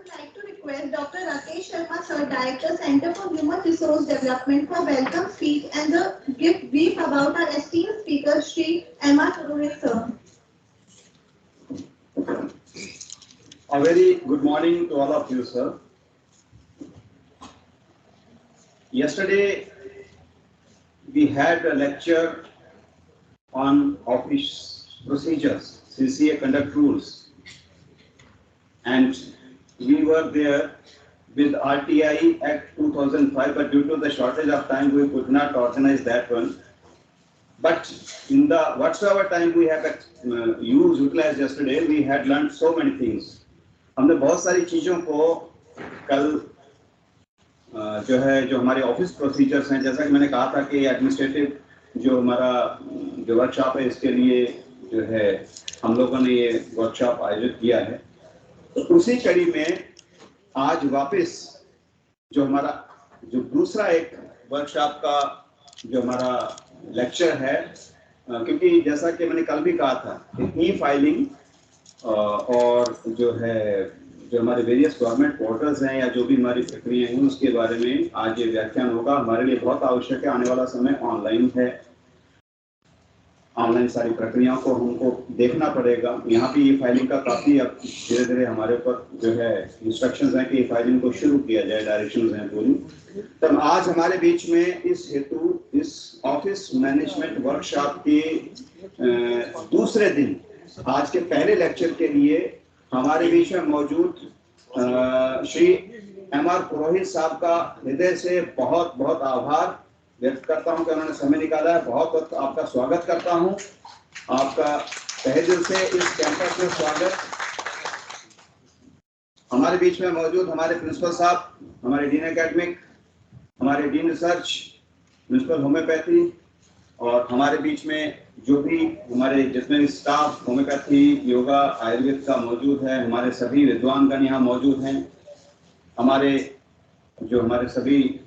like to request Dr. Rakesh Sharma, Sir, Director, Center for Human Resource Development, for welcome speech and the gift brief about our esteemed speaker, Shri M.R. Purohit, sir. A very good morning to all of you, sir. Yesterday, we had a lecture on office procedures, CCA conduct rules, and we were there with RTI Act 2005, but due to the shortage of time, we could not organize that one. But in the whatsoever time we have utilized yesterday, we had learned so many things. हमने बहुत सारी चीज़ों को कल जो हमारे office procedures हैं, जैसा कि मैंने कहा था कि एडमिनिस्ट्रेटिव जो हमारा जो वर्कशॉप है, इसके लिए जो है हम लोगों ने ये वर्कशॉप आयोजित किया है। तो उसी कड़ी में आज वापस जो हमारा जो दूसरा एक वर्कशॉप का जो हमारा लेक्चर है, क्योंकि जैसा कि मैंने कल भी कहा था, ई फाइलिंग और जो है जो हमारे वेरियस गवर्नमेंट पोर्टल्स हैं या जो भी हमारी प्रक्रिया हैं, उसके बारे में आज ये व्याख्यान होगा। हमारे लिए बहुत आवश्यक है, आने वाला समय ऑनलाइन है, ऑनलाइन सारी प्रक्रियाओं को हमको देखना पड़ेगा। यहाँ पे ये फाइलिंग का काफ़ी अब धीरे धीरे हमारे ऊपर जो है इंस्ट्रक्शंस हैं कि फाइलिंग को शुरू किया जाए, डायरेक्शंस हैं पूरी। तब आज हमारे बीच में इस हेतु इस ऑफिस मैनेजमेंट वर्कशॉप के दूसरे दिन आज के पहले लेक्चर के लिए हमारे बीच में मौजूद श्री M.R. पुरोहित साहब का हृदय से बहुत बहुत आभार व्यक्त करता हूं कि उन्होंने समय निकाला है। बहुत बहुत आपका स्वागत करता हूं, आपका तहे दिल से इस कैंपस में स्वागत। हमारे बीच में मौजूद हमारे प्रिंसिपल साहब, हमारे डीन एकेडमिक, हमारे डीन रिसर्च, प्रिंसिपल होम्योपैथी, और हमारे बीच में जो भी हमारे जितने भी स्टाफ होम्योपैथी, योगा, आयुर्वेद का मौजूद है, हमारे सभी विद्वानगण यहाँ मौजूद हैं। हमारे सभी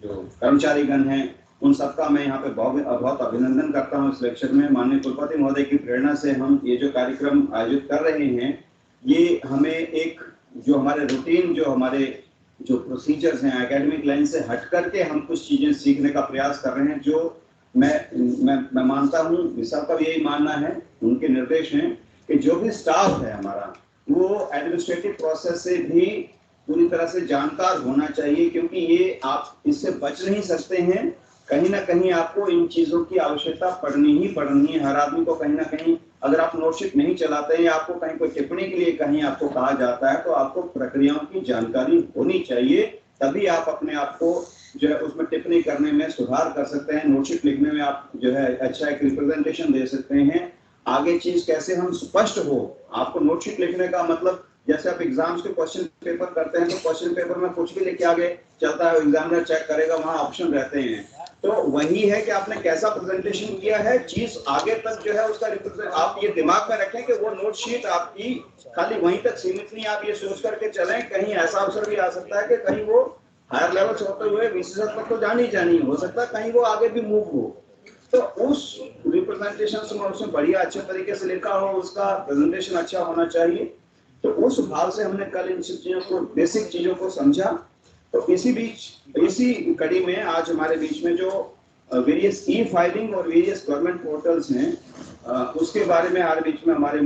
जो कर्मचारीगण हैं, उन सबका मैं यहाँ पे बहुत अभिनंदन करता हूँ इस लेक्चर में। माननीय कुलपति महोदय की प्रेरणा से हम ये जो कार्यक्रम आयोजित कर रहे हैं, ये हमें एक जो हमारे रूटीन जो प्रोसीजर्स हैं एकेडमिक लाइन से हट करके हम कुछ चीज़ें सीखने का प्रयास कर रहे हैं, जो मैं मानता हूँ, सबका भी यही मानना है, उनके निर्देश हैं कि जो भी स्टाफ है हमारा, वो एडमिनिस्ट्रेटिव प्रोसेस से भी पूरी तरह से जानकार होना चाहिए, क्योंकि ये आप इससे बच नहीं सकते हैं। कहीं ना कहीं आपको इन चीज़ों की आवश्यकता पड़नी है। हर आदमी को कहीं ना कहीं, अगर आप नोटशीट नहीं चलाते हैं या आपको कहीं कोई टिप्पणी के लिए कहीं आपको कहा जाता है, तो आपको प्रक्रियाओं की जानकारी होनी चाहिए, तभी आप अपने आप को जो है उसमें टिप्पणी करने में सुधार कर सकते हैं। नोटशीट लिखने में आप जो है अच्छा एक रिप्रेजेंटेशन दे सकते हैं। आगे चीज कैसे हम स्पष्ट हो, आपको नोटशीट लिखने का मतलब, जैसे आप एग्जाम्स के क्वेश्चन पेपर करते हैं तो क्वेश्चन पेपर में कुछ भी लिख के आगे चलता है, एग्जामिनर चेक करेगा, वहाँ ऑप्शन रहते हैं। तो वही है कि आपने कैसा प्रेजेंटेशन किया है, चीज आगे तक जो है उसका रिप्रेजेंट आप ये दिमाग में रखें कि वो नोटशीट आपकी खाली वहीं तक सीमित नहीं। आप ये सोच करके चलें, कहीं ऐसा अवसर भी आ सकता है कि कहीं वो हायर लेवल से होते हुए विशेषज्ञ तक तो जानी हो सकता है, कहीं वो आगे भी मूव हो, तो उस रिप्रेजेंटेशन में उसमें बढ़िया अच्छे तरीके से लिखा हो, उसका प्रेजेंटेशन अच्छा होना चाहिए। तो उस भाव से हमने कल इन चीजों को, बेसिक चीजों को समझा। तो इसी कड़ी में आज हमारे बीच में जो वेरियस ई फाइलिंग और वेरियस गवर्नमेंट पोर्टल्स हैं, उसके बारे में हमारे बीच में हमारे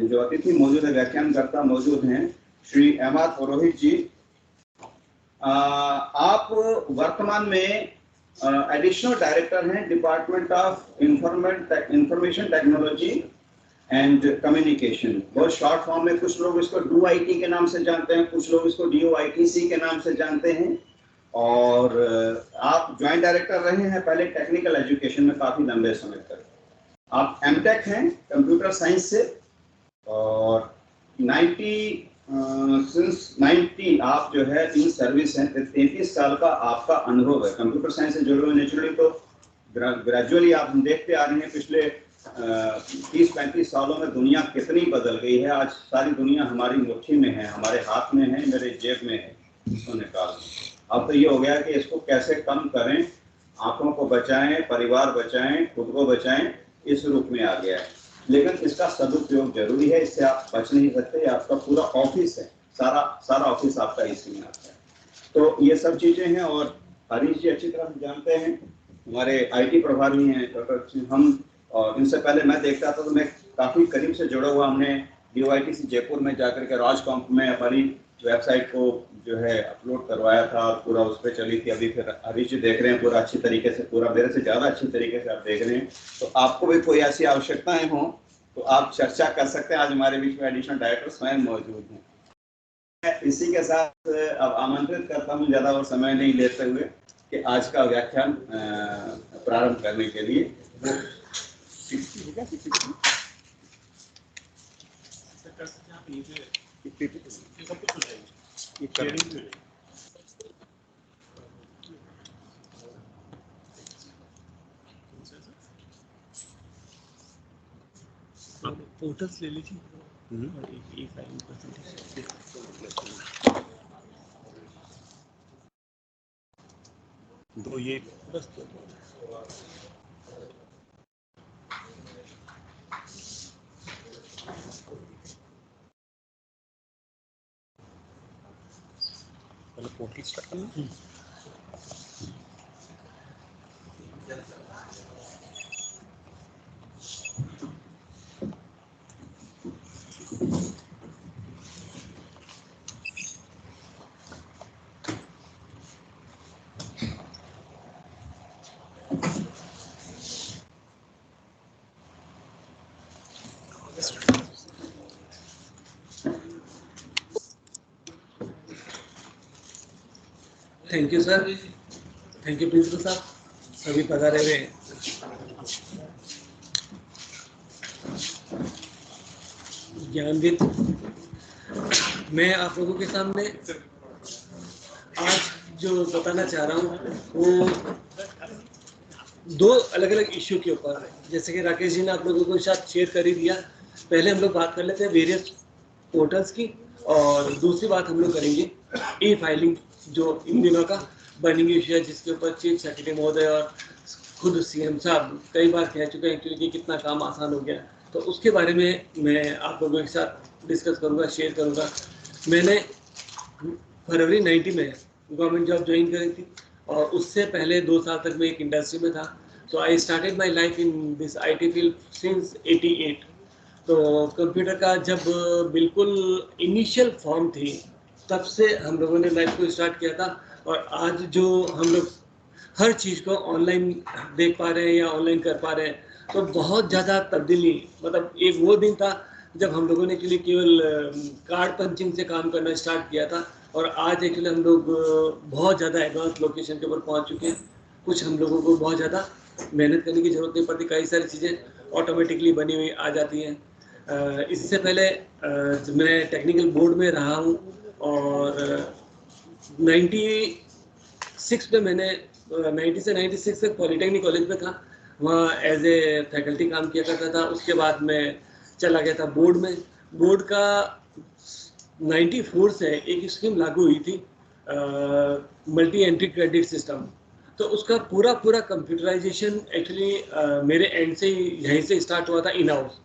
जो अतिथि मौजूद है, व्याख्यानकर्ता मौजूद हैं, श्री M.R. पुरोहित जी। आप वर्तमान में एडिशनल डायरेक्टर हैं department of information technology and communication. बहुत शॉर्ट फॉर्म में कुछ लोग इसको DOIT के नाम से जानते हैं, कुछ लोग इसको DOITC के नाम से जानते हैं। और आप ज्वाइंट डायरेक्टर रहे हैं पहले टेक्निकल एजुकेशन में काफ़ी लंबे समय तक। आप M.Tech हैं कंप्यूटर साइंस से, और 90 आप जो है इन सर्विस हैं। 33 साल का आपका अनुभव है कंप्यूटर साइंस से जुड़े हुए। नेचुरली तो ग्रेजुअली आप हम देखते आ रहे हैं पिछले 30-35 सालों में दुनिया कितनी बदल गई है। आज सारी दुनिया हमारी मुट्ठी में है, हमारे हाथ में है, मेरे जेब में है, इसको निकाल। अब तो ये हो गया कि इसको कैसे कम करें, आंखों को बचाएं, परिवार बचाएं, खुद को बचाएं, इस रूप में आ गया है। लेकिन इसका सदुपयोग जरूरी है, इससे आप बच नहीं सकते। आपका पूरा ऑफिस है, सारा ऑफिस आपका इसी में आता है। तो ये सब चीजें हैं। और हरीश जी अच्छी तरह जानते हैं, हमारे आईटी प्रभारी हैं डॉक्टर। हम और इनसे पहले मैं देखता था तो मैं काफी करीब से जुड़ा हुआ, हमने DOITC जयपुर में जाकर के राजकॉम्प में हमारी वेबसाइट को जो है अपलोड करवाया था, पूरा उस पर चली थी। अभी फिर हरीश जी देख रहे हैं पूरा अच्छी तरीके से, पूरा मेरे से ज़्यादा अच्छी तरीके से आप देख रहे हैं। तो आपको भी कोई ऐसी आवश्यकताएं हों तो आप चर्चा कर सकते हैं। आज हमारे बीच में एडिशनल डायरेक्टर स्वयं मौजूद हैं। इसी के साथ अब आमंत्रित करता हूँ ज़्यादा और समय नहीं लेते हुए कि आज का व्याख्यान प्रारंभ करने के लिए। पोर्टल्स ले लीजिए और एक फाइल दो ये बस पोर्टल स्टार्ट करना। Thank you sir, thank you principal साहब, सभी पधारे हुए हैं। ज्ञानविद, मैं आप लोगों के सामने आज जो बताना चाह रहा हूँ वो दो अलग अलग इश्यू के ऊपर है। जैसे कि राकेश जी ने आप लोगों को साथ शेयर कर ही दिया। पहले हम लोग बात कर लेते हैं वेरियस पोर्टल्स की, और दूसरी बात हम लोग करेंगे ई फाइलिंग, जो इन दिनों का बर्निंग इश्यू है, जिसके ऊपर चीफ सेक्रेटरी महोदय और खुद CM साहब कई बार कह चुके हैं क्योंकि कितना काम आसान हो गया। तो उसके बारे में मैं आप लोगों के साथ डिस्कस करूँगा, शेयर करूँगा। मैंने फरवरी 90 में गवर्नमेंट जॉब ज्वाइन करी थी और उससे पहले 2 साल तक मैं एक इंडस्ट्री में था। तो I started my life in this IT field since 88। तो कंप्यूटर का जब बिल्कुल इनिशियल फॉर्म थी तब से हम लोगों ने लाइफ को स्टार्ट किया था। और आज जो हम लोग हर चीज़ को ऑनलाइन देख पा रहे हैं या ऑनलाइन कर पा रहे हैं, तो बहुत ज़्यादा तब्दीली, मतलब एक वो दिन था जब हम लोगों ने एक्चुअली केवल कार्ड पंचिंग से काम करना स्टार्ट किया था, और आज एक्चुअली हम लोग बहुत ज़्यादा एडवांस लोकेशन के ऊपर पहुंच चुके हैं। कुछ हम लोगों को बहुत ज़्यादा मेहनत करने की ज़रूरत नहीं पड़ती, कई सारी चीज़ें ऑटोमेटिकली बनी हुई आ जाती हैं। इससे पहले मैं टेक्निकल बोर्ड में रहा हूँ और 96 में मैंने 90 से 96 तक पॉलिटेक्निक कॉलेज में था, वहाँ एज ए फैकल्टी काम किया करता था। उसके बाद मैं चला गया था बोर्ड में। बोर्ड का 94 से एक स्कीम लागू हुई थी, मल्टी एंट्री क्रेडिट सिस्टम। तो उसका पूरा कंप्यूटराइजेशन एक्चुअली मेरे एंड से ही यहीं से स्टार्ट हुआ था, इन हाउस।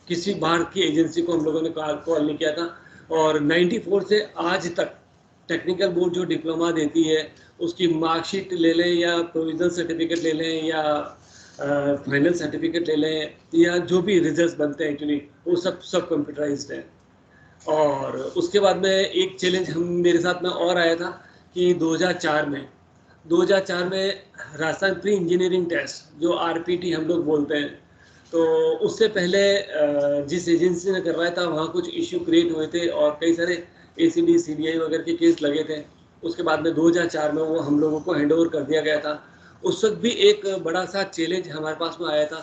किसी बाहर की एजेंसी को हम लोगों ने कॉल नहीं किया था। और 94 से आज तक टेक्निकल बोर्ड जो डिप्लोमा देती है उसकी मार्कशीट ले लें या प्रोविजनल सर्टिफिकेट ले लें या फाइनल सर्टिफिकेट ले लें या जो भी रिजल्ट्स बनते हैं एक्चुअली वो सब कंप्यूटराइज्ड है। और उसके बाद में एक चैलेंज मेरे साथ में और आया था कि 2004 में राजस्थान प्री इंजीनियरिंग टेस्ट जो RPT हम लोग बोलते हैं, तो उससे पहले जिस एजेंसी ने करवाया था वहाँ कुछ इश्यू क्रिएट हुए थे और कई सारे ACD CBI वगैरह के केस लगे थे। उसके बाद में 2004 में वो हम लोगों को हैंड ओवर कर दिया गया था। उस वक्त भी एक बड़ा सा चैलेंज हमारे पास में आया था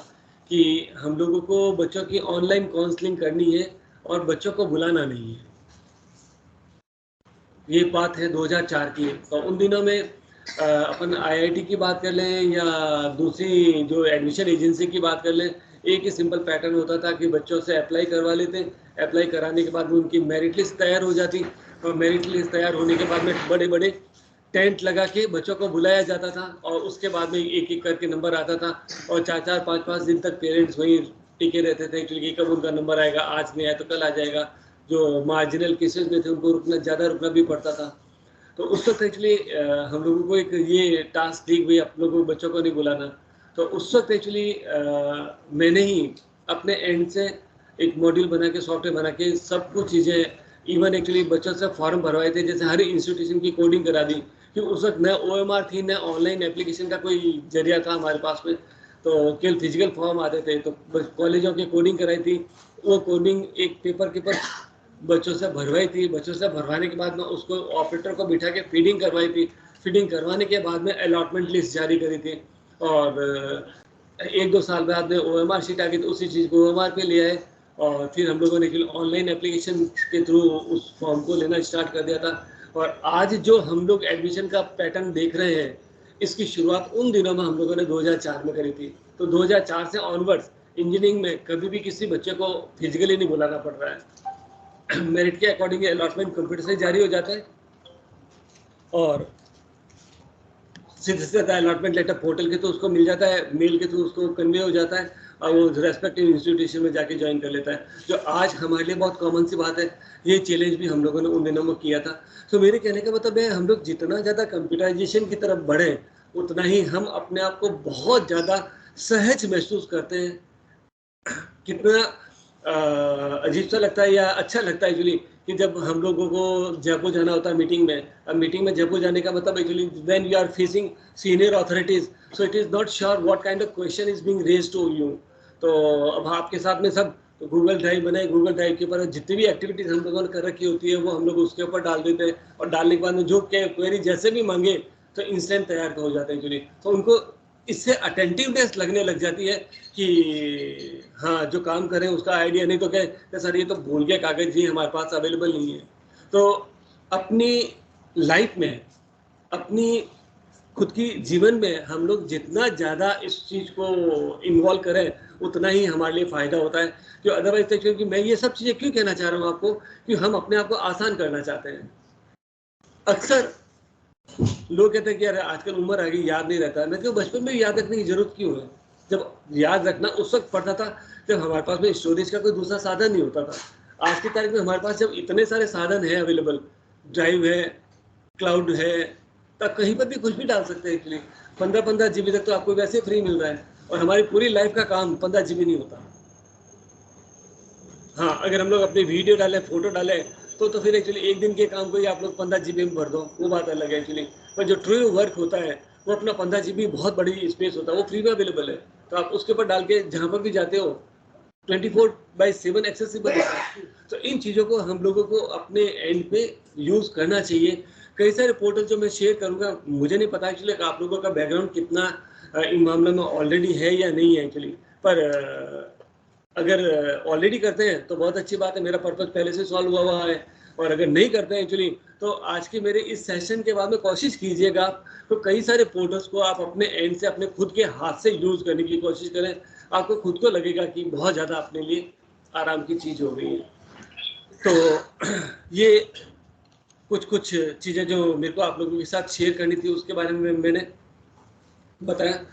कि हम लोगों को बच्चों की ऑनलाइन काउंसलिंग करनी है और बच्चों को बुलाना नहीं है। ये बात है 2004 की। तो उन दिनों में अपन IIT की बात कर लें या दूसरी जो एडमिशन एजेंसी की बात कर लें, एक ही सिंपल पैटर्न होता था कि बच्चों से अप्लाई करवा लेते। अप्लाई कराने के बाद में उनकी मेरिट लिस्ट तैयार हो जाती और मेरिट लिस्ट तैयार होने के बाद में बड़े बड़े टेंट लगा के बच्चों को बुलाया जाता था और उसके बाद में एक एक करके नंबर आता था और 4-4, 5-5 दिन तक पेरेंट्स वहीं टिके रहते थे कि कब उनका नंबर आएगा, आज नहीं आया तो कल आ जाएगा। जो मार्जिनल केसेस में थे उनको ज़्यादा रुकना भी पड़ता था। तो उस वक्त एक्चुअली हम लोगों को एक ये टास्क दी गई, आप लोगों बच्चों को नहीं बुलाना। तो उस वक्त एक्चुअली मैंने ही अपने एंड से एक मॉड्यूल बना के, सॉफ्टवेयर बना के सब कुछ चीज़ें, इवन एक्चुअली बच्चों से फॉर्म भरवाए थे, जैसे हर इंस्टीट्यूशन की कोडिंग करा दी, क्योंकि उस वक्त न OMR थी न ऑनलाइन एप्लीकेशन का कोई जरिया था हमारे पास में। तो केवल फिजिकल फॉर्म आते थे, तो कॉलेजों की कोडिंग कराई थी। वो कोडिंग एक पेपर के ऊपर बच्चों से भरवाई थी। बच्चों से भरवाने के बाद में उसको ऑपरेटर को बिठा के फीडिंग करवाई थी। फीडिंग करवाने के बाद में अलॉटमेंट लिस्ट जारी करी थी, और 1-2 साल बाद में OMR शीट आ गई, तो उसी चीज़ को OMR पे ले आए, और फिर हम लोगों ने ऑनलाइन एप्लीकेशन के थ्रू उस फॉर्म को लेना स्टार्ट कर दिया था। और आज जो हम लोग एडमिशन का पैटर्न देख रहे हैं, इसकी शुरुआत उन दिनों में हम लोगों ने 2004 में करी थी। तो 2004 से ऑनवर्ड्स इंजीनियरिंग में कभी भी किसी बच्चे को फिजिकली नहीं बुलाना पड़ रहा है। मेरिट के अकॉर्डिंग अलॉटमेंट कंप्यूटर से जारी हो जाता है, और सीधे सीधा अलॉटमेंट लेटर पोर्टल के तो उसको मिल जाता है, मेल के थ्रू उसको कन्वे हो जाता है, और वो रेस्पेक्टिव इंस्टीट्यूशन में जाके ज्वाइन कर लेता है, जो आज हमारे लिए बहुत कॉमन सी बात है। ये चैलेंज भी हम लोगों ने उन दिनों में किया था। तो मेरे कहने का मतलब है, हम लोग जितना ज़्यादा कंप्यूटराइजेशन की तरफ बढ़ें, उतना ही हम अपने आप को बहुत ज़्यादा सहज महसूस करते हैं। कितना अजीब सा लगता है या अच्छा लगता है एक्चुअली कि जब हम लोगों को जयपुर जाना होता है मीटिंग में। अब मीटिंग में जयपुर जाने का मतलब actually when you are facing senior authorities, so it is not sure what kind of question is being raised to you. तो अब आपके साथ में सब गूगल ड्राइव बनाए, गूगल ड्राइव के ऊपर जितनी भी एक्टिविटीज़ हम लोगों ने कर रखी होती है वो हम लोग उसके ऊपर डाल देते हैं, और डालने के बाद में जो क्वेरी जैसे भी मांगे तो इंस्टेंट तैयार हो जाते हैं एक्चुअली। तो उनको इससे अटेंटिवनेस लगने लग जाती है कि हाँ, जो काम करें उसका आइडिया, नहीं तो क्या सर ये तो भूल गया कागज जी हमारे पास अवेलेबल नहीं है। तो अपनी लाइफ में, अपनी खुद की जीवन में हम लोग जितना ज़्यादा इस चीज़ को इन्वॉल्व करें, उतना ही हमारे लिए फ़ायदा होता है। जो अदरवाइज तो क्योंकि मैं ये सब चीज़ें क्यों कहना चाह रहा हूँ आपको, कि हम अपने आप को आसान करना चाहते हैं। अक्सर लोग कहते हैं कि यार आजकल उम्र आ गई, याद नहीं रहता है। मैं क्यों, बचपन में याद रखने की जरूरत क्यों है? जब याद रखना उस वक्त पड़ता था जब हमारे पास में स्टोरेज का कोई दूसरा साधन नहीं होता था। आज की तारीख में हमारे पास जब इतने सारे साधन है अवेलेबल, ड्राइव है, क्लाउड है, तब कहीं पर भी कुछ भी डाल सकते हैं। एक्चुअली 15 GB तक तो आपको वैसे फ्री मिल रहा है, और हमारी पूरी लाइफ का काम 15 GB नहीं होता। हाँ, अगर हम लोग अपनी वीडियो डालें, फोटो डालें, तो फिर एक्चुअली एक दिन के काम को ही आप लोग 15 GB में भर दो, वो बात अलग है एक्चुअली। पर जो ट्रू वर्क होता है वो अपना 15 GB बहुत बड़ी स्पेस होता है, वो फ्री में अवेलेबल है। तो आप उसके ऊपर डाल के जहाँ पर भी जाते हो 24/7 एक्सेसिबल होता है। तो इन चीज़ों को हम लोगों को अपने एंड पे यूज़ करना चाहिए। कई सारे पोर्टल जो मैं शेयर करूँगा, मुझे नहीं पता एक्चुअली आप लोगों का बैकग्राउंड कितना इन मामलों में ऑलरेडी है या नहीं है एक्चुअली। पर अगर ऑलरेडी करते हैं तो बहुत अच्छी बात है, मेरा पर्पस पहले से सॉल्व हुआ है। और अगर नहीं करते हैं एक्चुअली, तो आज के मेरे इस सेशन के बाद में कोशिश कीजिएगा तो कई सारे पोर्टल्स को आप अपने एंड से, अपने खुद के हाथ से यूज़ करने की कोशिश करें। आपको खुद को लगेगा कि बहुत ज़्यादा अपने लिए आराम की चीज़ हो गई है। तो ये कुछ चीज़ें जो मेरे को आप लोगों के साथ शेयर करनी थी, उसके बारे में मैंने बताया।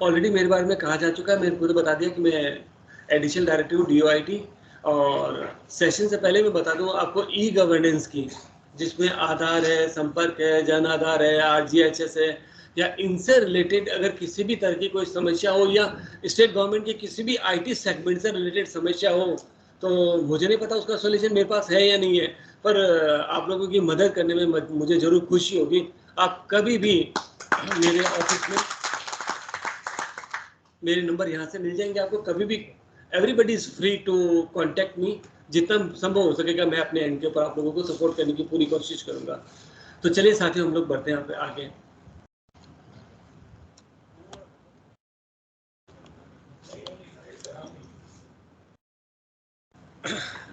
ऑलरेडी मेरे बारे में कहा जा चुका है, मैंने खुद बता दिया कि मैं एडिशनल डायरेक्टर हूँ DOIT। और सेशन से पहले मैं बता दूँ आपको ई-गवर्नेंस की, जिसमें आधार है, संपर्क है, जन आधार है, RGHS है, या इनसे रिलेटेड अगर किसी भी तरह की कोई समस्या हो, या स्टेट गवर्नमेंट की किसी भी IT सेगमेंट से रिलेटेड समस्या हो, तो मुझे नहीं पता उसका सॉल्यूशन मेरे पास है या नहीं है, पर आप लोगों की मदद करने में मुझे ज़रूर खुशी होगी। आप कभी भी मेरे ऑफिस में, मेरे नंबर यहाँ से मिल जाएंगे आपको, कभी भी everybody is free to contact me. जितना संभव हो सकेगा मैं अपने एंड के ऊपर आप लोगों को सपोर्ट करने की पूरी कोशिश करूँगा। तो चलिए साथियों, हम लोग बढ़ते हैं यहाँ पे आगे।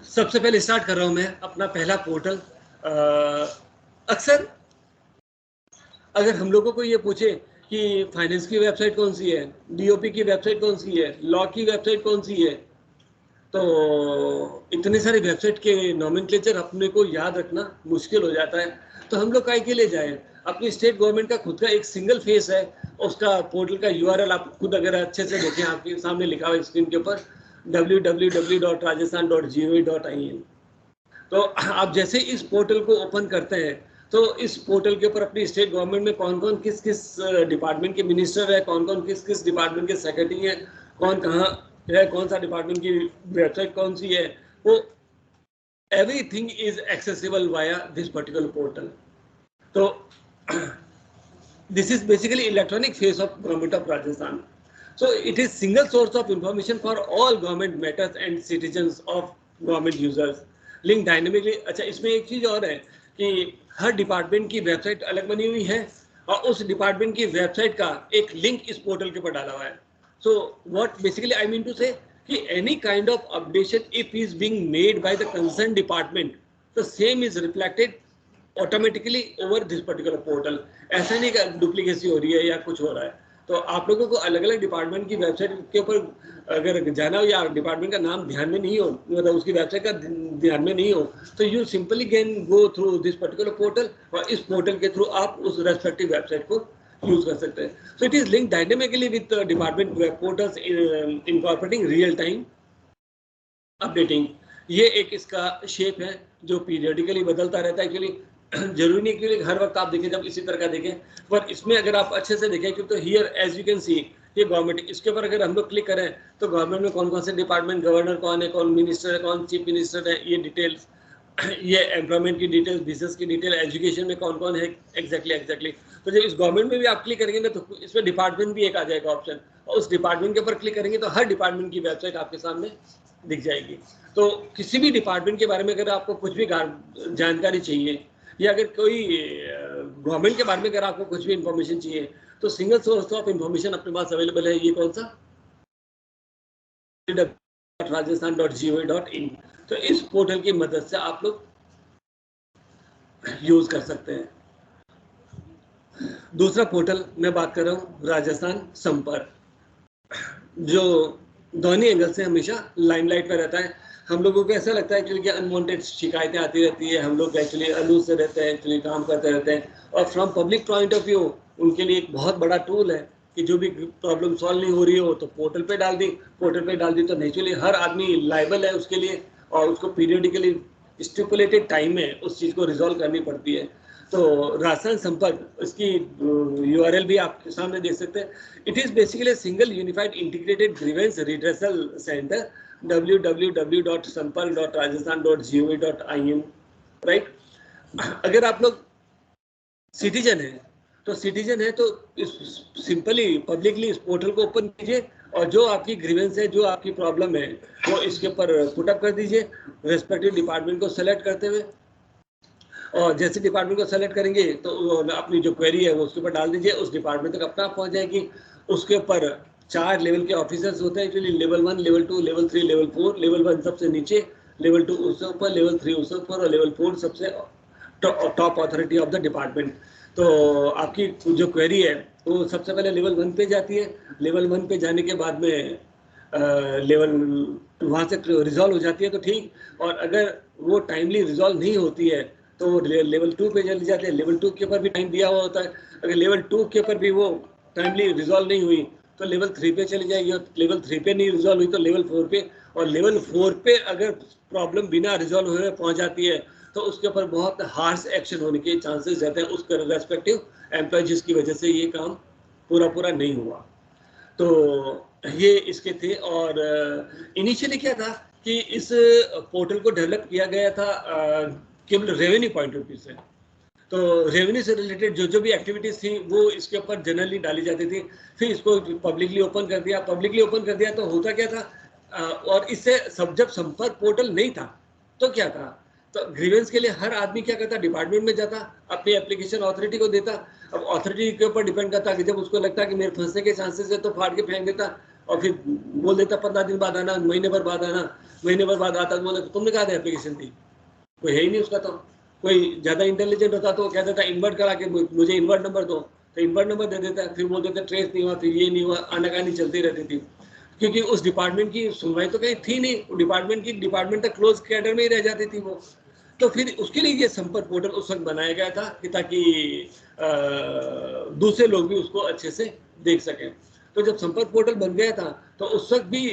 सबसे पहले स्टार्ट कर रहा हूँ मैं अपना पहला पोर्टल। अक्सर अगर हम लोगों को ये पूछे कि फाइनेंस की वेबसाइट कौन सी है, DOP की वेबसाइट कौन सी है, लॉ की वेबसाइट कौन सी है, तो इतने सारे वेबसाइट के नॉमेनक्लेचर अपने को याद रखना मुश्किल हो जाता है। तो हम लोग काहे के लिए जाएं? अपनी स्टेट गवर्नमेंट का खुद का एक सिंगल फेस है, उसका पोर्टल का URL आप खुद अगर अच्छे से देखें, आपके सामने लिखा हुआ है स्क्रीन के ऊपर, www.rajasthan.gov.in। तो आप जैसे इस पोर्टल को ओपन करते हैं तो इस पोर्टल के ऊपर अपनी स्टेट गवर्नमेंट में कौन कौन किस किस डिपार्टमेंट के मिनिस्टर है, कौन कौन किस किस डिपार्टमेंट के सेक्रेटरी है, कौन कहाँ है, कौन सा डिपार्टमेंट की वेबसाइट कौन सी है, वो everything is accessible via this particular portal. So this is basically electronic face of government of Rajasthan. So it is single source of information for all government matters and citizens of government users. Link dynamically. अच्छा, इसमें एक चीज और है कि हर department की website अलग बनी हुई है और उस डिपार्टमेंट की वेबसाइट का एक लिंक इस पोर्टल के ऊपर डाला हुआ है. So what basically I mean to say कि any kind of updation if is being made by the concerned department, the same is reflected automatically over this particular portal. ऐसा नहीं कि डुप्लीकेसी हो रही है या कुछ हो रहा है. तो आप लोगों को अलग अलग डिपार्टमेंट की वेबसाइट के ऊपर अगर जाना हो या डिपार्टमेंट का नाम ध्यान में नहीं हो, मतलब उसकी वेबसाइट का ध्यान में नहीं हो, तो you simply can go through this particular portal और इस पोर्टल के थ्रू आप उस रेस्पेक्टिव वेबसाइट को यूज कर सकते हैं. So it is link dynamically with department web portals incorporating real time updating. ये एक इसका शेप है जो पीरियडिकली बदलता रहता है. एक्चुअली जरूरी नहीं कि हर वक्त आप देखें जब इसी तरह का देखें, पर इसमें अगर आप अच्छे से देखें क्योंकि तो here as you can see ये गवर्नमेंट, इसके ऊपर अगर हम लोग क्लिक करें तो गवर्नमेंट में कौन कौन से डिपार्टमेंट, गवर्नर कौन है, कौन मिनिस्टर है, कौन चीफ मिनिस्टर है, ये डिटेल्स, ये एम्प्लॉयमेंट की डिटेल्स, बिजनेस की डिटेल, एजुकेशन में कौन कौन है एग्जैक्टली. तो जब इस गवर्नमेंट में भी आप क्लिक करेंगे ना तो इसमें डिपार्टमेंट भी एक आ जाएगा ऑप्शन और उस डिपार्टमेंट के ऊपर क्लिक करेंगे तो हर डिपार्टमेंट की वेबसाइट आपके सामने दिख जाएगी. तो किसी भी डिपार्टमेंट के बारे में अगर आपको कुछ भी जानकारी चाहिए या अगर कोई गवर्नमेंट के बारे में अगर आपको कुछ भी इंफॉर्मेशन चाहिए तो सिंगल सोर्स ऑफ इंफॉर्मेशन अपने पास अवेलेबल है. ये कौन सा, rajasthan.gov.in. तो इस पोर्टल की मदद से आप लोग यूज कर सकते हैं. दूसरा पोर्टल मैं बात कर रहा हूँ राजस्थान संपर्क, जो दोनों एंगल से हमेशा लाइमलाइट पर रहता है. हम लोगों को ऐसा लगता है कि अनवांटेड शिकायतें आती रहती है, हम लोग एक्चुअली अलूज से रहते हैं, एक्चुअली काम करते रहते हैं और from public point of view उनके लिए एक बहुत बड़ा टूल है कि जो भी प्रॉब्लम सॉल्व नहीं हो रही हो तो पोर्टल पे डाल दी तो नेचुरली हर आदमी लायबल है उसके लिए और उसको पीरियडिकली स्टिपुलेटेड टाइम में उस चीज़ को रिजॉल्व करनी पड़ती है. तो राजस्थान संपर्क, इसकी URL भी आपके सामने देख सकते हैं. It is basically single unified integrated grievance redressal centre www.sampark.rajasthan.gov.in. Right. अगर आप लोग सिटीजन है तो सिंपली पब्लिकली इस पोर्टल को ओपन कीजिए और जो आपकी ग्रीवेंस है, जो आपकी प्रॉब्लम है वो इसके ऊपर पुटअप कर दीजिए रेस्पेक्टिव डिपार्टमेंट को सेलेक्ट करते हुए. और जैसे डिपार्टमेंट को सेलेक्ट करेंगे तो अपनी जो क्वेरी है वो उसके ऊपर डाल दीजिए, उस डिपार्टमेंट तक अपना पहुंच जाएगी. उसके ऊपर 4 लेवल के ऑफिसर्स होते हैं actually, level 1, level 2, level 3, level 4. Level 1 सबसे नीचे, लेवल 2 उससे ऊपर, लेवल 3 उससे ऊपर और लेवल 4 सबसे top authority of the department. तो आपकी जो क्वेरी है वो सबसे पहले लेवल 1 पे जाती है. लेवल 1 पे जाने के बाद में लेवल वहाँ से रिजॉल्व हो जाती है तो ठीक, और अगर वो टाइमली रिजॉल्व नहीं होती है तो वो लेवल 2 पे चली जाती है. लेवल 2 के ऊपर भी टाइम दिया हुआ होता है, अगर लेवल 2 के ऊपर भी वो टाइमली रिजॉल्व नहीं हुई तो लेवल 3 पे चली जाएगी और लेवल 3 पे नहीं रिजॉल्व हुई तो लेवल 4 पे, और लेवल 4 पे अगर प्रॉब्लम बिना रिजॉल्व हुए पहुंच जाती है तो उसके ऊपर बहुत हार्श एक्शन होने के चांसेस रहते हैं उस रेस्पेक्टिव एम्प्लॉय जिसकी वजह से ये काम पूरा नहीं हुआ. तो ये इसके थे. और इनिशियली क्या था कि इस पोर्टल को डेवलप किया गया था केवल रेवेन्यू पॉइंट ऑफ व्यू से. तो रेवेन्यू से रिलेटेड जो भी एक्टिविटीज थी वो इसके ऊपर जनरली डाली जाती थी. फिर इसको पब्लिकली ओपन कर दिया तो होता क्या था, और इससे जब संपर्क पोर्टल नहीं था तो क्या था, तो ग्रीवेंस के लिए हर आदमी क्या करता, डिपार्टमेंट में जाता, अपनी एप्लीकेशन अथॉरिटी को देता. अब अथॉरिटी के ऊपर डिपेंड करता कि जब उसको लगता कि मेरे फंसने के चांसेस है तो फाड़ के फेंक देता और फिर बोल देता 15 दिन बाद आना, महीने भर बाद आना. महीने भर बाद आता तो बोले तुमने कहा था एप्लीकेशन दी, कोई है ही नहीं उसका. तो कोई ज़्यादा इंटेलिजेंट होता तो कह देता इन्वर्ट करा के मुझे इन्वर्ट नंबर दो, तो इन्वर्ट नंबर दे देता. फिर बोल देते ट्रेस नहीं हुआ, फिर ये नहीं हुआ, आनाकानी चलती रहती थी क्योंकि उस डिपार्टमेंट की सुनवाई तो कहीं थी नहीं. डिपार्टमेंट तक क्लोज कैडर में ही रह जाती थी वो. तो फिर उसके लिए ये संपर्क पोर्टल उस वक्त बनाया गया था कि ताकि दूसरे लोग भी उसको अच्छे से देख सकें. तो जब संपर्क पोर्टल बन गया था तो उस वक्त भी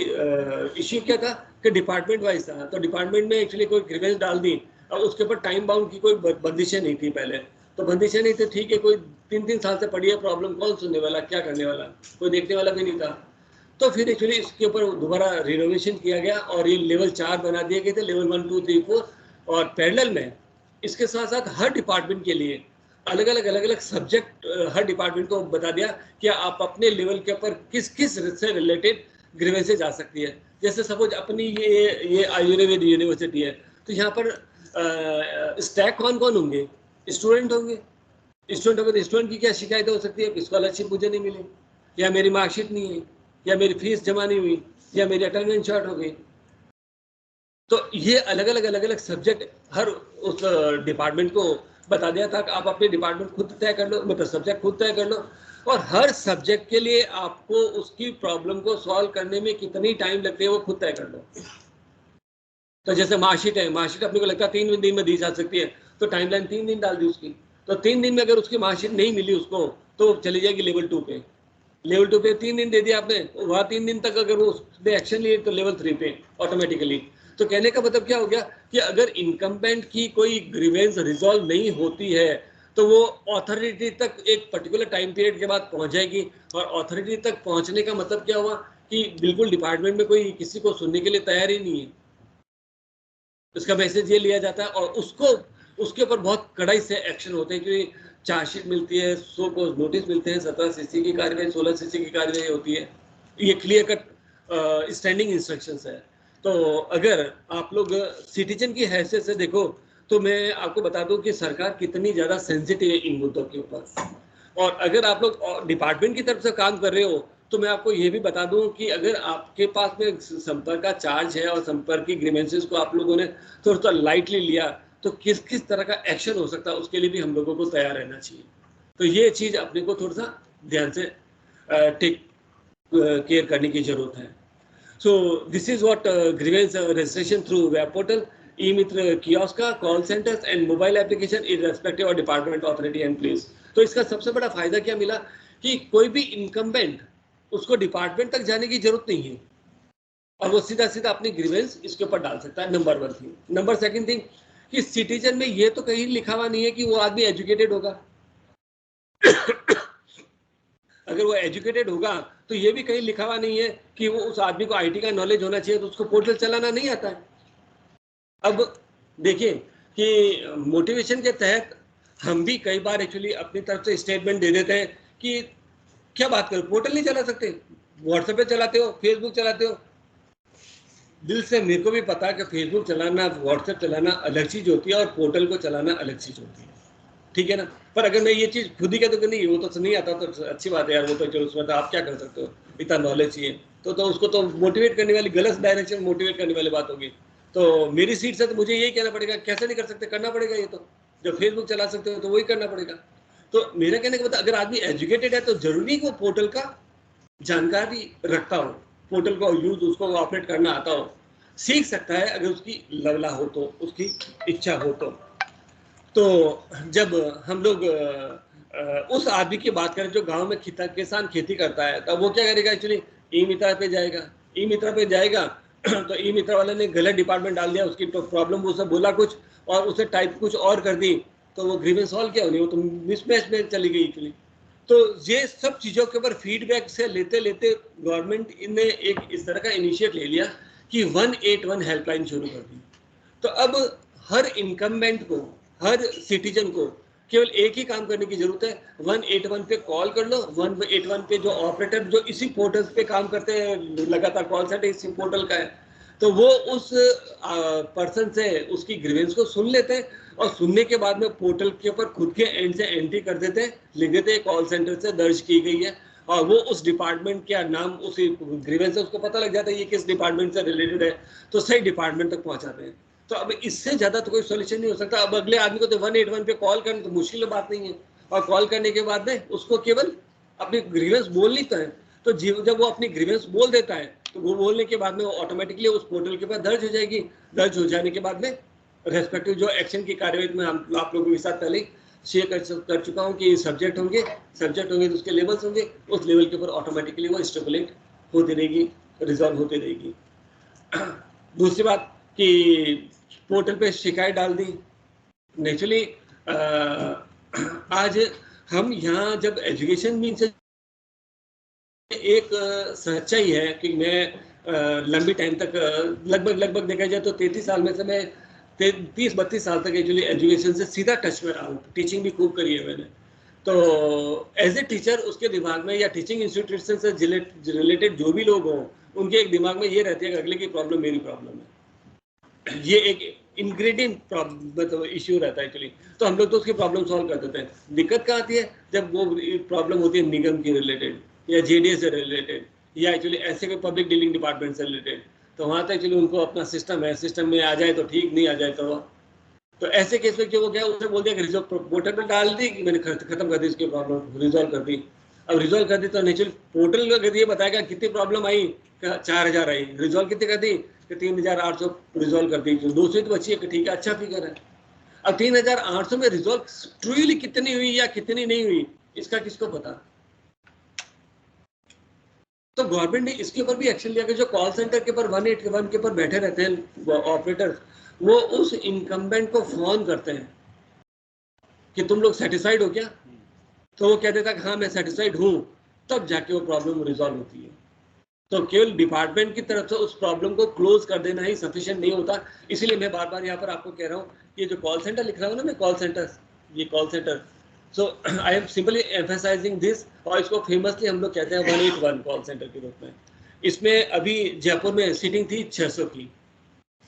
इश्यू क्या था कि डिपार्टमेंट वाइज था. तो डिपार्टमेंट में एक्चुअली कोई ग्रीवेंस डाल दी अब उसके ऊपर टाइम बाउंड की कोई बंदिशें नहीं थी पहले, तो बंदिशें नहीं थी, ठीक है, कोई 3-3 साल से पड़ी है प्रॉब्लम, कौन सुनने वाला, क्या करने वाला, कोई देखने वाला भी नहीं था। तो फिर एक्चुअली इसके ऊपर दोबारा रिनोवेशन किया गया और ये लेवल 4 बना दिए गए थे, लेवल 1, 2, 3, 4, और पैरेलल में इसके साथ साथ हर डिपार्टमेंट के लिए अलग अलग सब्जेक्ट हर डिपार्टमेंट को बता दिया कि आप अपने लेवल के ऊपर किस किस से रिलेटेड ग्रीवेंसेज आ सकती है। जैसे सपोज अपनी ये आयुर्वेद यूनिवर्सिटी है, तो यहाँ पर स्टैक कौन कौन होंगे, स्टूडेंट होंगे। स्टूडेंट होंगे तो स्टूडेंट की क्या शिकायतें हो सकती है, स्कॉलरशिप मुझे नहीं मिली, या मेरी मार्कशीट नहीं है, या मेरी फीस जमा नहीं हुई, या मेरी अटेंडेंस शॉर्ट हो गई। तो ये अलग अलग सब्जेक्ट हर उस डिपार्टमेंट को बता दिया था कि आप अपने डिपार्टमेंट खुद तय कर लो, मतलब सब्जेक्ट खुद तय कर लो, और हर सब्जेक्ट के लिए आपको उसकी प्रॉब्लम को सॉल्व करने में कितनी टाइम लगती है वो खुद तय कर लो। तो जैसे मार्कशीट है, मार्कशीट अपने को लगता है 3 दिन में दी जा सकती है, तो टाइमलाइन 3 दिन डाल दी उसकी, तो 3 दिन में अगर उसकी मार्कशीट नहीं मिली उसको तो चली जाएगी लेवल 2 पे। लेवल 2 पे 3 दिन दे दिया आपने, वहाँ 3 दिन तक अगर वो उसने एक्शन लिए तो लेवल 3 पे ऑटोमेटिकली। तो कहने का मतलब क्या हो गया कि अगर इनकम्बेंट की कोई ग्रीवेंस रिजॉल्व नहीं होती है तो वो अथॉरिटी तक एक पर्टिकुलर टाइम पीरियड के बाद पहुंच जाएगी, और अथॉरिटी तक पहुंचने का मतलब क्या हुआ कि बिल्कुल डिपार्टमेंट में कोई किसी को सुनने के लिए तैयार ही नहीं है। उसका मैसेज ये लिया जाता है और उसके ऊपर बहुत कड़ाई से एक्शन होते हैं, क्योंकि चार्जशीट मिलती है, 100 को नोटिस मिलते हैं, 17 सीसी की कार्रवाई, 16 सीसी की कार्रवाई होती है। ये क्लियर कट स्टैंडिंग इंस्ट्रक्शंस है। तो अगर आप लोग सिटीजन की हैसियत से देखो तो मैं आपको बता दूं कि सरकार कितनी ज़्यादा सेंसिटिव है इन मुद्दों के ऊपर। और अगर आप लोग डिपार्टमेंट की तरफ से काम कर रहे हो तो मैं आपको ये भी बता दूं कि अगर आपके पास में संपर्क का चार्ज है और संपर्क की ग्रीवेंसेस को आप लोगों ने थोड़ा सा लाइटली लिया तो किस किस तरह का एक्शन हो सकता है उसके लिए भी हम लोगों को तैयार रहना चाहिए। तो ये चीज़ अपने को थोड़ा सा ध्यान से टेक केयर करने की जरूरत है। So this is what grievance registration through web portal, eMitra kiosk, call centres and mobile application in respective of department, authority and place. तो इसका सबसे बड़ा फायदा क्या मिला कि कोई भी इनकम्बेंट उसको डिपार्टमेंट तक जाने की जरूरत नहीं है और वो सीधा सीधा अपनी ग्रीवेंस इसके ऊपर डाल सकता है। Number 1 thing. नंबर 2 थिंग कि सिटीजन में ये तो कहीं लिखा हुआ नहीं है कि वो आदमी एजुकेटेड होगा। अगर वो एजुकेटेड होगा तो ये भी कहीं लिखा हुआ नहीं है कि वो उस आदमी को आईटी का नॉलेज होना चाहिए, तो उसको पोर्टल चलाना नहीं आता है। अब देखिए कि मोटिवेशन के तहत हम भी कई बार एक्चुअली अपनी तरफ से स्टेटमेंट दे देते हैं कि क्या बात करो, पोर्टल नहीं चला सकते, व्हाट्सएप पे चलाते हो, फेसबुक चलाते हो। दिल से मेरे को भी पता है कि फेसबुक चलाना, व्हाट्सएप चलाना अलग चीज होती है और पोर्टल को चलाना अलग चीज होती है, ठीक है ना। पर अगर मैं ये चीज खुद ही कहता हूँ कि नहीं वो तो नहीं आता तो अच्छी बात है यार, वो तो चलो उसमें तो आप क्या कर सकते हो, इतना नॉलेज चाहिए, तो उसको तो मोटिवेट करने वाली, गलत डायरेक्शन मोटिवेट करने वाली बात होगी। तो मेरी सीट से तो मुझे यही कहना पड़ेगा, कैसे नहीं कर सकते, करना पड़ेगा। ये तो जब फेसबुक चला सकते हो तो वही करना पड़ेगा। तो मेरा कहने का मतलब अगर आदमी एजुकेटेड है तो जरूरी को पोर्टल का जानकारी रखता हो, पोर्टल का यूज उसको ऑपरेट करना आता हो, सीख सकता है अगर उसकी लवला हो तो, उसकी इच्छा हो तो जब हम लोग उस आदमी की बात करें जो गांव में किसान खेती करता है, तो वो क्या करेगा एक्चुअली, ई-मित्रा पे जाएगा। ई-मित्रा पे जाएगा तो ई-मित्रा वाले ने गलत डिपार्टमेंट डाल दिया, उसकी तो प्रॉब्लम उसे बोला कुछ और उसे टाइप कुछ और कर दी, तो वो ग्रीवेंस सॉल्व क्या होनी, वो तो मिसमैच में चली गई एक्चुअली। तो ये सब चीज़ों के ऊपर फीडबैक से लेते लेते गवर्नमेंट ने एक इस तरह का इनिशिएट ले लिया कि 181 हेल्पलाइन शुरू कर दी। तो अब हर इनकम्बेंट को, हर सिटीजन को केवल एक ही काम करने की जरूरत है, 181 पे कॉल कर लो। 181 पे जो ऑपरेटर जो इसी पोर्टल पे काम करते हैं, लगातार कॉल सेंटर इसी पोर्टल का है, तो वो उस पर्सन से उसकी ग्रीवेंस को सुन लेते हैं और सुनने के बाद में पोर्टल के ऊपर खुद के एंड से एंट्री कर देते हैं, लिख देते हैं कॉल सेंटर से दर्ज की गई है, और वो उस डिपार्टमेंट का नाम, उस ग्रीवेंस से उसको पता लग जाता है ये किस डिपार्टमेंट से रिलेटेड है, तो सही डिपार्टमेंट तक पहुंचाते हैं। तो अब इससे ज्यादा तो कोई सॉल्यूशन नहीं हो सकता। अब अगले आदमी को तो 181 पे कॉल करना तो मुश्किल बात नहीं है, और कॉल करने के बाद में उसको केवल अपनी ग्रीवेंस बोलनी तो है, तो जब वो अपनी ग्रीवेंस बोल देता है तो वो बोलने के बाद में वो ऑटोमेटिकली उस पोर्टल के पास दर्ज हो जाएगी। दर्ज हो जाने के बाद में रेस्पेक्टिव जो एक्शन की कार्यवाही में हम आप लोगों के साथ पहले शेयर कर चुका हूँ कि सब्जेक्ट होंगे तो उसके लेवल्स होंगे, उस लेवल के ऊपर ऑटोमेटिकली वो स्टेबुलेट होती रहेगी, रिजॉल्व होती रहेगी। दूसरी बात कि पोर्टल पे शिकायत डाल दी। नेचुरली आज हम यहाँ जब एजुकेशन मीन्स एक सच्चाई है कि मैं लंबी टाइम तक लगभग देखा जाए तो 33 साल में से मैं 30-32 साल तक एक्चुअली एजुकेशन से सीधा टच में रहा हूँ। टीचिंग भी खूब करी है मैंने। तो एज ए टीचर उसके दिमाग में या टीचिंग इंस्टीट्यूशन से रिलेटेड जो भी लोग हों, उनके एक दिमाग में ये रहती है कि अगले की प्रॉब्लम मेरी प्रॉब्लम है। ये एक इंग्रेडिएंट मतलब इश्यू रहता है एक्चुअली। तो हम लोग तो उसकी प्रॉब्लम सॉल्व कर देते हैं। दिक्कत कहाँ आती है जब वो प्रॉब्लम होती है निगम की रिलेटेड या जेडीएस से रिलेटेड या एक्चुअली ऐसे कोई पब्लिक डीलिंग डिपार्टमेंट से रिलेटेड। तो वहाँ तक एक्चुअली उनको अपना सिस्टम है, सिस्टम में आ जाए तो ठीक, नहीं आ जाए तो ऐसे केस में क्या हो गया, उसने बोल दिया कि रिजॉल्व पोर्टल पर डाल दी कि मैंने खत्म कर दी इसकी प्रॉब्लम, रिजॉल्व कर दी। अब रिजॉल्व कर दी तो नेचुरल पोर्टल अगर ये बताएगा कितनी प्रॉब्लम आई, 4000 आई, रिजॉल्व कितनी कर दी कि 3800 रिजॉल्व कर दी। 200 तो बची है कि ठीक है, अच्छा फिगर है। अब 3800 में रिजॉल्व ट्रूली कितनी हुई या कितनी नहीं हुई, इसका किसको पता। तो गवर्नमेंट ने इसके ऊपर भी एक्शन लिया कि जो कॉल सेंटर के ऊपर 181 के ऊपर बैठे रहते हैं ऑपरेटर्स, वो उस इनकम्बेंट को फोन करते हैं कि तुम लोग सेटिस्फाइड हो क्या, तो वो कह देता कि हाँ मैं सेटिस्फाइड हूँ, तब जाके वो प्रॉब्लम रिजॉल्व होती है। तो केवल डिपार्टमेंट की तरफ से उस प्रॉब्लम को क्लोज कर देना ही सफिशिएंट नहीं होता। इसीलिए मैं बार बार यहाँ पर आपको कह रहा हूँ, ये जो कॉल सेंटर लिख रहा हूँ ना मैं, कॉल सेंटर, ये call centre, so I am simply emphasizing this. और इसको फेमसली हम लोग कहते हैं 181 कॉल सेंटर के रूप में। इसमें अभी जयपुर में सीटिंग थी 600 की,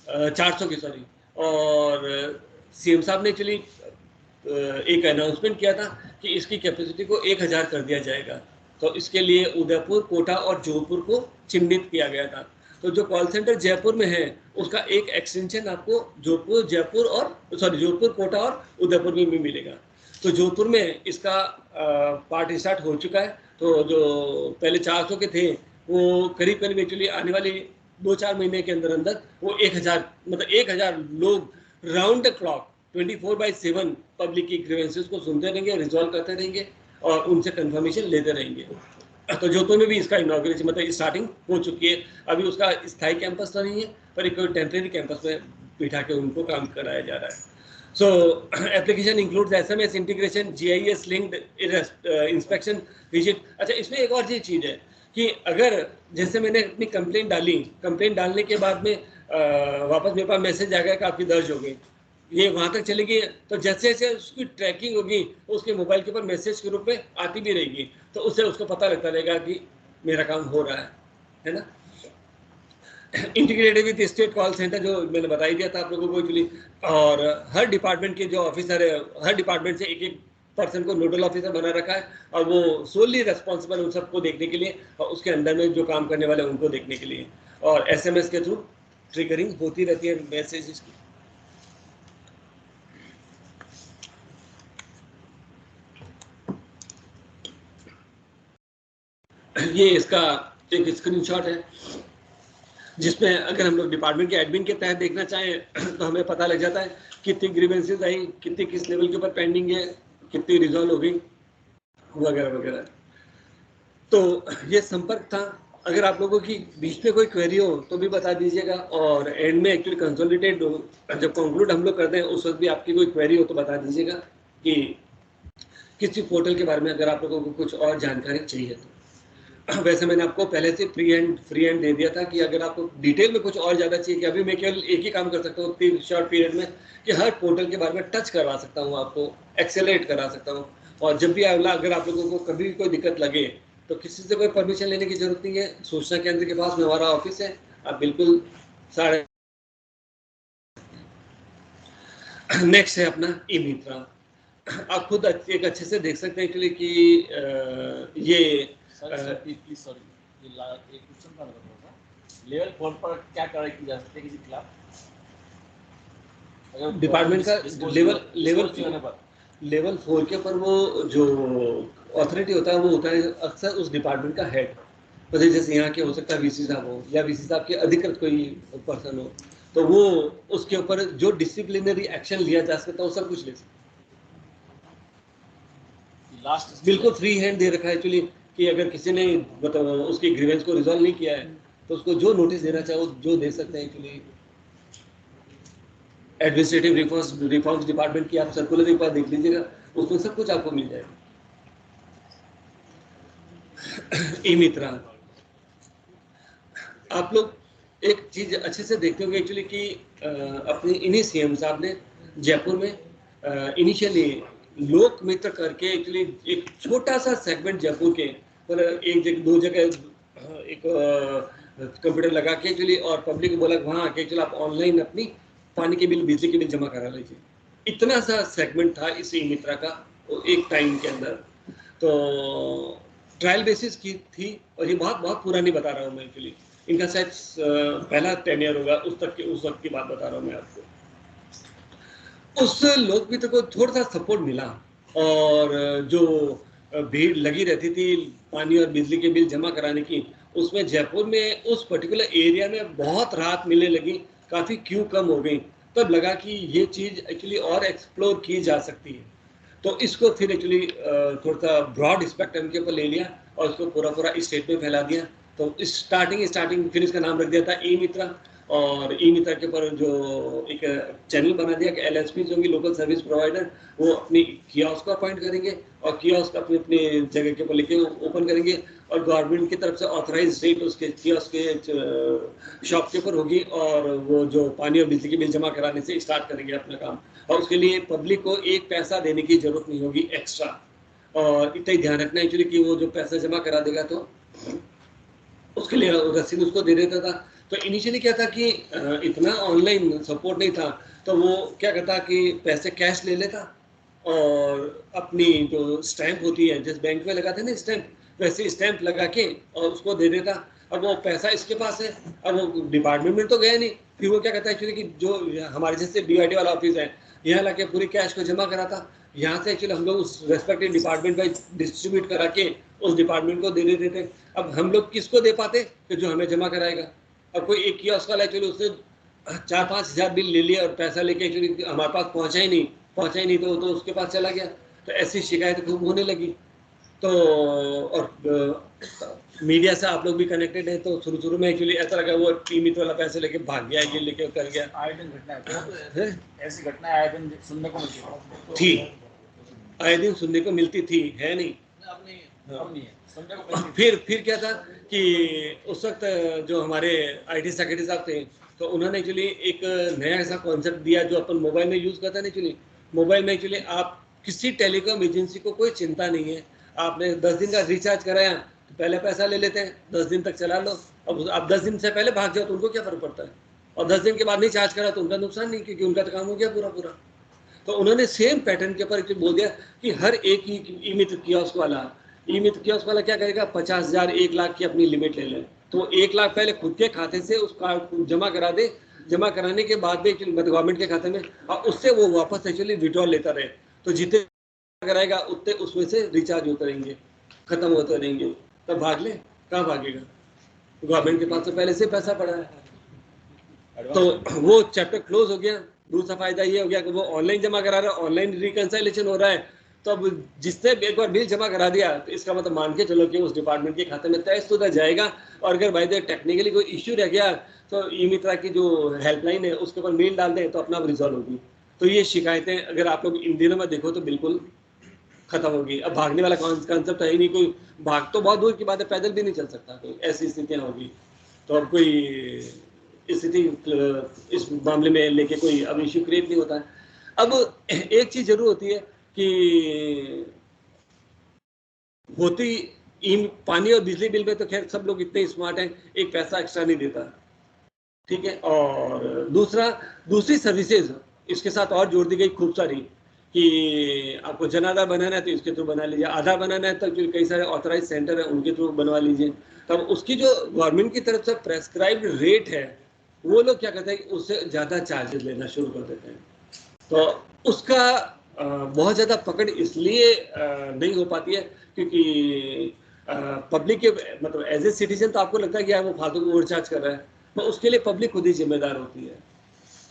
400 की सॉरी, और सीएम साहब ने एक्चुअली एक अनाउंसमेंट किया था कि इसकी कैपेसिटी को 1000 कर दिया जाएगा। तो इसके लिए उदयपुर, कोटा और जोधपुर को चिन्हित किया गया था। तो जो कॉल सेंटर जयपुर में है उसका एक एक्सटेंशन आपको जोधपुर, जयपुर और जोधपुर, कोटा और उदयपुर में भी मिलेगा। तो जोधपुर में इसका पार्ट स्टार्ट हो चुका है। तो जो पहले 400 के थे वो करीब एक्चुअली आने वाली 2-4 महीने के अंदर अंदर वो 1000 मतलब 1000 लोग राउंड द क्लॉक 24/7 पब्लिक की ग्रीवेंसेस को सुनते रहेंगे, रिजॉल्व करते रहेंगे और उनसे कंफर्मेशन लेते रहेंगे। तो जोधपुर में भी इसका इनॉग्रेशन मतलब स्टार्टिंग हो चुकी है। अभी उसका स्थायी कैंपस तो नहीं है, पर एक टेम्परेरी कैंपस में बिठा के उनको काम कराया जा रहा है। So application includes SMS integration, GIS linked inspection visit। अच्छा, इसमें एक और चीज़ है कि अगर जैसे मैंने अपनी कंप्लेंट डाली, कंप्लेंट डालने के बाद में वापस मेरे पास मैसेज आ गया कि आपकी दर्ज हो गई, ये वहाँ तक चलेगी, तो जैसे जैसे उसकी ट्रैकिंग होगी उसके मोबाइल के ऊपर मैसेज के रूप में आती भी रहेगी, तो उससे उसको पता लगता रहेगा कि मेरा काम हो रहा है ना। Integrated with state call centre जो मैंने बता ही दिया था आप लोगों को एक्चुअली। और हर डिपार्टमेंट के जो ऑफिसर है, हर डिपार्टमेंट से एक एक पर्सन को नोडल ऑफिसर बना रखा है और वो सोली रेस्पॉन्सिबल उन सबको देखने के लिए और उसके अंदर में जो काम करने वाले उनको देखने के लिए। और SMS के थ्रू ट्रिगरिंग होती रहती है मैसेजेस की। ये इसका एक स्क्रीनशॉट है जिसमें अगर हम लोग डिपार्टमेंट के एडमिन के तहत देखना चाहें तो हमें पता लग जाता है कितनी ग्रीवेंसेस आई, कितनी किस लेवल के ऊपर पेंडिंग है, कितनी रिजॉल्व हो गई वगैरह वगैरह। तो ये संपर्क था। अगर आप लोगों की बीच में कोई क्वेरी हो तो भी बता दीजिएगा, और एंड में एक्चुअली कंसोलिडेट जब कंक्लूड हम लोग करते हैं उस वक्त भी आपकी कोई क्वेरी हो तो बता दीजिएगा कि किसी पोर्टल के बारे में अगर आप लोगों को कुछ और जानकारी चाहिए तो। वैसे मैंने आपको पहले से फ्री हैंड दे दिया था कि अगर आपको डिटेल में कुछ और ज़्यादा चाहिए कि अभी मैं केवल एक ही काम कर सकता हूँ इतनी शॉर्ट पीरियड में कि हर पोर्टल के बारे में टच करवा सकता हूँ, आपको एक्सेलरेट करा सकता हूँ। और जब भी अगर आप लोगों को कभी भी कोई दिक्कत लगे तो किसी से कोई परमिशन लेने की जरूरत नहीं है। सूचना केंद्र के पास में हमारा ऑफिस है, आप बिल्कुल सारे। नेक्स्ट है अपना ई मित्रा। आप खुद एक अच्छे से देख सकते हैं एक्चुअली कि ये लेवल 4 पर क्या कार्रवाई की जा सकती है किसी खिलाफ? डिपार्टमेंट का लेवल 4 के ऊपर वो जो अथॉरिटी होता है वो होता है अक्सर उस डिपार्टमेंट का हेड। मतलब जैसे यहाँ के हो सकता है VC साहब हो या VC साहब के अधिकृत कोई पर्सन हो, तो वो उसके ऊपर जो डिसिप्लिनरी एक्शन लिया जा सकता है वो सब कुछ ले सकता है। बिल्कुल फ्री हैंड दे रखा है एक्चुअली कि अगर किसी ने मतलब उसकी ग्रीवेंस को रिजॉल्व नहीं किया है तो उसको जो नोटिस देना चाहे वो जो दे सकते हैं एक्चुअली। एडमिनिस्ट्रेटिव रिफॉर्म्स डिपार्टमेंट की आप सर्कुलर एक बार देख लीजिएगा, उसमें सब कुछ आपको मिल जाएगा। ई मित्रा, आप लोग एक चीज अच्छे से देखते होंगे एक्चुअली कि अपने इन्हीं सीएम साहब ने जयपुर में इनिशियली लोक मित्र करके एक्चुअली एक छोटा सा सेगमेंट जयपुर के मतलब एक जगह दो जगह एक कंप्यूटर लगा के एक्चुअली और पब्लिक को बोला वहाँ आके एक्चुअली आप ऑनलाइन अपनी पानी के बिल बिजली के बिल जमा करा लीजिए। इतना सा सेगमेंट था इस ई मित्रा का एक टाइम के अंदर। तो ट्रायल बेसिस की थी और ये बहुत बहुत पुरानी बता रहा हूँ मैं एक्चुअली, इनका शायद पहला टेन्योर होगा उस वक्त की बात बता रहा हूँ मैं आपको। उस लोकमित्र को थोड़ा सा सपोर्ट मिला और जो भीड़ लगी रहती थी पानी और बिजली के बिल जमा कराने की, उसमें जयपुर में उस पर्टिकुलर एरिया में बहुत राहत मिलने लगी, काफ़ी क्यू कम हो गई। तब लगा कि ये चीज़ एक्चुअली और एक्सप्लोर की जा सकती है। तो इसको फिर एक्चुअली थोड़ा सा ब्रॉड स्पेक्ट्रम के ऊपर ले लिया और उसको पूरा पूरा स्टेट में फैला दिया। तो स्टार्टिंग फिर इसका नाम रख दिया था ई मित्रा, और ई मित्रा के ऊपर जो एक चैनल बना दिया कि एलएसपी जो होंगी लोकल सर्विस प्रोवाइडर, वो अपनी कियोस्क को अपॉइंट करेंगे और कियोस्क अपनी अपनी जगह के ऊपर लेके ओपन करेंगे और गवर्नमेंट की तरफ से ऑथराइज रेट उसके कियोस्क के शॉप के ऊपर होगी और वो जो पानी और बिजली के बिल जमा कराने से स्टार्ट करेंगे अपना काम। और उसके लिए पब्लिक को एक पैसा देने की जरूरत नहीं होगी एक्स्ट्रा। और इतना ही ध्यान रखना एक्चुअली कि वो जो पैसा जमा करा देगा तो उसके लिए रसीद उसको दे देता था। तो इनिशियली क्या था कि इतना ऑनलाइन सपोर्ट नहीं था, तो वो क्या करता कि पैसे कैश ले लेता और अपनी जो स्टैंप होती है जिस बैंक में लगाते हैं ना स्टैंप, वैसे स्टैंप लगा के और उसको दे देता। अब वो पैसा इसके पास है, अब वो डिपार्टमेंट में तो गया नहीं, फिर वो क्या कहता है एक्चुअली कि जो हमारे जैसे बीआईडी वाला ऑफिस है यहाँ लाके पूरी कैश को जमा कराता, यहाँ से एक्चुअली हम लोग उस रेस्पेक्टिव डिपार्टमेंट में डिस्ट्रीब्यूट करा के उस डिपार्टमेंट को दे देते थे। अब हम लोग किसको दे पाते कि जो हमें जमा कराएगा। अब कोई एक कियोस्क वाला एक्चुअली उसने 4-5 हज़ार बिल ले लिया और पैसा लेके एक्चुअली हमारे पास पहुंचा ही नहीं तो उसके पास चला गया। तो ऐसी शिकायत खूब होने लगी। तो और मीडिया से आप लोग भी कनेक्टेड है, तो शुरू में एक्चुअली ऐसा लगा वो टीमित वाला पैसे लेके भाग गया, ये लेके कर गया। आए दिन घटना है, ऐसी घटना आए दिन सुनने को मिलती थी, आए दिन सुनने को मिलती थी, है नहीं अब नहीं है सुनने को मिलती। फिर क्या था कि उस वक्त जो हमारे आईटी सेक्रेटरी साहब थे, तो उन्होंने एक्चुअली एक नया ऐसा कॉन्सेप्ट दिया जो अपन मोबाइल में यूज़ करते हैं। एक्चुअली मोबाइल में एक्चुअली आप किसी टेलीकॉम एजेंसी को कोई चिंता नहीं है, आपने 10 दिन का रिचार्ज कराया तो पहले पैसा ले लेते हैं, 10 दिन तक चला लो। अब आप 10 दिन से पहले भाग जाओ तो उनको क्या फ़र्क पड़ता है, और 10 दिन के बाद नहीं चार्ज करा तो उनका नुकसान नहीं, क्योंकि उनका तो काम हो गया पूरा। तो उन्होंने सेम पैटर्न के ऊपर बोल दिया कि हर एक ई मित्र कियोस्क वाला क्या करेगा, 50,000 1 लाख की अपनी लिमिट ले लें। तो 1 लाख पहले खुद के खाते से उस कार्ड जमा करा दे, जमा कराने के बाद में गवर्नमेंट के खाते में, और उससे वो वापस एक्चुअली विड्रॉल लेता रहे। तो जितने कराएगा उतने उसमें से रिचार्ज होते रहेंगे, खत्म होते रहेंगे। तब भाग ले, कहाँ भागेगा, गवर्नमेंट के पास तो पहले से पैसा पड़ा है। तो वो चैप्टर क्लोज हो गया। दूसरा फायदा ये हो गया कि वो ऑनलाइन जमा करा रहा है, ऑनलाइन रिकंसाइलेशन हो रहा है। तो अब जिसने एक बार बिल जमा करा दिया तो इसका मतलब मान के चलो कि उस डिपार्टमेंट के खाते में तय जाएगा। और अगर बाय द टेक्निकली कोई इश्यू रह गया तो ई मित्रा की जो हेल्पलाइन है उसके ऊपर मेल डाल दें तो अपना रिजॉल्व होगी। तो ये शिकायतें अगर आप लोग इन दिनों में देखो तो बिल्कुल खत्म होगी। अब भागने वाला कॉन्सेप्ट है ही नहीं, कोई भाग तो बहुत दूर की बात है, पैदल भी नहीं चल सकता, तो ऐसी स्थितियाँ होगी। तो अब कोई स्थिति इस मामले में लेके कोई अब इश्यू क्रिएट नहीं होता है। अब एक चीज जरूर होती है कि पानी और बिजली बिल में तो खैर सब लोग इतने स्मार्ट हैं, एक पैसा एक्स्ट्रा नहीं देता, ठीक है। और दूसरी सर्विसेज इसके साथ और जोड़ दी गई खूब सारी कि आपको जन आधार बनाना है तो इसके थ्रू बना लीजिए, आधार बनाना है तो कई सारे ऑथराइज सेंटर है उनके थ्रू बनवा लीजिए। तब उसकी जो गवर्नमेंट की तरफ से प्रेस्क्राइब्ड रेट है वो लोग क्या करते हैं कि उससे ज़्यादा चार्जेस लेना शुरू कर देते हैं। तो उसका बहुत ज़्यादा पकड़ इसलिए नहीं हो पाती है क्योंकि पब्लिक के मतलब एज ए सिटीजन तो आपको लगता है कि यार वो फालतू को ओवर चार्ज कर रहा है, तो उसके लिए पब्लिक खुद ही जिम्मेदार होती है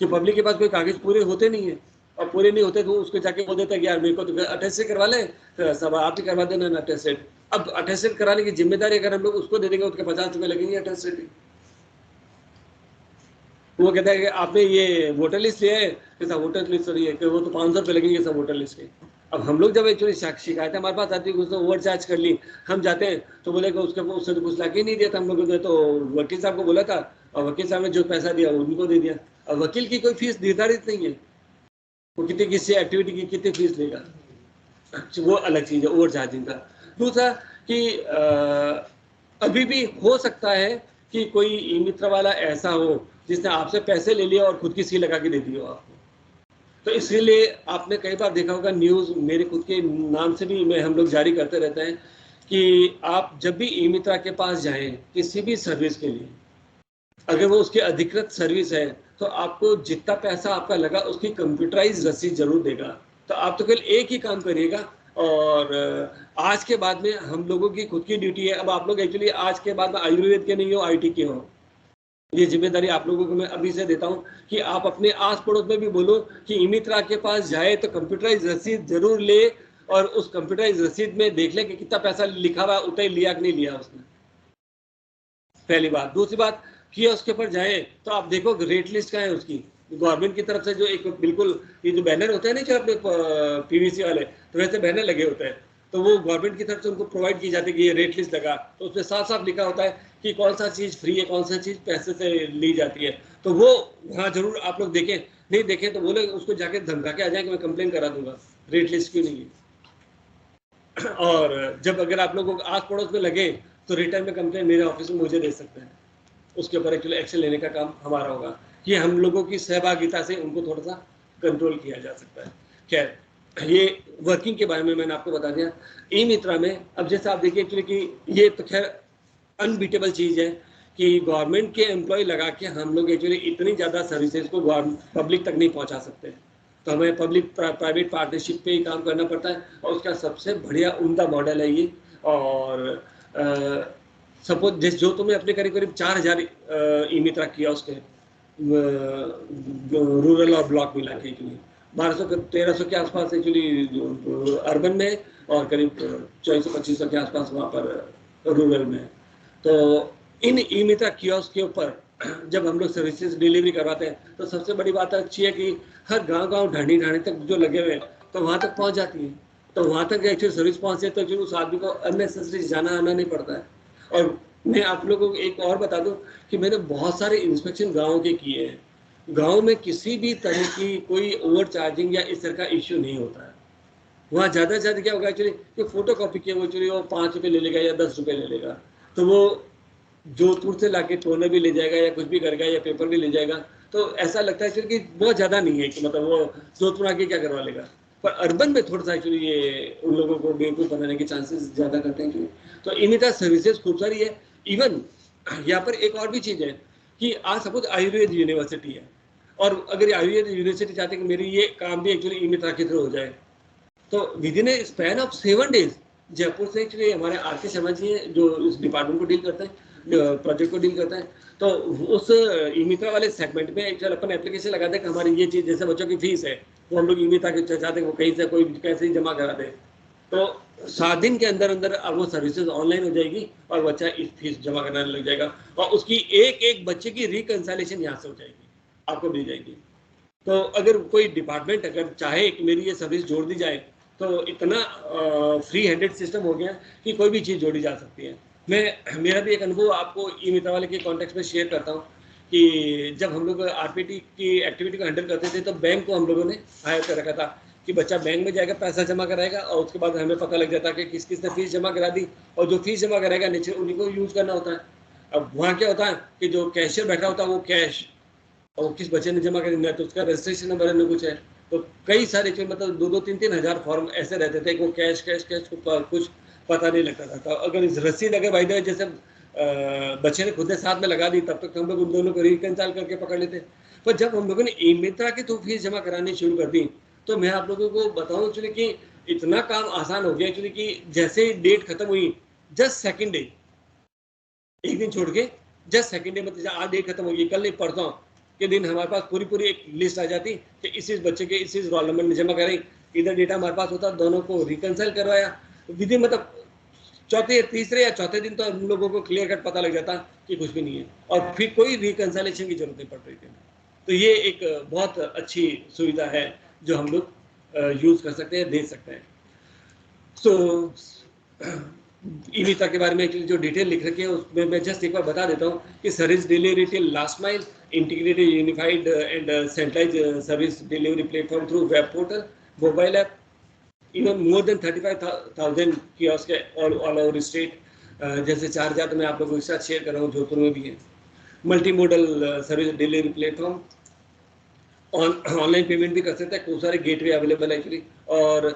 कि पब्लिक के पास कोई कागज पूरे होते नहीं है, और पूरे नहीं होते तो उसको जाके बोल देता है कि यार मेरे को तो अटेस्टेड करवा ले, तो सब आप ही करवा देना अटेस्टेड। अब अटेस्टेड कराने की जिम्मेदारी अगर हम लोग उसको दे देंगे उसके 50 रुपये लगेंगे अटेस्टेड। वो कहता है कि आपने ये वोटर लिस्ट लिया है, कैसा वोटर लिस्ट तो नहीं है, कि वो तो 500 रुपये लगेंगे सब वोटर लिस्ट के। अब हम लोग जब एक्चुअली शिकायत हमारे पास आती है, उसने ओवर चार्ज कर ली, हम जाते हैं तो बोले कि उससे तो कुछ ला के नहीं दिया था हम लोगों ने, तो वकील साहब को बोला था और वकील साहब ने जो पैसा दिया उनको दे दिया। अब वकील की कोई फीस निर्धारित नहीं है, वो कितनी किसी एक्टिविटी की कितनी फीस लेगा, वो अलग चीज़ है ओवर चार्जिंग का। दूसरा कि अभी भी हो सकता है कि कोई ई मित्र वाला ऐसा हो जिसने आपसे पैसे ले लिए और खुद की सी लगा के दे दी हो आपको। तो इसीलिए आपने कई बार देखा होगा, न्यूज़ मेरे खुद के नाम से भी हम लोग जारी करते रहते हैं कि आप जब भी ई मित्रा के पास जाएं किसी भी सर्विस के लिए, अगर वो उसकी अधिकृत सर्विस है तो आपको जितना पैसा आपका लगा उसकी कंप्यूटराइज रसीद जरूर देगा। तो आप तो केवल एक ही काम करिएगा, और आज के बाद में हम लोगों की खुद की ड्यूटी है। अब आप लोग एक्चुअली आज के बाद में आयुर्वेद के नहीं हो, IT के हो, ये जिम्मेदारी आप लोगों को मैं अभी से देता हूँ कि आप अपने आस पड़ोस में भी बोलो कि ई मित्रा के पास जाए तो कंप्यूटराइज रसीद जरूर ले, और उस कंप्यूटराइज रसीद में देख ले कि कितना पैसा लिखा हुआ उतना ही लिया कि नहीं लिया उसने, पहली बात। दूसरी बात, कियोस्क के ऊपर जाए तो आप देखो रेट लिस्ट क्या है उसकी, गवर्नमेंट की तरफ से जो एक बिल्कुल ये जो बैनर होते हैं ना, जो अपने PVC वाले, तो वैसे बैनर लगे होते हैं, तो वो गवर्नमेंट की तरफ से उनको प्रोवाइड की जाती है कि ये रेट लिस्ट लगा, तो उसमें साफ साफ लिखा होता है कि कौन सा चीज़ फ्री है, कौन सा चीज़ पैसे से ली जाती है। तो वो वहाँ जरूर आप लोग देखें, नहीं देखें तो बोले उसको जाके धमका के आ जाए कि मैं कंप्लेन करा दूंगा, रेट लिस्ट क्यों नहीं है। और जब अगर आप लोगों को आस पड़ोस में लगे तो रिटर्न में कंप्लेन मेरे ऑफिस में मुझे दे सकते हैं, उसके ऊपर एक्चुअली एक्शन लेने का काम हमारा होगा। ये हम लोगों की सहभागिता से उनको थोड़ा सा कंट्रोल किया जा सकता है। खैर, ये वर्किंग के बारे में मैंने आपको बता दिया। ई मित्रा में अब जैसे आप देखिए एक्चुअली कि ये तो खैर अनबीटेबल चीज़ है कि गवर्नमेंट के एम्प्लॉय लगा के हम लोग एक्चुअली इतनी ज़्यादा सर्विसेज को पब्लिक तक नहीं पहुँचा सकते, तो हमें पब्लिक प्राइवेट पार्टनरशिप पे ही काम करना पड़ता है, और उसका सबसे बढ़िया उम्दा मॉडल है ये। और सपोज जो तुम्हें अपने करीब करीब 4000 ई मित्रा किया उसके रूरल और ब्लॉक मिला के, एक्चुअली 1200-1300 के आसपास एक्चुअली अर्बन में, और करीब 2400-2500 के आसपास वहाँ पर रूरल में। तो इन ई मित्रा कियोस्क के ऊपर जब हम लोग सर्विसेज डिलीवरी करवाते हैं तो सबसे बड़ी बात अच्छी है कि हर गांव ढाणी तक जो लगे हुए हैं तो वहाँ तक पहुँच जाती है, तो वहाँ तक एक्चुअली सर्विस पहुँचे तो एक्चुअली उस आदमी को अननेसेसरी जाना आना नहीं पड़ता है। और मैं आप लोगों को एक और बता दूं कि मैंने बहुत सारे इंस्पेक्शन गाँव के किए हैं, गाँव में किसी भी तरह की कोई ओवर चार्जिंग या इस तरह का इश्यू नहीं होता है। वहाँ ज़्यादा से ज़्यादा क्या होगा एक्चुअली कि फोटो कॉपी किए वो एक्चुअली वो 5 रुपये ले लेगा या 10 रुपये ले लेगा, तो वो जोधपुर से लाके टोनर भी ले जाएगा या कुछ भी करेगा या पेपर भी ले जाएगा, तो ऐसा लगता है कि बहुत ज़्यादा नहीं है कि मतलब वो जोधपुर आके क्या करवा लेगा। पर अर्बन में थोड़ा सा एक्चुअली ये उन लोगों को बेवकूफ़ बनाने के चांसेस ज़्यादा करते हैं। तो इन मित्रा सर्विसेज खूब सारी है। इवन यहाँ पर एक और भी चीज़ है कि आज सपोज आयुर्वेद यूनिवर्सिटी है, और अगर आयुर्वेद यूनिवर्सिटी चाहते हैं कि मेरी ये काम भी एक्चुअली ई मित्रा के थ्रू हो जाए, तो with in A span of 7 days Jaipur से एक्चुअली हमारे RK शर्मा जी हैं जो इस डिपार्टमेंट को डील करते हैं, प्रोजेक्ट को डील करता है, तो उस ई मित्रा वाले सेगमेंट में एक्चुअली अपन एप्लीकेशन लगाते हैं कि हमारी ये चीज़ जैसे बच्चों की फीस है वो हम लोग ई मित्रा के चाहते हैं वो कहीं से कोई कैसे ही जमा करा दे, तो 7 दिन के अंदर अंदर अब वो सर्विसेज ऑनलाइन हो जाएगी और बच्चा इस फीस जमा करने लग जाएगा, और उसकी एक बच्चे की रिकंसाइलेशन यहाँ से हो जाएगी, आपको मिल जाएगी। तो अगर कोई डिपार्टमेंट अगर चाहे कि मेरी ये सर्विस जोड़ दी जाए तो इतना फ्री हैंडेड सिस्टम हो गया कि कोई भी चीज़ जोड़ी जा सकती है। मेरा भी एक अनुभव आपको ई मित्रा वाले के कॉन्टेक्स्ट में शेयर करता हूँ कि जब हम लोग RPT की एक्टिविटी को हैंडल करते थे तो बैंक को हम लोगों ने हायर कर रखा था कि बच्चा बैंक में जाएगा, पैसा जमा कराएगा, और उसके बाद हमें पता लग जाता है कि किस किसने फीस जमा करा दी, और जो फीस जमा कराएगा नीचे उन्हीं को यूज़ करना होता है। अब वहाँ क्या होता है कि जो कैशियर बैठा होता है वो कैश, और किस बच्चे ने जमा करना है तो उसका रजिस्ट्रेशन नंबर में कुछ है, तो कई सारे मतलब 2-3 हज़ार फॉर्म ऐसे रहते थे कि वो कैश कुछ पता नहीं लगता था। तो अगर इस रसीद अगर भाई जैसे बच्चे ने खुद ने साथ में लगा दी तब तक हम लोग उन दोनों को रिकंसाइल करके पकड़ लेते। पर जब हम लोगों ने ई मित्रा के थ्रू फीस जमा करानी शुरू कर दी तो मैं आप लोगों को बताऊं एक्चुअली कि इतना काम आसान हो गया एक्चुअली कि जैसे ही डेट खत्म हुई जस्ट सेकंड डे, एक दिन छोड़ के जस्ट सेकंड डे, मतलब आज डेट खत्म होगी कल नहीं परसों के दिन हमारे पास पूरी एक लिस्ट आ जाती कि इस बच्चे के इस रोल नंबर ने जमा कराई, इधर डेटा हमारे पास होता, दोनों को रिकंसाइल करवाया विधि, मतलब तीसरे या चौथे दिन तो हम लोगों को क्लियर कट पता लग जाता कि कुछ भी नहीं है, और फिर कोई रिकंसाइलेशन की जरूरत नहीं पड़ रही थी। तो ये एक बहुत अच्छी सुविधा है जो हम लोग यूज़ कर सकते हैं, दे सकते हैं। सो ई-मीता के बारे में जो डिटेल लिख रखी है उसमें मैं जस्ट एक बार बता देता हूँ कि service delivery till last mile, integrated unified and centralised service delivery platform through web portal, mobile app, even more than 35,000 kiosk all over state. जैसे 4,000 तो मैं आप लोगों के साथ शेयर कर रहा हूँ, जोधपुर में भी है। Multi modal service delivery platform, online payment भी कर सकते हैं, खूब सारे गेटवे अवेलेबल है एक्चुअली, और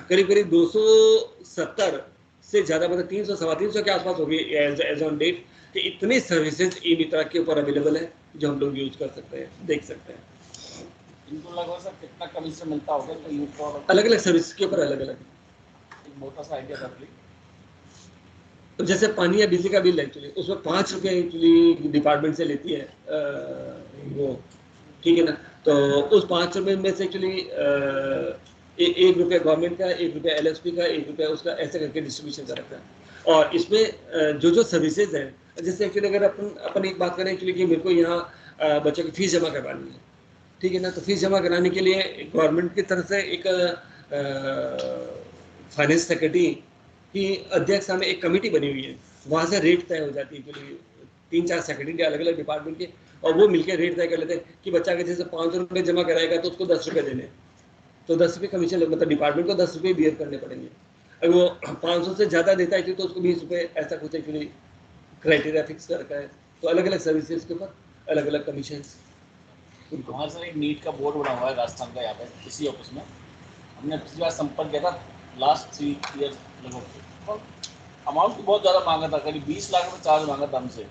करीब करीब 270 से ज़्यादा, मतलब 300 सवा 300 के आसपास होगी एज ऑन डेट कि इतनी सर्विसेज ई-मित्रा के ऊपर अवेलेबल है जो हम लोग यूज कर सकते हैं, देख सकते हैं। इनको लगभग सर कितना कमीशन मिलता होगा तो यूज को अलग अलग सर्विस के ऊपर अलग अलग एक मोटा सा आइडिया कर ली। तो जैसे पानी या बिजली का बिल एक्चुअली उसमें 5 रुपये एक्चुअली डिपार्टमेंट से लेती है वो, ठीक है ना। तो उस 5 रुपये में से एक्चुअली 1 रुपया गवर्नमेंट का, 1 रुपया LSP का, 1 रुपया उसका, ऐसे करके डिस्ट्रीब्यूशन कर रखा है। और इसमें जो सर्विसेज हैं, जैसे एक्चुअली अगर अपन एक बात करें एक्चुअली कि मेरे को यहाँ बच्चों की फीस जमा करवानी है, ठीक है ना। तो फीस जमा कराने के लिए गवर्नमेंट की तरफ से एक फाइनेंस सेक्रेटरी की अध्यक्षता में एक कमेटी बनी हुई है, वहाँ से रेट तय हो जाती है एक्चुअली 3-4 सेक्रेटरी अलग अलग डिपार्टमेंट के, और वो मिलकर रेट तय कर लेते हैं कि बच्चा के जैसे 500 रुपये जमा कराएगा तो उसको 10 रुपये देने, तो 10 रुपये कमीशन, मतलब डिपार्टमेंट को 10 रुपये बियर करने पड़ेंगे। अगर वो 500 से ज़्यादा देता है तो उसको 20 रुपये, ऐसा कुछ एक्चुअली क्राइटेरिया फिक्स कर रखा है। तो अलग अलग सर्विसेज के ऊपर अलग अलग कमीशन। हमारे सर एक नीट का बोर्ड बना हुआ है राजस्थान का, यहाँ पे इसी ऑफिस में हमने पिछली बार संपर्क किया था लास्ट 3 ईयर लगभग, अमाउंट भी बहुत ज़्यादा मांगा था, करीब 20 लाख रुपये चार्ज मांगा था हमसे।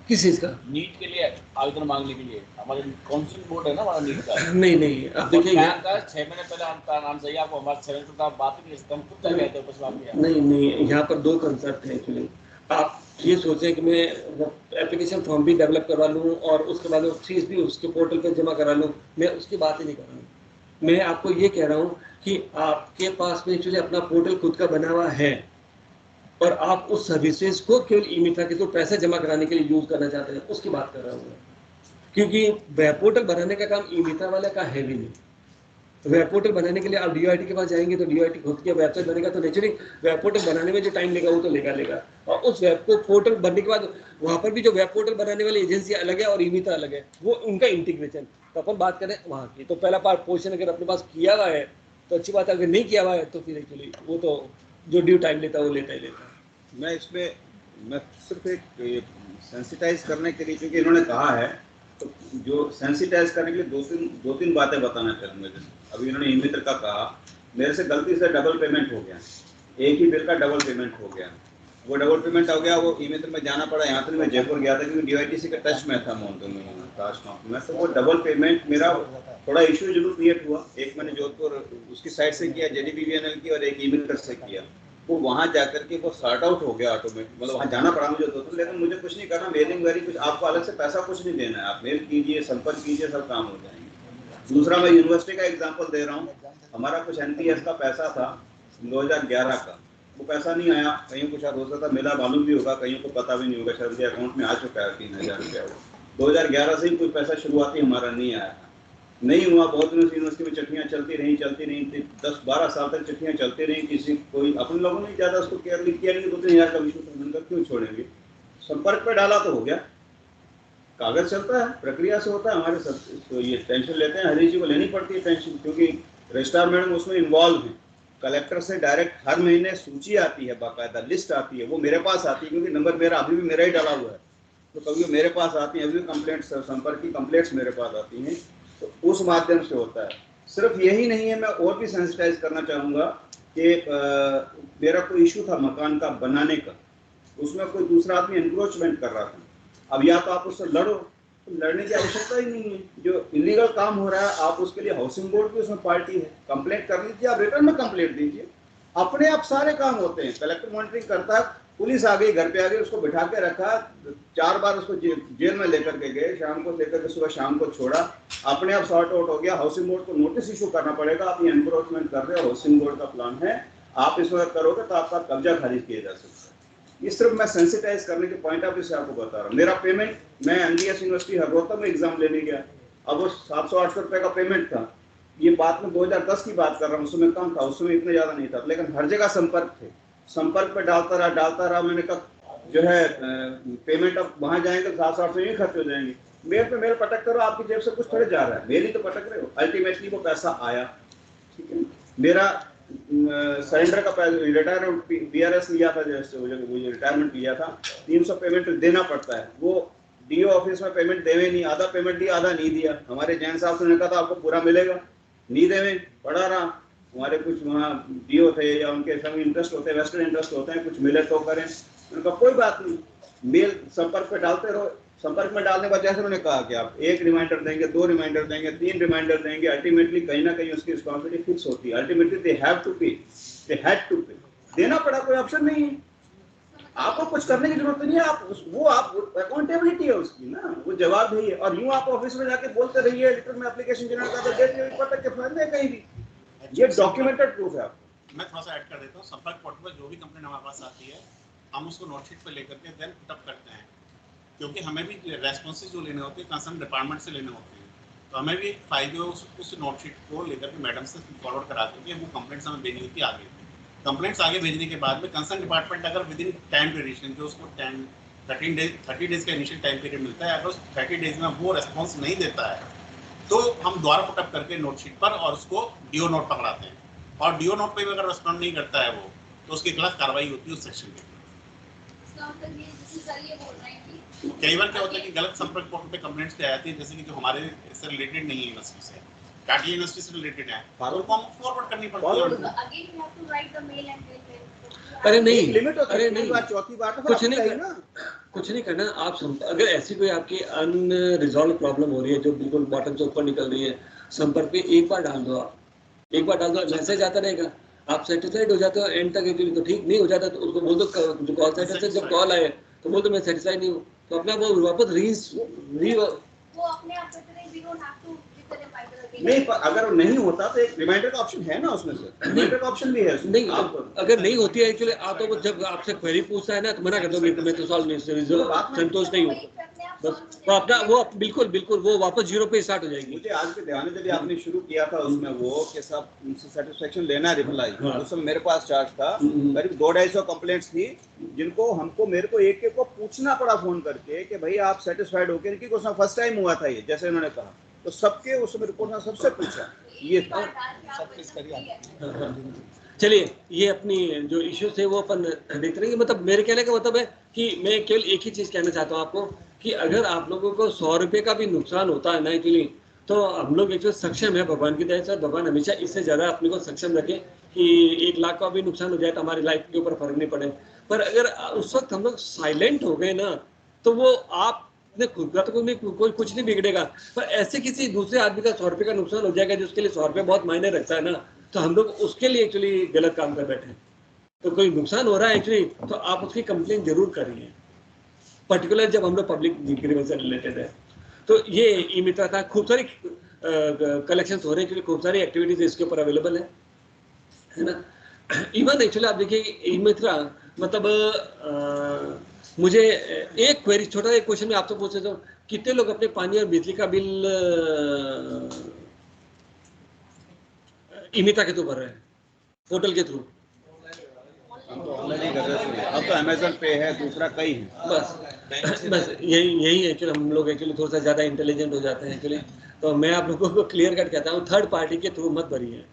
किस चीज़ का? नीट के लिए आवेदन मांगने के लिए, हमारे काउंसिलिंग बोर्ड है ना हमारा नीट का। नहीं अब देखिए यहाँ का 6 महीने पहले हमका नाम चाहिए आपको, हमारे 6 महीने तक बात ही नहीं, हम खुद चल गए थे बस आपके। नहीं, यहाँ पर 2 कंसेप्ट है एक्चुअली। आप ये सोचें कि मैं एप्लीकेशन फॉर्म भी डेवलप करवा लूँ और उसके बाद फीस भी उसके पोर्टल पे जमा करा लूँ, मैं उसकी बात ही नहीं कर रहा हूँ। मैं आपको ये कह रहा हूँ कि आपके पास में एक्चुअली अपना पोर्टल खुद का बना हुआ है और आप उस सर्विसेज को केवल ई-मित्रा के थ्रू पैसे जमा कराने के लिए यूज करना चाहते हैं, उसकी बात कर रहा हूँ। क्योंकि वेब पोर्टल बनाने का काम ई-मित्रा वाले का है भी नहीं। वेब पोर्टल बनाने के लिए आप DOIT के पास जाएंगे तो DOIT खुद की वेबसाइट बनेगा, तो नेचुरली वेब पोर्टल बनाने में जो टाइम लेगा वो तो लेगा। और उस वेब को पोर्टल बनने के बाद वहाँ पर भी जो वेब पोर्टल बनाने वाली एजेंसी अलग है और ई-मित्रा अलग है, वो उनका इंटीग्रेशन। तो अपन बात करें वहाँ की, तो पहला पार्ट पोर्शन अगर अपने पास किया हुआ है तो अच्छी बात है, अगर नहीं किया हुआ है तो फिर एक्चुअली वो तो जो ड्यू टाइम लेता है वो लेता ही लेता है। मैं सिर्फ एक सेंसिटाइज करने के लिए, क्योंकि इन्होंने कहा है, तो जो सेंसिटाइज करने के लिए दो तीन बातें बताना चाहूँगा। जैसे अभी इन्होंने ई-मित्र का कहा, मेरे से गलती से डबल पेमेंट हो गया, एक ही बिल का डबल पेमेंट हो गया। वो डबल पेमेंट हो गया, वो ई-मित्र में जाना पड़ा। यहाँ से मैं जयपुर गया था क्योंकि DITC का टच में था माउंटेन में, तो वो डबल पेमेंट मेरा थोड़ा इशू जरूर क्रिएट हुआ। एक मैंने जोधपुर उसकी साइड से किया JDBVNL की, और एक ई-मित्र से किया। वो वहाँ जाकर के वो सॉर्ट आउट हो गया ऑटोमेटिक, मतलब वहाँ जाना पड़ा मुझे तो, लेकिन मुझे कुछ नहीं करना, मेलिंग वेरी कुछ, आपको अलग से पैसा कुछ नहीं देना है, आप मेल कीजिए, संपर्क कीजिए, सब काम हो जाएंगे। दूसरा मैं यूनिवर्सिटी का एग्जांपल दे रहा हूँ। हमारा कुछ NPS का पैसा था 2011 का, वो पैसा नहीं आया, कहीं कुछ हो सकता था मिला, मालूम भी होगा, कहीं को पता भी नहीं होगा, शायद अकाउंट में आ चुका है 3,000 रुपया। 2011 से ही कुछ पैसा शुरुआती हमारा नहीं आया, नहीं हुआ। बहुत दिनों से यूनिवर्सिटी में चिट्ठियाँ चलती रही 10-12 साल तक चिट्ठियाँ चलती रही। किसी कोई अपने लोगों ने ज़्यादा उसको केयर नहीं किया, नहीं 2-3 हज़ार कमीशन तो मिलकर क्यों छोड़ेंगे। संपर्क पे डाला तो हो गया, कागज चलता है, प्रक्रिया से होता है हमारे सब। तो ये टेंशन लेते हैं, हरीश जी को लेनी पड़ती है टेंशन, क्योंकि रजिस्ट्रार मैडम उसमें इन्वॉल्व है। कलेक्टर से डायरेक्ट हर महीने सूची आती है, बाकायदा लिस्ट आती है, वो मेरे पास आती है, क्योंकि नंबर मेरा अभी भी मेरा ही डाला हुआ है। तो कभी मेरे पास आती है, अभी कंप्लेंट्स, संपर्क की कंप्लेंट्स मेरे पास आती हैं, तो उस माध्यम से होता है। सिर्फ यही नहीं है, मैं और भी सेंसिटाइज करना चाहूँगा कि मेरा कोई इशू था मकान का बनाने का, उसमें कोई दूसरा आदमी एनक्रोचमेंट कर रहा था। अब या तो आप उससे लड़ो, तो लड़ने की आवश्यकता ही नहीं है। जो इलीगल काम हो रहा है, आप उसके लिए हाउसिंग बोर्ड की उसमें पार्टी है, कंप्लेंट कर लीजिए, आप रिटर्न में कंप्लेंट दीजिए, अपने आप सारे काम होते हैं। कलेक्टर मॉनिटरिंग करता है, पुलिस आ गई, घर पे आ गई, उसको बिठा के रखा, 4 बार उसको जेल में लेकर के गए, शाम को लेकर के सुबह शाम को छोड़ा, अपने आप सॉर्ट आउट हो गया। हाउसिंग बोर्ड को नोटिस इशू करना पड़ेगा, आप ये एनक्रोचमेंट कर रहे हो, हाउसिंग बोर्ड का प्लान है, आप इस वक्त करोगे तो आपका कब्जा खारिज किया जा सकता है। ये सिर्फ मैं सेंसिटाइज करने के पॉइंट ऑफ व्यू से आपको बता रहा हूँ। मेरा पेमेंट, मैं NDS यूनिवर्सिटी हरदोता में एग्जाम लेने गया, अब वो 700-800 रुपए का पेमेंट था, ये बात में 2010 की बात कर रहा हूँ, उसमें कम था, उसमें इतना ज्यादा नहीं था, लेकिन हर जगह संपर्क थे, संपर्क पे डालता रहा। मैंने कहा जो है पेमेंट अब वहां जाएंगे 700-800 ही खर्च हो जाएंगे, मेल पे मेल पटक करो, आपकी जेब से कुछ थोड़े जा रहा है, मेल ही तो पटक रहे हो। अल्टीमेटली वो पैसा आया, ठीक है। मेरा सरेंडर का रिटायरमेंट बीआरएस लिया था, जैसे रिटायरमेंट लिया था, 300 पेमेंट देना पड़ता है, वो डीओ ऑफिस में पेमेंट देवे नहीं, आधा पेमेंट दिया आधा नहीं दिया। हमारे जैन साहब ने कहा था आपको पूरा मिलेगा, नहीं देवे, पड़ा रहा। हमारे कुछ वहाँ डीओ थे या उनके सब इंटरेस्ट होते हैं, वेस्टेड इंटरेस्ट होते हैं, कुछ मिले तो करें। उनका कोई बात नहीं, मेल संपर्क पे डालते रहो। संपर्क में डालने के बाद जैसे उन्होंने कहा कि आप 1 रिमाइंडर देंगे, 2 रिमाइंडर देंगे, 3 रिमाइंडर देंगे, अल्टीमेटली कहीं ना कहीं उसकी रिस्पॉन्सिबिलिटी फिक्स होती है। अल्टीमेटली दे हैव टू पे, दे हैड टू पे, देना पड़ा, कोई ऑप्शन नहीं है, आपको कुछ करने की जरूरत नहीं है। आप अकाउंटेबिलिटी है उसकी ना, वो जवाबदेही है। और यूं आप ऑफिस में जाके बोलते रहिए रिटर्न में एप्लीकेशन जनरेट कर दे, पटक के फाइल में कहीं भी, ये डॉक्यूमेंटेड प्रूफ है। मैं थोड़ा सा ऐड कर देता हूँ, संपर्क पोर्टल पर जो भी कंप्लेंट हमारे पास आती है, हम उसको नोटशीट पे लेकर के देन पुटअप करते हैं, क्योंकि हमें भी रेस्पॉन्सेज जो लेने होते हैं कंसर्न डिपार्टमेंट से लेने होते हैं, तो हमें भी फाइल जो उस नोटशीट को लेकर के मैडम से फॉरवर्ड करा करके वो कंप्लेंट्स हमें भेजनी होती है आगे। कंप्लेंट्स आगे भेजने के बाद में कंसर्न डिपार्टमेंट अगर विद इन टाइम ड्यूरेशन जो उसको 30 डेज का इनिशियल टाइम पीरियड मिलता है, अगर उस 30 डेज में वो रेस्पॉन्स नहीं देता है तो हम दोबारा पुटअप करके नोटशीट पर और उसको डीओ नोट पकड़ाते हैं, और डीओ नोट पे भी अगर रेस्पॉन्ड नहीं करता है वो, तो उसके खिलाफ कार्रवाई होती है उस सेक्शन के। कई बार क्या होता है कि गलत संपर्क पोर्टल पे कंप्लेंट्स पे आती है, जैसे कि जो हमारे इससे रिलेटेड नहीं है, यूनिवर्सिटी से, टाटा यूनिवर्सिटी से रिलेटेड है, तो हम फॉरवर्ड करनी पड़ती है। अरे नहीं, लिमिट होती है, अरे नहीं, चौथी बार तो कुछ नहीं करना, कुछ नहीं करना। आप अगर ऐसी कोई आपकी अनरिजॉल्व प्रॉब्लम हो रही है जो बिल्कुल बॉटम से ऊपर निकल रही है, संपर्क पे एक बार डाल दो, आप एक बार डाल दो, मैसेज आता रहेगा, आप सेटिस्फाइड हो जाते हो एंड तक, तो ठीक नहीं हो जाता तो उसको बोल दो, जो कॉल सेंटर से जब कॉल आए तो बोल दो मैं सेटिस्फाइड नहीं हूँ, तो अपने आप वो वापस वो अपने आप वी डोंट हैव टू नहीं, अगर नहीं होता तो एक रिमाइंडर का ऑप्शन है ना, उसमें से रिमाइंडर का ऑप्शन भी है उसमें। नहीं, अगर नहीं होती है एक्चुअली आप तो जब आपसे क्वेरी पूछता है ना तो मना कर दो, मैं तो सॉल्व नहीं, संतोष नहीं हूँ बस, तो अपना वो बिल्कुल बिल्कुल वो वापस 0 पे स्टार्ट हो जाएगी। मुझे आज के ध्यान में जब आपने शुरू किया था उसमें वो कि सब उनसे सेटिस्फेक्शन लेना है रिप्लाई, उस समय मेरे पास चार्ज था करीब 200-250 कंप्लेंट्स थी, जिनको हमको मेरे को एक को पूछना पड़ा फोन करके कि भाई आप सेटिस्फाइड हो के, क्योंकि उसमें फर्स्ट टाइम हुआ था ये, जैसे उन्होंने कहा, तो सबके उसमें रिपोर्ट में सबसे पूछा ये था। चलिए ये अपनी जो इश्यूज थे वो अपन देखते रहेंगे। मतलब मेरे कहने का मतलब है कि मैं केवल एक ही चीज कहना चाहता हूँ आपको कि अगर आप लोगों को 100 रुपये का भी नुकसान होता है ना एक्चुअली, तो हम लोग एक्चुअली सक्षम है भगवान की दया से, भगवान हमेशा इससे ज्यादा अपने को सक्षम रखे कि 1 लाख का भी नुकसान हो जाए तो हमारी लाइफ के ऊपर फर्क नहीं पड़े। पर अगर उस वक्त हम लोग साइलेंट हो गए ना तो वो आपने खुद का तो कोई कुछ नहीं बिगड़ेगा, पर ऐसे किसी दूसरे आदमी का 100 रुपये का नुकसान हो जाएगा जिसके लिए 100 रुपये बहुत मायने रखता है ना, तो हम लोग उसके लिए एक्चुअली गलत काम कर बैठे हैं। तो कोई नुकसान हो रहा है एक्चुअली तो आप उसकी कंप्लेंट जरूर करिए, पर्टिकुलर जब हम लोग पब्लिक ग्रीवेंस से रिलेटेड है। तो ये ई मित्रा था, खूब सारी कलेक्शंस हो रहे हैं, खूब सारी एक्टिविटीज इसके ऊपर अवेलेबल है ना। इवन एक्चुअली आप देखिए ई मित्रा मतलब मुझे एक क्वेरी, छोटा एक क्वेश्चन मैं आपसे पूछ सकता हूँ, कितने लोग अपने पानी और बिजली का बिल ई मित्रा के थ्रू भर रहे हैं, पोर्टल के थ्रू? हम तो ऑनलाइन ही कर रहे हैं, अब तो अमेजन पे है, दूसरा कई है, बस यही एक्चुअली हम लोग एक्चुअली थोड़ा सा ज़्यादा इंटेलिजेंट हो जाते हैं एक्चुअली। तो मैं आप लोगों को क्लियर कट कहता हूँ, थर्ड पार्टी के थ्रू मत भरिए।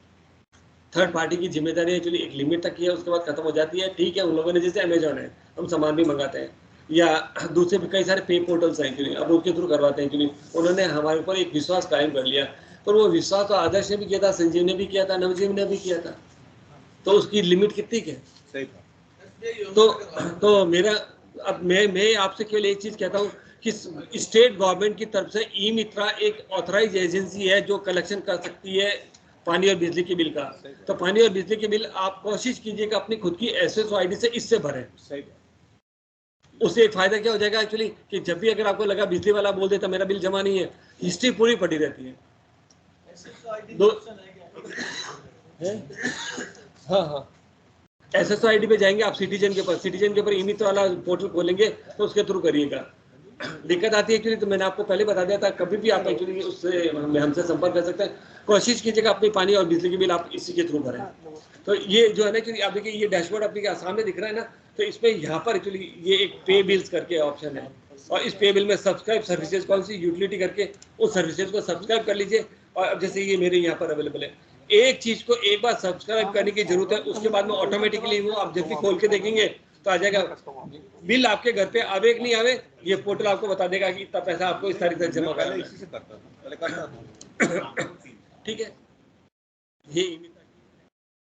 थर्ड पार्टी की जिम्मेदारी एक्चुअली एक लिमिट तक की है, उसके बाद खत्म हो जाती है। ठीक है, उन लोगों ने जैसे अमेजॉन है, हम सामान भी मंगाते हैं, या दूसरे भी कई सारे पे पोर्टल्स हैं एक्चुअली, अब उसके थ्रू करवाते हैं एक्चुअली। उन्होंने हमारे ऊपर एक विश्वास कायम कर लिया, पर वो विश्वास तो आदर्श ने भी किया था, संजीव ने भी किया था, नवजीव ने भी किया था, तो उसकी लिमिट कितनी है? सही था। तो मेरा अब मैं आपसे केवल एक चीज कहता हूँ कि स्टेट गवर्नमेंट की तरफ से ई मित्रा एक ऑथराइज एजेंसी है जो कलेक्शन कर सकती है पानी और बिजली के बिल का। तो पानी और बिजली के बिल आप कोशिश कीजिएगा अपनी खुद की SSO ID से इससे भरें। उससे एक फायदा क्या हो जाएगा एक्चुअली कि जब भी अगर आपको लगा बिजली वाला बोल देता मेरा बिल जमा नहीं है, हिस्ट्री पूरी पड़ी रहती है। हाँ, SSO ID पे जाएंगे आप, सिटीजन के ऊपर ई मित्र वाला पोर्टल खोलेंगे तो उसके थ्रू करिएगा। दिक्कत आती है एक्चुअली, तो मैंने आपको पहले बता दिया था, कभी भी आप एक्चुअली उससे हमसे संपर्क कर सकते हैं। कोशिश कीजिएगा अपनी पानी और बिजली की बिल आप इसी के थ्रू भरें। तो ये जो है ना एक्चुअली आप देखिए, ये डैशबोर्ड आपके सामने दिख रहा है ना, तो इसमें यहाँ पर एक्चुअली ये एक पे बिल्स करके ऑप्शन है, और इस पे बिल में सब्सक्राइब सर्विसेज कौन सी यूटिलिटी करके उस सर्विसेज को सब्सक्राइब कर लीजिए। और अब जैसे ये मेरे यहाँ पर अवेलेबल है, एक चीज को एक बार सब्सक्राइब करने की जरूरत है, उसके बाद में ऑटोमेटिकली वो आप जब भी खोल के देखेंगे तो आ जाएगा बिल आपके घर पे। आवे कि नहीं आवे, ये पोर्टल आपको बता देगा कि इतना पैसा आपको इस तारीख तक जमा करना है। ठीक है, ये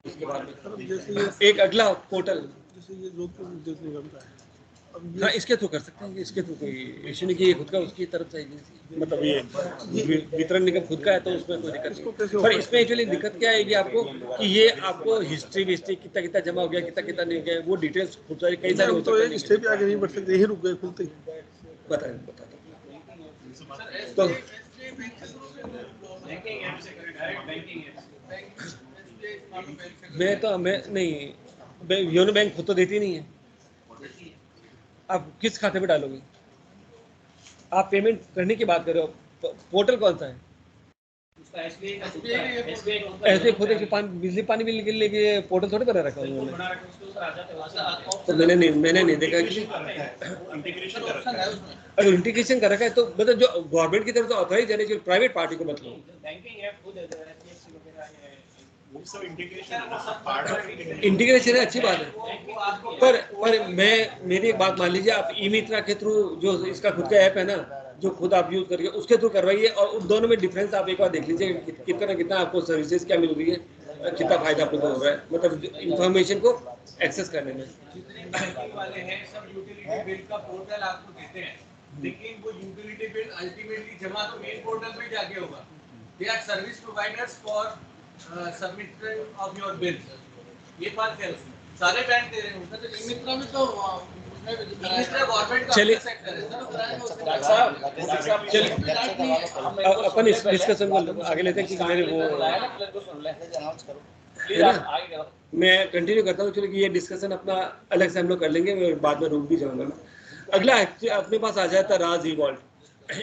इसके बाद में एक अगला पोर्टल, जैसे ये जोधपुर विद्युत निगम का है, अब ये हाँ इसके थ्रू कर सकते हैं, इसके थ्रू कोई इशू नहीं, कि ये खुद का उसकी तरफ से एजेंसी, मतलब ये वितरण निगम खुद का है, तो उसमें कोई दिक्कत नहीं। पर इसमें एक्चुअली दिक्कत क्या आएगी आपको कि ये आपको हिस्ट्री कितना कितना जमा हो गया, कितना कितना नहीं गया, वो डिटेल्स खूब सारी कई सारी हो तो सकती एक स्टेप आगे नहीं बढ़ सकते, यही रुक गए खुलते ही। बताएं तो मैं नहीं, योनो बैंक खुद तो देती नहीं है। आप किस खाते में डालोगे? आप पेमेंट करने की बात कर रहे हो, पोर्टल कौन सा है? ऐसे खुद बिजली पानी बिल के लिए पोर्टल थोड़े बना रखा है, तो मैंने नहीं देखा कि अगर इंटीग्रेशन कर रखा है तो मतलब जो गवर्नमेंट की तरफ से ऑथराइज है, जो प्राइवेट पार्टी को मतलब इंटीग्रेशन है, अच्छी बात है। पर मेरी एक बात मान लीजिए, आप ई मित्रा के थ्रू जो इसका खुद का ऐप है ना, जो खुद आप यूज करके उसके थ्रू करवाइए, और उन दोनों में डिफरेंस आप एक बार देख लीजिए, कितना ना कितना आपको सर्विसेज क्या मिल रही है, कितना फायदा आपको हो रहा है, मतलब इंफॉर्मेशन को एक्सेस करने में। वाले हैं सब यूटिलिटी बिल का पोर्टल आपको देते हैं, लेकिन वो यूटिलिटी बिल अल्टीमेटली जमा तो मेन पोर्टल पे जाके होगा। They are service providers for submission of your bills. ये बात है, सारे बैंक दे रहे हैं, उसमें तो ई मित्रा में तो चलिए अपन इस डिस्कशन को आगे लेते हैं कि मेरे वो मैं कंटिन्यू करता हूँ। चलिए ये डिस्कशन अपना अलग से हम लोग कर लेंगे, मैं बाद में रुक भी जाऊंगा। अगला अपने पास आ जाता है राज ई वॉल्ट।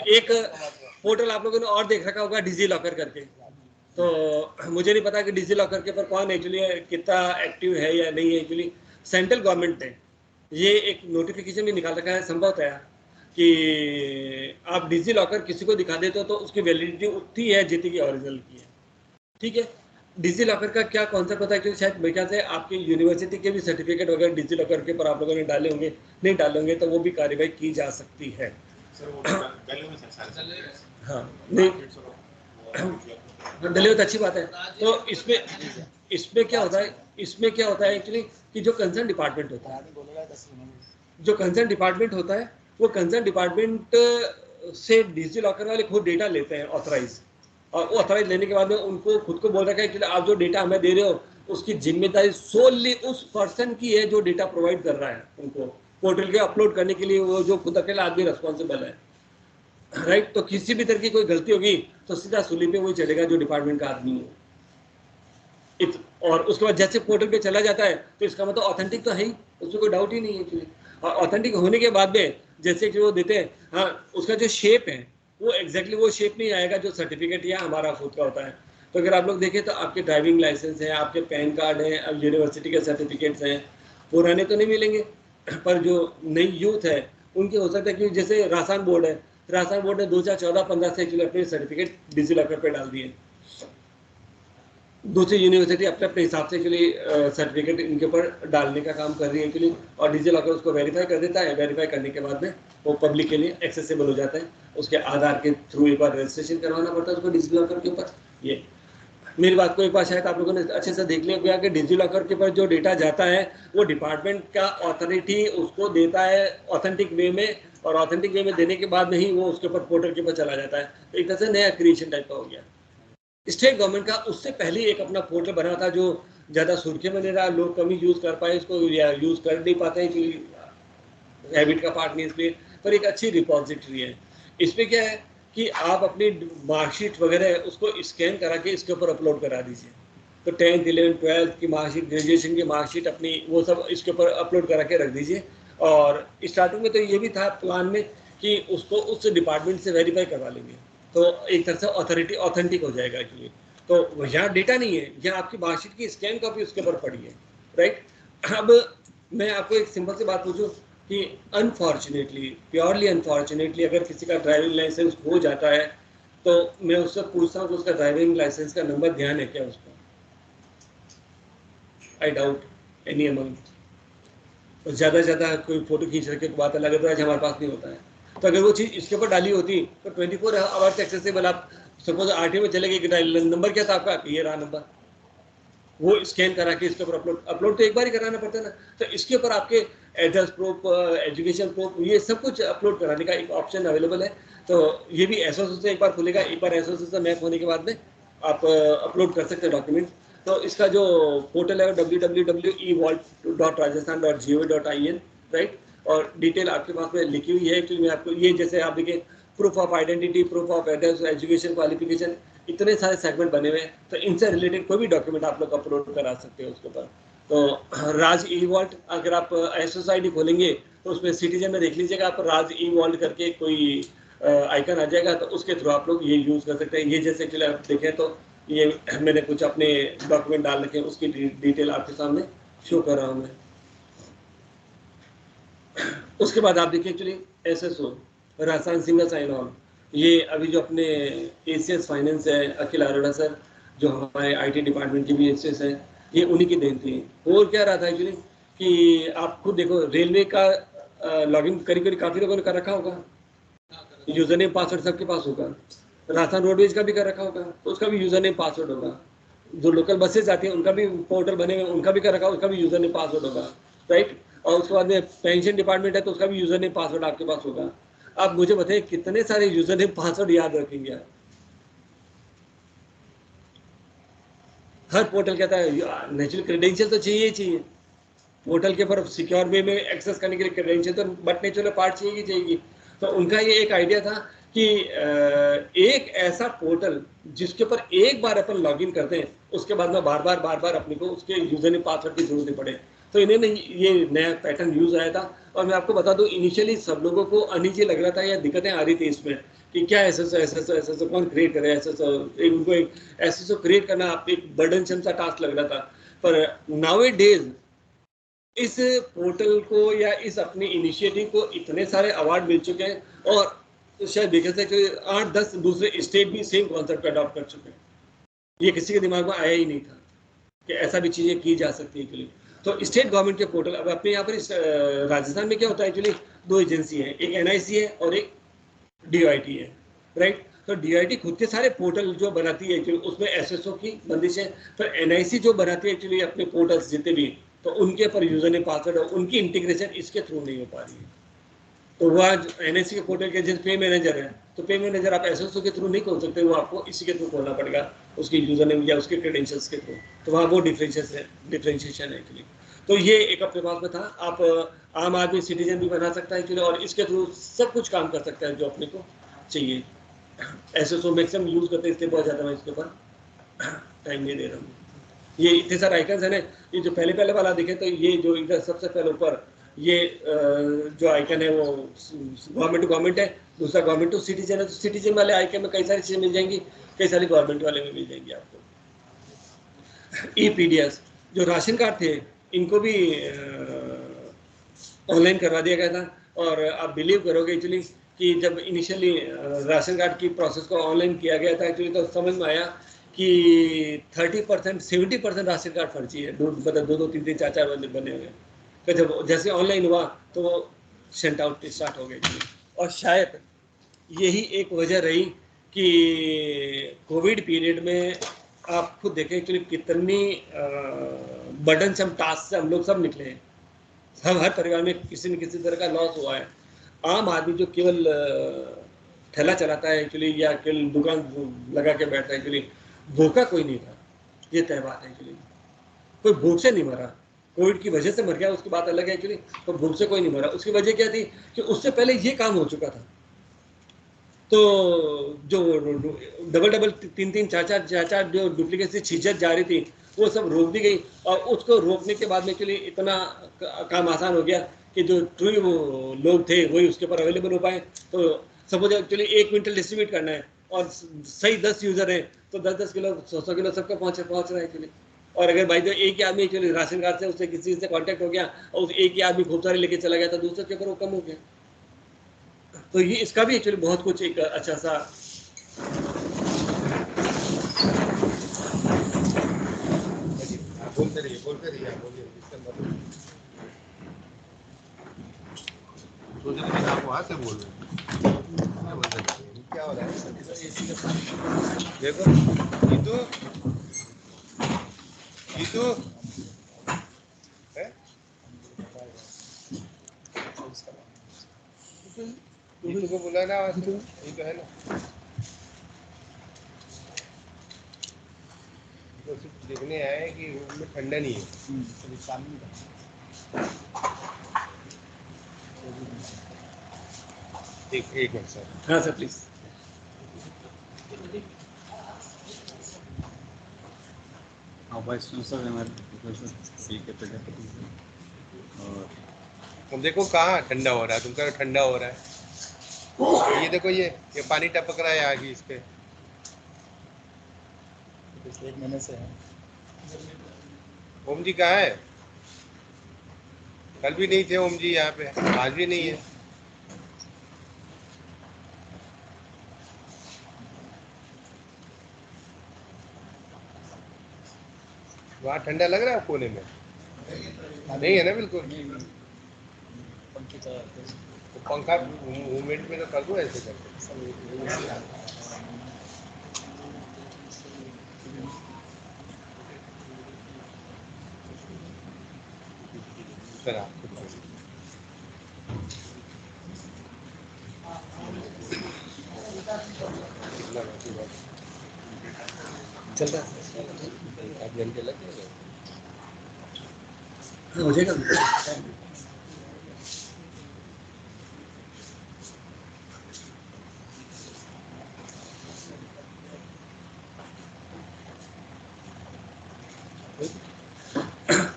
एक पोर्टल आप लोगों ने और देख रखा होगा डिजी लॉकर करके, तो मुझे नहीं पता कि डिजी लॉकर के पर कौन एक्चुअली कितना एक्टिव है या नहीं है। एक्चुअली सेंट्रल गवर्नमेंट ने ये एक नोटिफिकेशन भी निकाल रखा है संभवतः कि आप डिजी लॉकर किसी को दिखा देते हो तो उसकी वैलिडिटी उतनी है जितनी की ओरिजिनल की है। ठीक है, डिजी लॉकर का क्या कॉन्सेप्ट होता है कि शायद मेरे ख्याल से आपके यूनिवर्सिटी के भी सर्टिफिकेट वगैरह डिजी लॉकर के पर आप लोगों ने डाले होंगे, नहीं डाले होंगे तो वो भी कार्रवाई की जा सकती है। हाँ नहीं डले तो अच्छी बात है। तो इसमें क्या होता है, एक्चुअली कि जो कंसर्न डिपार्टमेंट होता है, वो कंसर्न डिपार्टमेंट से डिजी लॉकर वाले खुद डेटा लेते हैं ऑथराइज, और वो ऑथराइज लेने के बाद में उनको खुद को बोल रखा है कि आप जो डेटा हमें दे रहे हो उसकी जिम्मेदारी सोली उस पर्सन की है जो डेटा प्रोवाइड कर रहा है उनको पोर्टल के अपलोड करने के लिए, वो जो खुद अकेला आदमी रिस्पॉन्सिबल है। राइट, तो किसी भी तरह की कोई गलती होगी तो सीधा सुली पे वही चलेगा जो डिपार्टमेंट का आदमी है। और उसके बाद जैसे पोर्टल पे चला जाता है तो इसका मतलब ऑथेंटिक तो है ही, उसमें कोई डाउट ही नहीं है एक्चुअली। और ऑथेंटिक होने के बाद में जैसे कि वो देते हैं, हाँ उसका जो शेप है वो एग्जैक्टली वो शेप नहीं आएगा जो सर्टिफिकेट या हमारा खुद का होता है। तो अगर आप लोग देखें तो आपके ड्राइविंग लाइसेंस हैं, आपके पैन कार्ड हैं, अब यूनिवर्सिटी के सर्टिफिकेट्स हैं, पुराने तो नहीं मिलेंगे, पर जो नई यूथ है उनके हो सकता है कि जैसे राजस्थान बोर्ड है, राजस्थान बोर्ड ने 2014-15 से एक्चुअली अपने सर्टिफिकेट डिजी लॉकर पे डाल दिए। दूसरी यूनिवर्सिटी अपने अपने हिसाब से एक्चुअली सर्टिफिकेट इनके ऊपर डालने का काम कर रही है एक्चुअली, और डिजी लॉकर उसको वेरीफाई कर देता है। वेरीफाई करने के बाद में वो पब्लिक के लिए एक्सेसिबल हो जाता है। उसके आधार के थ्रू एक बार रजिस्ट्रेशन करवाना पड़ता है उसको डिजी लॉकर के ऊपर। ये मेरी बात को एक बार शायद आप लोगों ने अच्छे से देख लिया गया कि डिजी लॉकर के ऊपर जो डेटा जाता है वो डिपार्टमेंट का अथॉरिटी उसको देता है ऑथेंटिक वे में, और ऑथेंटिक वे में देने के बाद में ही वो उसके ऊपर पोर्टल के ऊपर चला जाता है। तो एक तरह से नया क्रिएशन टाइप का हो गया। स्टेट गवर्नमेंट का उससे पहले एक अपना पोर्टल बना था जो ज़्यादा सुर्खियों में नहीं रहा, लोग कम ही यूज़ कर पाए इसको या यूज़ कर नहीं पाते हैं क्योंकि हैबिट का पार्ट नहीं इसलिए, पर एक अच्छी रिपॉजिटरी है। इसमें क्या है कि आप अपनी मार्कशीट वगैरह उसको स्कैन करा के इसके ऊपर अपलोड करा दीजिए। तो 10th 11th 12th की मार्कशीट, ग्रेजुएशन की मार्कशीट अपनी वो सब इसके ऊपर अपलोड करा के रख दीजिए। और स्टार्टिंग में तो ये भी था प्लान में कि उसको उस डिपार्टमेंट से वेरीफाई करवा लेंगे, तो एक तरह से ऑथेंटिक हो जाएगा एक्चुअली। तो यहाँ डेटा नहीं है, यहाँ आपकी मार्कशीट की स्कैन कॉपी उसके ऊपर पड़ी है, राइट। अब मैं आपको एक सिंपल सी बात पूछूं कि अनफॉर्चुनेटली, प्योरली अनफॉर्चुनेटली, अगर किसी का ड्राइविंग लाइसेंस हो जाता है तो मैं उससे पूछता हूँ कि उसका ड्राइविंग लाइसेंस का नंबर ध्यान है क्या उसका? I doubt any amount. ज़्यादा से ज़्यादा कोई फोटो खींच रखे तो बात अलग है, तो आज हमारे पास नहीं होता है। तो अगर वो चीज़ इसके ऊपर डाली होती तो 24 आवर्स एक्सेसिबल, आप सपोज आरटीओ में चले गए, नंबर क्या था आपका, ये रहा नंबर, वो स्कैन करा के इसके ऊपर अपलोड तो एक बार ही कराना पड़ता है ना। तो इसके ऊपर आपके एड्रेस प्रूफ, एजुकेशन प्रूफ, ये सब कुछ अपलोड कराने का एक ऑप्शन अवेलेबल है। तो ये भी एसओसी से एक बार खुलेगा, एक बार एसओसी से मैप होने के बाद में आप अपलोड कर सकते हैं डॉक्यूमेंट। तो इसका जो पोर्टल है www.evault.rajasthan.gov.in, राइट। और डिटेल आपके पास में लिखी हुई है कि मैं आपको ये, जैसे आप देखिए, proof of identity, proof of address, education qualification, इतने सारे सेगमेंट बने हुए हैं। तो इनसे रिलेटेड कोई भी डॉक्यूमेंट आप लोग अपलोड करा सकते हो उसके ऊपर। तो राज ई वॉल्ट, अगर आप एसओसाइडी खोलेंगे तो उसमें सिटीजन में देख लीजिएगा, आप राज ई वॉल्ट करके कोई आइकन आ जाएगा, तो उसके थ्रू आप लोग ये यूज़ कर सकते हैं। ये जैसे कि आप देखें तो ये मैंने कुछ अपने डॉक्यूमेंट डाल रखे हैं, उसकी डिटेल आपके सामने शो कर रहा हूँ मैं। उसके बाद आप देखिए actually SSO, Rajasthan single sign on, ये अभी जो अपने एसीएस फाइनेंस है, अखिल अरोड़ा सर, जो हमारे आईटी डिपार्टमेंट के भी एसीएस है, ये उन्हीं की देन थी। और क्या रहा था एक्चुअली कि आप खुद देखो, रेलवे का लॉगिन करीब काफ़ी लोगों ने कर रखा होगा, यूजर नेम पासवर्ड सबके पास होगा। राजस्थान रोडवेज का भी कर रखा होगा, तो उसका भी यूजर नेम पासवर्ड होगा। जो लोकल बसेज आती हैं उनका भी पोर्टल बने हुए, उनका भी कर रखा, उसका भी यूजर नेम पासवर्ड होगा, राइट। और उसके बाद में पेंशन डिपार्टमेंट है तो उसका भी यूजर नेम पासवर्ड आपके पास होगा। आप मुझे बताइए कितने सारे यूजर नेम पासवर्ड याद रखेंगे आप? हर पोर्टल कहता है नेचुरल क्रेडेंशियल तो चाहिए। पोर्टल के ऊपर सिक्योर वे में एक्सेस करने के लिए क्रेडेंशियल तो बट नेचुरल पार्ट चाहिए। तो उनका ये एक आइडिया था कि एक ऐसा पोर्टल जिसके ऊपर एक बार अपन लॉगिन करते हैं, उसके बाद में बार बार अपने को उसके यूजर नेम पासवर्ड की जरूरत नहीं पड़े। तो इन्हें ये नया पैटर्न यूज आया था। और मैं आपको बता दूं, इनिशियली सब लोगों को अनईजी लग रहा था या दिक्कतें आ रही थी इसमें कि क्या एसएसओ कौन क्रिएट करे, उनको एक एसएसओ क्रिएट करना एक बर्डनसम सा टास्क लग रहा था। पर नाउअडेज इस पोर्टल को या इस अपनी इनिशिएटिव को इतने सारे अवार्ड मिल चुके हैं, और शायद देखे थे कि 8-10 दूसरे स्टेट भी सेम कॉन्सेप्ट को अडॉप्ट कर चुके हैं। ये किसी के दिमाग में आया ही नहीं था कि ऐसा भी चीज़ें की जा सकती है एक्चुअली। तो स्टेट गवर्नमेंट के पोर्टल, अब अपने यहाँ पर राजस्थान में क्या होता है एक्चुअली, 2 एजेंसी है, एक एनआईसी है और एक डीआईटी है, राइट। तो डीआईटी खुद के सारे पोर्टल जो बनाती है एक्चुअली, उसमें एसएसओ की बंदिश है। फिर एनआईसी जो बनाती है एक्चुअली अपने पोर्टल्स जितने भी, तो उनके पर यूजर नेम पासवर्ड, उनकी इंटीग्रेशन इसके थ्रू नहीं हो पा रही है। तो वह एनआईसी के पोर्टल के जैसे पे मैनेजर है, तो पे मैनेजर आप एसएसओ के थ्रू नहीं खोल सकते, वो आपको इसी के थ्रू खोलना पड़ेगा, उसकी यूजर नेम या उसके क्रेडेंशियल्स के थ्रू। तो वहाँ वो डिफ्रेंशिएशन है एक्चुअली। तो ये एक अपने पास में था। आप आम आदमी सिटीजन भी बना सकता है एक्चुअली, और इसके थ्रू सब कुछ काम कर सकता है जो अपने को चाहिए। एसएसओ मैक्सिमम यूज करते हैं, इसलिए बहुत ज़्यादा मैं इसके ऊपर टाइम नहीं दे रहा हूँ। ये इतने सारे आइकन्स है ना, ये जो पहले वाला दिखे, तो ये जो इधर सबसे पहले ऊपर ये जो आइकन है वो गवर्नमेंट टू गवर्नमेंट है, दूसरा गवर्नमेंट टू सिटीजन है। तो सिटीजन वाले आइकन में कई सारी चीज़ें मिल जाएंगी, कई सारी गवर्नमेंट वाले में मिल जाएंगी आपको। ईपीडीएस जो राशन कार्ड थे, इनको भी ऑनलाइन करवा दिया गया था। और आप बिलीव करोगे एक्चुअली कि जब इनिशियली राशन कार्ड की प्रोसेस को ऑनलाइन किया गया था एक्चुअली, तो समझ में आया कि 30% 70% राशन कार्ड फर्जी है, मतलब 2-2, 3-3, 4-4 बने हुए। तो जब जैसे ऑनलाइन हुआ तो वो सेंट आउट स्टार्ट हो गए। और शायद यही एक वजह रही कि कोविड पीरियड में आप खुद देखें एक्चुअली कितनी बर्डनसम टास्क से हम लोग सब निकले हैं। हर परिवार में किसी न किसी तरह का लॉस हुआ है। आम आदमी जो केवल ठेला चलाता है एक्चुअली, या केवल दुकान लगा के बैठा है एक्चुअली, भूखा कोई नहीं था, ये तय बात है एक्चुअली। कोई भूख से नहीं मरा, कोविड की वजह से मर गया उसकी बात अलग है एक्चुअली, तो भूख से कोई नहीं मरा। उसकी वजह क्या थी कि उससे पहले ये काम हो चुका था। तो जो डबल 3-3, 4-4 जो डुप्लीकेसी छींचत जा रही थी, वो सब रोक दी गई। और उसको रोकने के बाद में एक्चुअली इतना काम आसान हो गया कि जो ट्रू वो लोग थे वही उसके ऊपर अवेलेबल हो पाए। तो सपोज एक्चुअली 1 क्विंटल डिस्ट्रीब्यूट करना है और सही 10 यूजर हैं तो 10-10 किलो 100 किलो सबका पहुंच रहा है एक्चुअली। और अगर भाई जो एक ही आदमी एक्चुअली राशन कार्ड से उससे किसी से कांटेक्ट हो गया और उस एक ही आदमी खूब सारे लेके चला गया तो दूसरे के ऊपर वो कम हो गया। तो ये इसका भी एक्चुअली बहुत कुछ एक अच्छा सा बोलते रहिए बोलिए इसका मतलब सोचने के आप वहाँ से बोल रहे हैं क्या हो रहा है। देखो गीतू को बुलाना ये तो है ना, तो सिर्फ देखने आए कि रूम में ठंडा नहीं है। एक मिनट सर। हाँ सर प्लीज। वाइस चांसलर हमारे प्रोफेसर CK प्रजापति और तुम देखो कहाँ ठंडा हो रहा है, तुम कह रहे हो ठंडा हो रहा है। ये देखो ये पानी टपक रहा है आगे इस पे। पिछले 1 महीने से है। ओम जी कहाँ है? कल भी नहीं थे ओम जी यहाँ पे, आज भी नहीं है। वहाँ ठंडा लग रहा है कोने में? नहीं है ना बिल्कुल। पंखे चला तो पंखा मूवमेंट में तो कर दो ऐसे करके। चल रहा है आप घंटे लग गए हो जाएगा।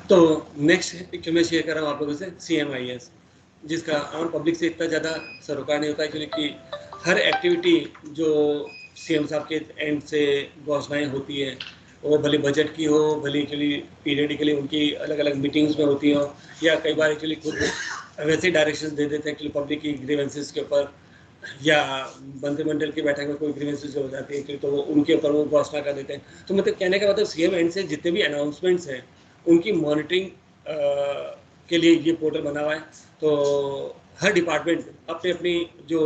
तो नेक्स्ट मैं शेयर कर रहा हूँ आप लोगों से CMIS, जिसका आम पब्लिक से इतना ज़्यादा सरोकार नहीं होता है क्योंकि हर एक्टिविटी जो CM साहब के एंड से घोषणाएं होती है वो भले बजट की हो, भले एक्चुअली पीरियडिकली उनकी अलग अलग मीटिंग्स में होती हो, या कई बार एक्चुअली खुद वैसे डायरेक्शंस दे देते हैं एक्चुअली पब्लिक की ग्रीवेंसेस के ऊपर, या मंत्रिमंडल की बैठक में कोई ग्रीवेंसेस हो जाती है तो वो उनके ऊपर वो घोषणा कर देते हैं। तो मतलब कहने का मतलब CM एंड से जितने भी अनाउंसमेंट्स हैं उनकी मॉनिटरिंग के लिए ये पोर्टल बना हुआ है। तो हर डिपार्टमेंट अपनी अपनी जो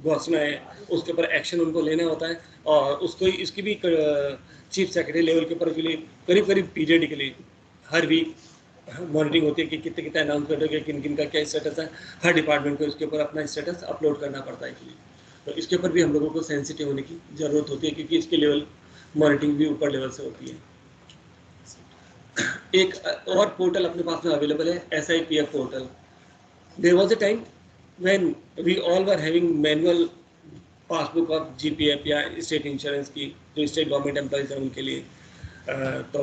घोषणा है उसके ऊपर एक्शन उनको लेना होता है और उसको इसकी भी चीफ सेक्रेटरी लेवल के ऊपर करीब करीब पीरियडिकली हर वीक मॉनिटरिंग होती है कि कितने कितने अनाउंसमेंट हो गए, किन किन का क्या स्टेटस है। हर डिपार्टमेंट को इसके ऊपर अपना स्टेटस अपलोड करना पड़ता है इसलिए। तो इसके ऊपर भी हम लोगों को सेंसिटिव होने की ज़रूरत होती है क्योंकि इसकी लेवल मॉनिटरिंग भी ऊपर लेवल से होती है। एक और पोर्टल अपने पास में अवेलेबल है, SIPF portal. There was a time when we all were having manual passbook of GPF या स्टेट इंश्योरेंस की, जो स्टेट गवर्नमेंट एम्प्लॉइज हैं उनके लिए। तो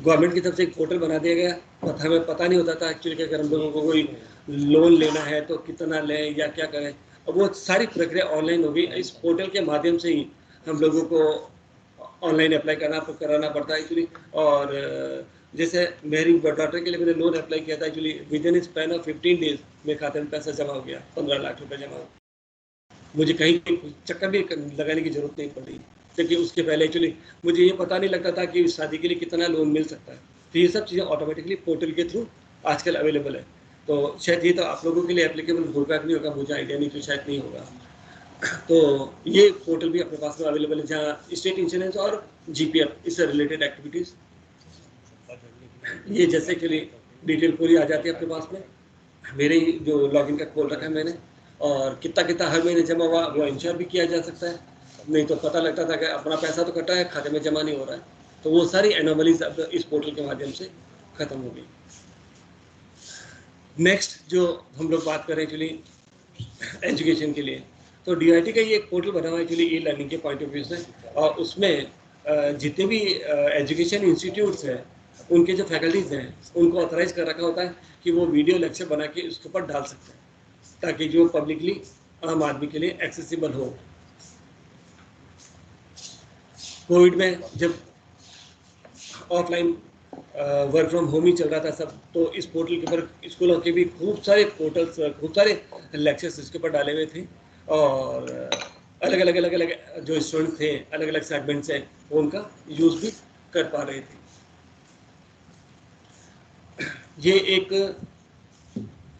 गवर्नमेंट की तरफ से एक पोर्टल बना दिया गया, हमें पता नहीं होता था एक्चुअली कि अगर हम लोगों को कोई लोन लेना है तो कितना लें या क्या करें। और वो सारी प्रक्रिया ऑनलाइन हो गई। इस पोर्टल के माध्यम से ही हम लोगों को ऑनलाइन अप्लाई कराना पड़ता है एक्चुअली। और जैसे मेरी डॉटर के लिए मैंने लोन अप्लाई किया था actually, with in span of 15 days मेरे खाते में पैसा जमा हो गया, 15 लाख रुपए जमा हो। मुझे कहीं चक्कर भी लगाने की जरूरत नहीं पड़ी क्योंकि उसके पहले एक्चुअली मुझे ये पता नहीं लगता था कि शादी के लिए कितना लोन मिल सकता है। तो ये सब चीज़ें ऑटोमेटिकली पोर्टल के थ्रू आजकल अवेलेबल है। तो शायद ये तो आप लोगों के लिए एप्लीकेबल होगा कि नहीं होगा मुझे आइडिया नहीं, तो शायद नहीं होगा। तो ये पोर्टल भी अपने पास में अवेलेबल है जहाँ स्टेट इंश्योरेंस और GPF इससे रिलेटेड एक्टिविटीज़ ये जैसे एक्चुअली डिटेल पूरी आ जाती है अपने पास में। मेरे जो लॉगिन का खोल रखा है मैंने, और कितना हर महीने जमा हुआ वो इंश्योर भी किया जा सकता है। नहीं तो पता लगता था कि अपना पैसा तो कटा है, खाते में जमा नहीं हो रहा है। तो वो सारी एनोमलीज अब इस पोर्टल के माध्यम से खत्म हो गई। नेक्स्ट जो हम लोग बात करें एक्चुअली एजुकेशन के लिए, तो DIT का ये एक पोर्टल बना हुआ है एक्चुअली ई लर्निंग के पॉइंट ऑफ व्यू से। और उसमें जितने भी एजुकेशन इंस्टीट्यूट्स हैं उनके जो फैकल्टीज हैं उनको ऑथराइज कर रखा होता है कि वो वीडियो लेक्चर बना के उसके ऊपर डाल सकते हैं, ताकि जो पब्लिकली आम आदमी के लिए एक्सेसिबल हो। कोविड में जब ऑफलाइन वर्क फ्रॉम होम ही चल रहा था सब, तो इस पोर्टल के ऊपर स्कूलों के भी खूब सारे पोर्टल्स, खूब सारे लेक्चर्स इसके ऊपर डाले हुए थे, और अलग अलग जो स्टूडेंट थे अलग अलग सेगमेंट से वो उनका यूज़ भी कर पा रहे थे। ये एक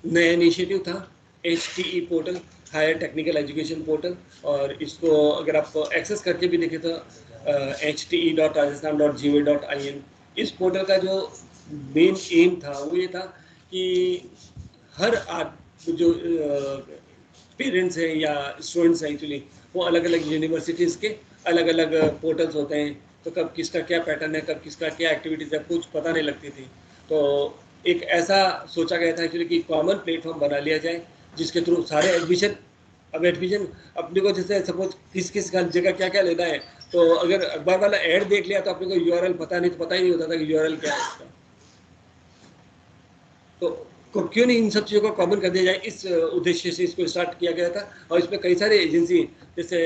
नया इनिशिएटिव था HTE portal, higher technical education portal, और इसको अगर आप एक्सेस करके भी देखें तो hte.rajasthan.gov.in। इस पोर्टल का जो मेन एम था वो ये था कि हर जो पेरेंट्स हैं या स्टूडेंट्स हैं एक्चुअली, वो अलग अलग यूनिवर्सिटीज़ के अलग अलग पोर्टल्स होते हैं, तो कब किसका क्या पैटर्न है, कब किसका क्या एक्टिविटीज़ है, कुछ पता नहीं लगती थी। तो एक ऐसा सोचा गया था एक्चुअली कि कॉमन प्लेटफॉर्म बना लिया जाए जिसके थ्रू सारे एडमिशन, अब एडमिशन अपने को जैसे सपोज किस जगह क्या क्या लेना है, तो अगर अखबार वाला ऐड देख लिया तो अपने को URL पता नहीं, तो पता ही नहीं होता था कि URL क्या है इसका। तो क्यों नहीं इन सब चीज़ों को कॉमन कर दिया जाए, इस उद्देश्य से इसको स्टार्ट किया गया था। और इसमें कई सारे एजेंसी, जैसे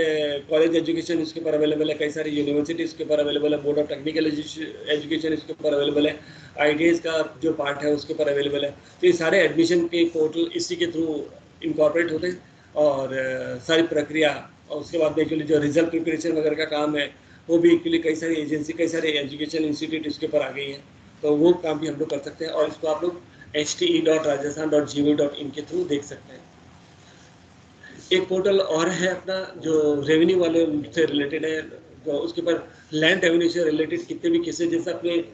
कॉलेज एजुकेशन इसके ऊपर अवेलेबल है, कई सारी यूनिवर्सिटी इसके ऊपर अवेलेबल है, बोर्ड ऑफ टेक्निकल एजुकेशन इसके ऊपर अवेलेबल है, ITAs का जो पार्ट है उसके ऊपर अवेलेबल है। तो ये सारे एडमिशन के पोर्टल इसी के थ्रू इनकॉर्पोरेट होते हैं, और सारी प्रक्रिया, और उसके बाद में एक्चुअली जो रिजल्ट प्रिपरेशन वगैरह का काम है वो भी एक्चुअली कई सारी एजेंसी, कई सारे एजुकेशन इंस्टीट्यूट इसके ऊपर आ गई हैं, तो वो काम भी हम लोग कर सकते हैं। और इसको आप लोग hte.rajasthan.gov.in के थ्रू देख सकते हैं। एक पोर्टल और है अपना जो रेवेन्यू वाले से रिलेटेड है, तो उसके ऊपर लैंड रेवेन्यू से रिलेटेड कितने भी केसेस, जैसे अपने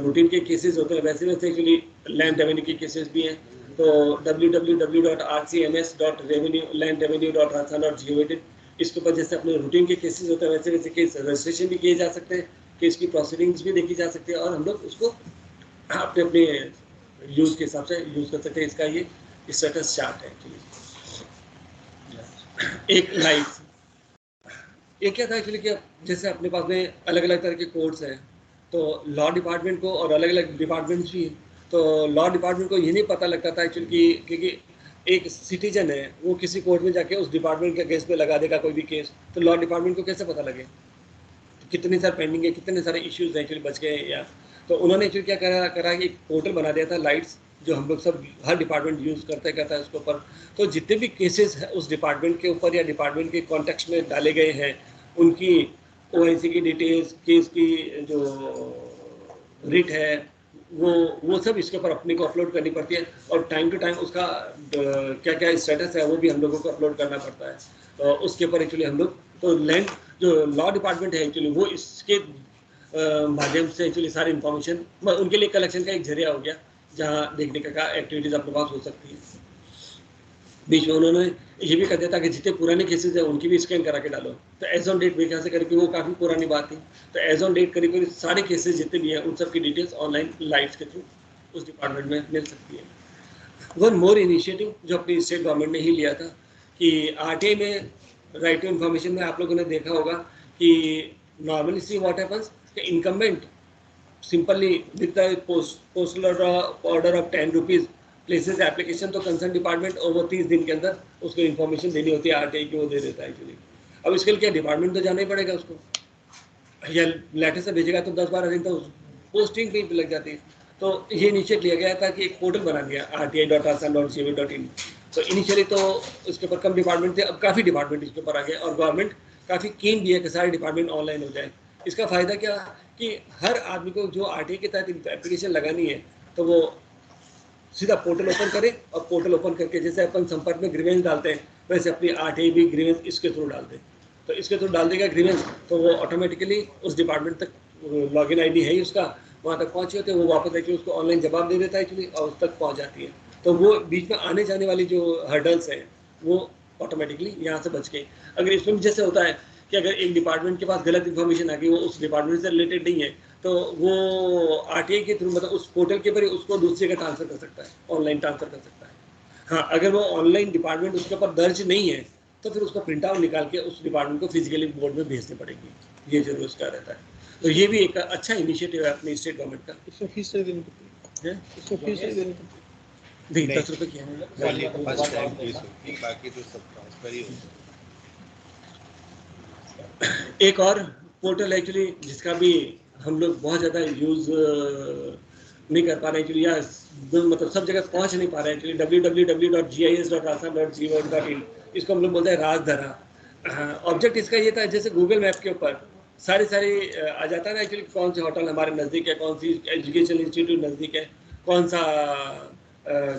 रूटीन के केसेस होते हैं वैसे वैसे एक्चुअली लैंड रेवेन्यू के केसेस भी हैं। तो www.rcms.landrevenue.rajasthan.gov.in, इसके ऊपर जैसे अपने रूटीन के केसेस होते हैं वैसे वैसे केस रजिस्ट्रेशन भी किए जा सकते हैं, केस की प्रोसीडिंग्स भी देखी जा सकती है, और हम लोग उसको अपने अपने यूज़ के हिसाब से यूज़ कर सकते हैं। इसका ये स्टेटस चार्ट है एक्चुअली। एक लाइव ये क्या था एक्चुअली कि जैसे अपने पास में अलग अलग तरह के कोर्ट्स हैं, तो लॉ डिपार्टमेंट को, और अलग अलग डिपार्टमेंट्स भी हैं, तो लॉ डिपार्टमेंट को ये नहीं पता लगता था एक्चुअली क्योंकि एक सिटीजन है वो किसी कोर्ट में जाके उस डिपार्टमेंट के केस पे लगा देगा कोई भी केस, तो लॉ डिपार्टमेंट को कैसे पता लगे कितने सारे पेंडिंग है, कितने सारे इश्यूज एक्चुअली बच गए हैं। या तो उन्होंने एक्चुअली क्या करा कि एक पोर्टल बना दिया था लाइट्स, जो हम लोग सब हर डिपार्टमेंट यूज़ करता है उसके ऊपर। तो जितने भी केसेस है उस डिपार्टमेंट के ऊपर या डिपार्टमेंट के कॉन्टेक्स्ट में डाले गए हैं, उनकी OIC की डिटेल्स, केस की जो रिट है, वो सब इसके ऊपर अपने को अपलोड करनी पड़ती है, और टाइम टू टाइम उसका क्या क्या स्टेटस है वो भी हम लोगों को अपलोड करना पड़ता है। तो उसके ऊपर एक्चुअली हम लोग, तो लैंड जो लॉ डिपार्टमेंट है एक्चुअली वो इसके माध्यम से एक्चुअली सारी इन्फॉर्मेशन उनके लिए कलेक्शन का एक जरिया हो गया, जहाँ देखने का एक्टिविटीज़ अपने पास हो सकती है। बीच में उन्होंने ये भी कर दिया था कि जितने पुराने केसेस हैं उनकी भी स्कैन करा के डालो, तो एज ऑन डेट मेरे ख्याल से करीब वो काफ़ी पुरानी बात थी, तो एज ऑन डेट करीब सारे केसेस जितने भी हैं उन सब की डिटेल्स ऑनलाइन लाइट्स के थ्रू उस डिपार्टमेंट में मिल सकती है। वन मोर इनिशिएटिव जो अपनी स्टेट गवर्नमेंट ने ही लिया था कि RTI में राइट टू इन्फॉर्मेशन में आप लोगों ने देखा होगा कि नॉर्मली सी व्हाट हैपेंस कि incumbent simply with the postal order of 10 rupees places application, तो कंसर्न डिपार्टमेंट ओवर 30 दिन के अंदर उसको इन्फॉर्मेशन देनी होती है RTI की, वो दे देता है एक्चुअली। अब इसके लिए क्या डिपार्टमेंट तो जाना ही पड़ेगा उसको, या लेटर से भेजेगा तो 10-12 दिन तो पोस्टिंग पे लग जाती है। तो ये इनिशिएट लिया गया था कि एक पोर्टल बना दिया rti.assam.gov.in। तो इनिशियली तो इसके ऊपर कम डिपार्टमेंट थे, अब काफ़ी डिपार्टमेंट इसके ऊपर आ गए, और गवर्नमेंट काफ़ी कीन भी है कि सारे डिपार्टमेंट ऑनलाइन हो जाए। इसका फ़ायदा क्या कि हर आदमी को जो RTI के तहत एप्लीकेशन लगानी है तो वो सीधा पोर्टल ओपन करें, और पोर्टल ओपन करके जैसे अपन संपर्क में ग्रीवेंस डालते हैं वैसे अपनी RTI भी ग्रीवेंस इसके थ्रू डाल दें, तो इसके थ्रू डाल देगा ग्रीवेंस, तो वो ऑटोमेटिकली उस डिपार्टमेंट तक लॉगिन ID है ही उसका, वहाँ तक पहुँचे होते हैं, वो वापस आके उसको ऑनलाइन जवाब दे देता है एक्चुअली, और उस तक पहुँच जाती है। तो वो बीच में आने जाने वाली जो हर्डल्स हैं वो ऑटोमेटिकली यहाँ से बच गई। अगर इसमें भी जैसे होता है कि अगर एक डिपार्टमेंट के पास गलत इन्फॉर्मेशन आ गई, वो उस डिपार्टमेंट से रिलेटेड नहीं है, तो वो RTI के थ्रू मतलब उस पोर्टल के पर उसको दूसरी जगह ट्रांसफर कर सकता है, ऑनलाइन ट्रांसफर कर सकता है। हाँ, अगर वो ऑनलाइन डिपार्टमेंट उसके ऊपर दर्ज नहीं है तो फिर उसको प्रिंट आउट निकाल के उस डिपार्टमेंट को फिजिकली बोर्ड में भेजनी पड़ेगी, ये जरूर उसका रहता है। तो ये भी एक अच्छा इनिशिएटिव है अपनी स्टेट गवर्नमेंट का। इसमें फीस नहीं देनी पड़ती है? इसमें फीस नहीं देनी पड़ती। नहीं, नहीं। 10 रुपए किया है। खाली फर्स्ट टाइम फीस होती है, बाकी तो सब ट्रांसफर ही होता है। एक और पोर्टल एक्चुअली जिसका भी हम लोग बहुत ज़्यादा यूज़ नहीं कर पा रहे एक्चुअली, या मतलब सब जगह पहुंच नहीं पा रहे एक्चुअली, www.gis.assam.go.in, इसको हम लोग बोलते हैं राजधरा। ऑब्जेक्ट इसका ये था, जैसे गूगल मैप के ऊपर सारी आ जाता है ना एक्चुअली, कौन से होटल हमारे नज़दीक है, कौन सी एजुकेशन इंस्टीट्यूट नज़दीक है, कौन सा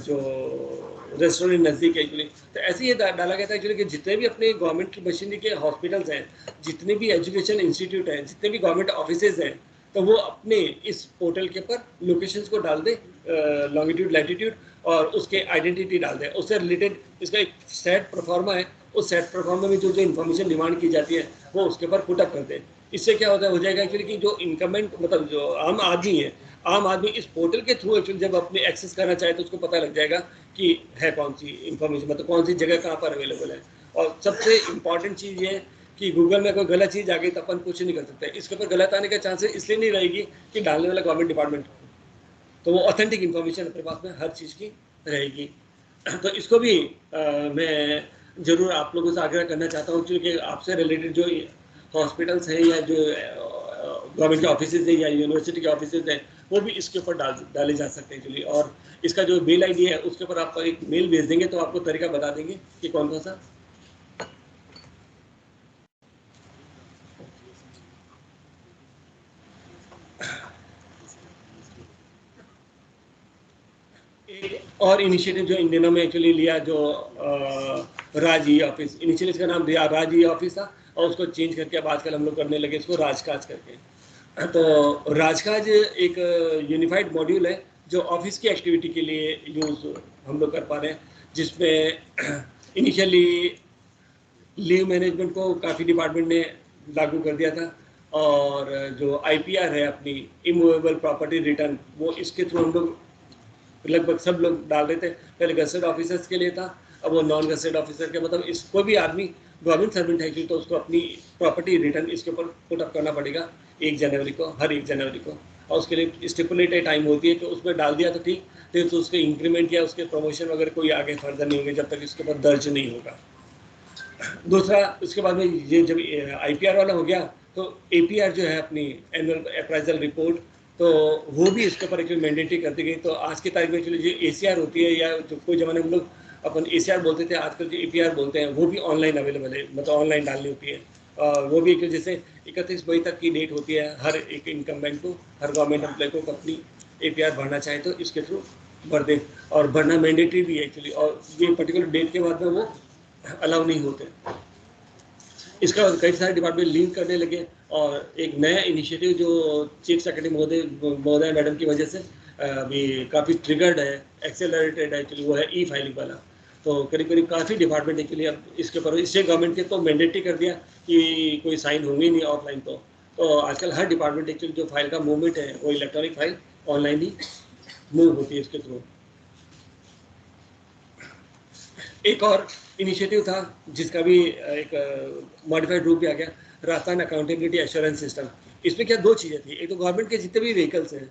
जो रेस्टोरेंट नज़दीक है एक्चुअली। तो ऐसे ये डाला गया था एक्चुअली कि जितने भी अपने गवर्नमेंट मशीनरी के हॉस्पिटल्स हैं, जितने भी एजुकेशन इंस्टीट्यूट हैं, जितने भी गवर्नमेंट ऑफिसेज हैं, तो वो अपने इस पोर्टल के ऊपर लोकेशंस को डाल दे, लॉन्गिट्यूड लैटिट्यूड, और उसके आइडेंटिटी डाल दे। उससे रिलेटेड इसका एक सेट प्रोफार्मा है, उस सेट प्रोफार्मा में जो इन्फॉर्मेशन डिमांड की जाती है वो उसके ऊपर पुटअप कर दे। इससे क्या होता है, हो जाएगा एक्चुअली कि जो इनकमेंट मतलब जो आम आदमी है, आम आदमी इस पोर्टल के थ्रू एक्चुअली जब अपने एक्सेस करना चाहे तो उसको पता लग जाएगा कि है कौन सी इन्फॉर्मेशन, मतलब कौन सी जगह कहाँ पर अवेलेबल है। और सबसे इम्पॉर्टेंट चीज़ ये कि गूगल में कोई गलत चीज़ आ गई तो अपन कुछ नहीं कर सकते। इसके ऊपर गलत आने का चांसेस इसलिए नहीं रहेगी कि डालने वाला गवर्नमेंट डिपार्टमेंट, तो वो ऑथेंटिक इन्फॉर्मेशन अपने पास में हर चीज़ की रहेगी। तो इसको भी मैं ज़रूर आप लोगों से आग्रह करना चाहता हूँ, क्योंकि आपसे रिलेटेड जो हॉस्पिटल्स हैं या जो गवर्नमेंट के ऑफिस हैं या यूनिवर्सिटी के ऑफिस हैं, वो भी इसके ऊपर डाले जा सकते हैं एक्चुअली। और इसका जो मेल आईडी है उसके ऊपर आप एक मेल भेज देंगे तो आपको तरीका बता देंगे कि कौन कौन सा। और इनिशिएटिव जो इन दिनों में एक्चुअली लिया, जो राज ई ऑफिस, इनिशियली इसका नाम दिया राज ई ऑफिस था, और उसको चेंज करके अब आजकल हम लोग करने लगे इसको राजकाज करके। तो राजकाज एक यूनिफाइड मॉड्यूल है जो ऑफिस की एक्टिविटी के लिए यूज़ हम लोग कर पा रहे हैं, जिसमें इनिशियली लीव मैनेजमेंट को काफ़ी डिपार्टमेंट ने लागू कर दिया था, और जो IPR है अपनी इमूवेबल प्रॉपर्टी रिटर्न, वो इसके थ्रू हम लोग लगभग सब लोग डाल रहे थे। पहले गजेटेड ऑफिसर्स के लिए था, अब वो नॉन गजेटेड ऑफिसर के, मतलब इसको भी आदमी गवर्नमेंट सर्वेंट है तो उसको अपनी प्रॉपर्टी रिटर्न इसके ऊपर पुट अप करना पड़ेगा 1 जनवरी को, हर 1 जनवरी को। और उसके लिए स्टिपुलेटेड टाइम होती है, तो उसमें डाल दिया तो ठीक, फिर तो उसके इंक्रीमेंट या उसके प्रमोशन वगैरह कोई आगे फर्दर नहीं होंगे जब तक इसके ऊपर दर्ज नहीं होगा। दूसरा, उसके बाद में ये जब IPR वाला हो गया तो APR जो है अपनी एनुअल अप्राइजल रिपोर्ट, तो वो भी इसके ऊपर एक्चुअली मैंडेटरी कर दी गई। तो आज की तारीख में एक्चुअली जो ACR होती है, या जो कोई ज़माने में लोग अपन ACR बोलते थे, आजकल जो APR बोलते हैं, वो भी ऑनलाइन अवेलेबल है, मतलब ऑनलाइन डालनी होती है। और वो भी जैसे 31 मई तक की डेट होती है हर एक इनकम्बेंट को, हर गवर्नमेंट एम्प्लॉय को अपनी APR भरना चाहे तो इसके थ्रू भर दें, और भरना मैंडेटरी भी है एक्चुअली, और ये पर्टिकुलर डेट के बाद में वो अलाउ नहीं होते। इसका कई सारे डिपार्टमेंट लिंक करने लगे, और एक नया इनिशिएटिव जो चीफ सेक्रेटरी महोदय मैडम की वजह से अभी काफ़ी ट्रिगर्ड है, एक्सेलरेटेड है एक्चुअली, वो है E-फाइलिंग वाला। तो करीब करीब काफ़ी डिपार्टमेंट एक्चुअली अब इसके ऊपर, स्टेट गवर्नमेंट के तो मैंडेटरी कर दिया कि कोई साइन होंगे नहीं ऑफलाइन। तो आजकल हर डिपार्टमेंट एक्चुअली जो फाइल का मूवमेंट है वो इलेक्ट्रॉनिक फाइल ऑनलाइन ही मूव होती है इसके थ्रू। एक और इनिशिएटिव था जिसका भी एक मॉडिफाइड रूप भी आ गया, राजस्थान अकाउंटेबिलिटी एश्योरेंस सिस्टम। इसमें क्या 2 चीज़ें थी, एक तो गवर्नमेंट के जितने भी व्हीकल्स हैं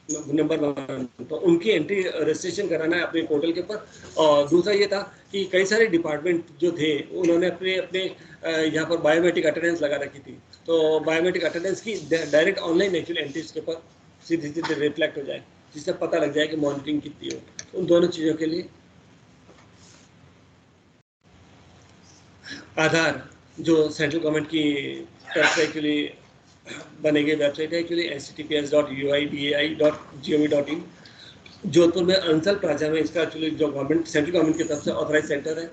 नंबर 1, तो उनकी एंट्री रजिस्ट्रेशन कराना है अपने पोर्टल के ऊपर, और दूसरा ये था कि कई सारे डिपार्टमेंट जो थे उन्होंने अपने अपने यहाँ पर बायोमेट्रिक अटेंडेंस लगा रखी थी। तो बायोमेट्रिक अटेंडेंस की डायरेक्ट ऑनलाइन एक्चुअली एंट्रीज के ऊपर सीधे सीधे रिफ्लेक्ट हो जाए, जिससे पता लग जाए कि मॉनिटरिंग कितनी हो। उन दोनों चीज़ों के लिए आधार जो सेंट्रल गवर्नमेंट की तरफ से एक्चुअली बने गई वेबसाइट है एक्चुअली https.uidai.gov.in, जोधपुर में अंसल प्लाजा में इसका एक्चुअली जो गवर्नमेंट सेंट्रल गवर्नमेंट की तरफ से ऑथराइज सेंटर है।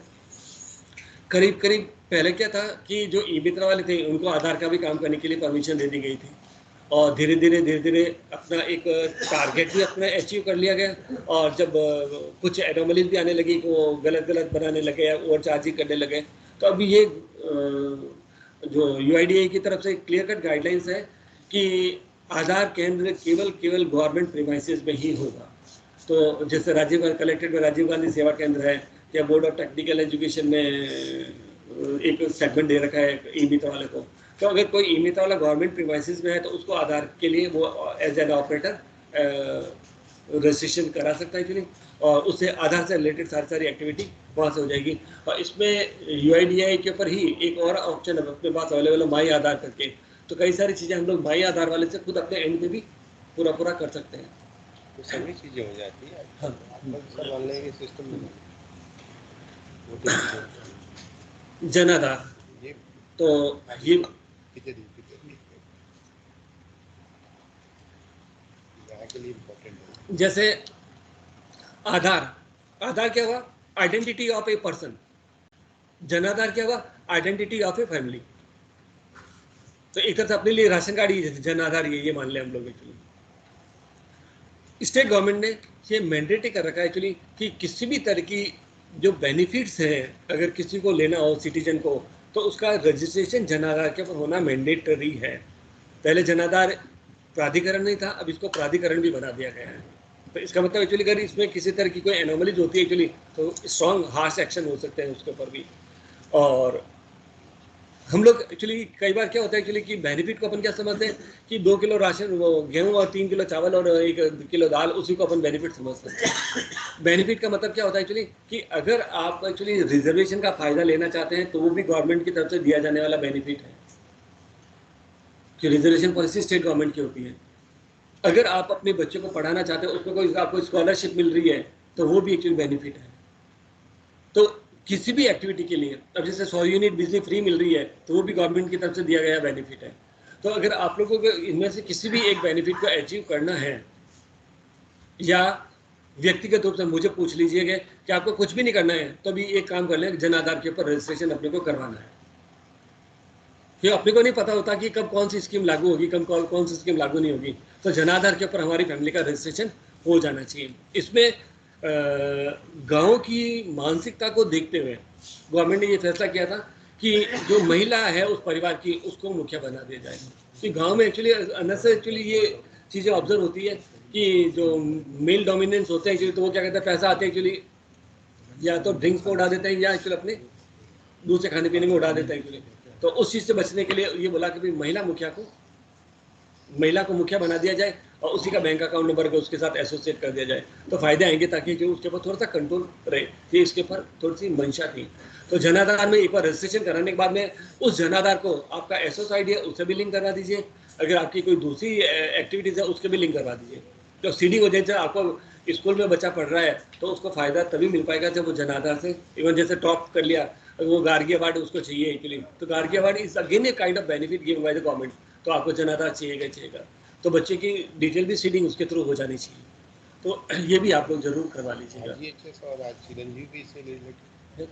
करीब करीब पहले क्या था कि जो ई-मित्र वाले थे उनको आधार का भी काम करने के लिए परमिशन दे दी गई थी, और धीरे धीरे अपना एक टारगेट भी अपना अचीव कर लिया गया, और जब कुछ एनोमलीज भी आने लगी, वो गलत बनाने लगे या ओवर चार्जिंग करने लगे, तो अभी ये जो UIDAI की तरफ से क्लियर कट गाइडलाइंस है कि आधार केंद्र केवल गवर्नमेंट प्रीमाइसेस में ही होगा। तो जैसे कलेक्टेड में राजीव गांधी सेवा केंद्र है, या बोर्ड ऑफ टेक्निकल एजुकेशन में एक सेगमेंट दे रखा है ई-मित्र वाले को, तो अगर कोई ईमिता वाला गवर्नमेंट प्रीमाइसेस में है तो उसको आधार के लिए वो एज एन ऑपरेटर रजिस्ट्रेशन करा सकता है एक्चुअली, और उससे आधार से रिलेटेड सारी एक्टिविटी वहाँ से हो जाएगी। और इसमें UIDAI के ऊपर ही एक और ऑप्शन अपने पास अवेलेबल है, माई आधार करके। तो कई सारी चीज़ें हम लोग माई आधार वाले से खुद अपने एंड पे भी पूरा कर सकते हैं। तो सभी चीजें हो जाती है। हाँ। सब ऑनलाइन सिस्टम में जन आधार, ये तो ये यहाँ के लिए इम्पोर्टेंट है। जैसे आधार क्या हुआ, identity of a person. Jan Aadhaar क्या हुआ, आइडेंटिटी ऑफ ए फैमिली। तो एक तरह से अपने लिए राशन कार्ड ही जन आधार ये मान लें हम लोग एक्चुअली। स्टेट गवर्नमेंट ने ये मैंडेटरी कर रखा है एक्चुअली कि किसी भी तरह की जो बेनिफिट्स हैं अगर किसी को लेना हो सिटीजन को, तो उसका रजिस्ट्रेशन जन आधार के ऊपर होना मैंडेटरी है। पहले जन आधार प्राधिकरण नहीं था, अब इसको प्राधिकरण भी बना दिया गया है। तो इसका मतलब एक्चुअली अगर इसमें किसी तरह की कोई एनोमलीज होती है एक्चुअली तो स्ट्रॉन्ग हार्श एक्शन हो सकते हैं उसके ऊपर भी। और हम लोग एक्चुअली कई बार क्या होता है एक्चुअली कि बेनिफिट को अपन क्या समझते हैं कि 2 किलो राशन गेहूं और 3 किलो चावल और 1 किलो दाल, उसी को अपन बेनिफिट समझते हैं। बेनिफिट का मतलब क्या होता है एक्चुअली कि अगर आप एक्चुअली रिजर्वेशन का फायदा लेना चाहते हैं तो वो भी गवर्नमेंट की तरफ से दिया जाने वाला बेनिफिट है, कि रिजर्वेशन पॉलिसी स्टेट गवर्नमेंट की होती है। अगर आप अपने बच्चे को पढ़ाना चाहते हैं, उसमें कोई आपको स्कॉलरशिप मिल रही है तो वो भी एक्चुअली बेनिफिट है। तो किसी भी एक्टिविटी के लिए, अब जैसे 100 यूनिट बिजली फ्री मिल रही है तो वो भी गवर्नमेंट की तरफ से दिया गया बेनिफिट है। तो अगर आप लोगों को इनमें से किसी भी एक बेनिफिट को अचीव करना है, या व्यक्तिगत रूप से मुझे पूछ लीजिएगा कि आपको कुछ भी नहीं करना है तो भी एक काम कर लें, जन आधार के ऊपर रजिस्ट्रेशन अपने को करवाना है। कि अपने को नहीं पता होता कि कब कौन सी स्कीम लागू होगी, कब कौन सी स्कीम लागू नहीं होगी, तो जन आधार के ऊपर हमारी फैमिली का रजिस्ट्रेशन हो जाना चाहिए। इसमें गांव की मानसिकता को देखते हुए गवर्नमेंट ने ये फैसला किया था कि जो महिला है उस परिवार की, उसको मुखिया बना दिया जाए। कि गांव में एक्चुअली अंदर से एक्चुअली ये चीज़ें ऑब्जर्व होती है कि जो मेल डोमिनेंस होते हैं एक्चुअली, तो वो क्या कहते हैं, पैसा आते हैं एक्चुअली या तो ड्रिंक्स में उड़ा देते हैं या एक्चुअली अपने दूसरे खाने पीने में उड़ा देते हैं एक्चुअली। तो उस चीज़ से बचने के लिए ये बोला कि भाई महिला को मुखिया बना दिया जाए और उसी का बैंक अकाउंट नंबर को उसके साथ एसोसिएट कर दिया जाए, तो फायदे आएंगे, ताकि जो उसके ऊपर थोड़ा सा कंट्रोल रहे। ये इसके ऊपर थोड़ी सी मंशा थी। तो जनाधार में एक बार रजिस्ट्रेशन कराने के बाद में उस जनाधार को आपका एसोस आईडी है उससे भी लिंक करवा दीजिए, अगर आपकी कोई दूसरी एक्टिविटीज़ है उसके भी लिंक करवा दीजिए। तो सीडिंग हो जाए, आपको स्कूल में बच्चा पढ़ रहा है तो उसको फ़ायदा तभी मिल पाएगा जब वो जनाधार से, इवन जैसे टॉप कर लिया, अगर वो गार्गी अवार्ड उसको चाहिए एक्चुअली, तो Gargi award is again a kind of benefit given by the government, तो आपको जनाधार चाहिएगा। तो बच्चे की डिटेल भी सीडिंग उसके थ्रू हो जानी चाहिए। तो ये भी आप लोग जरूर करवा लीजिएगा। RGHS और चिरंजीवी भी इससे रिलेटेड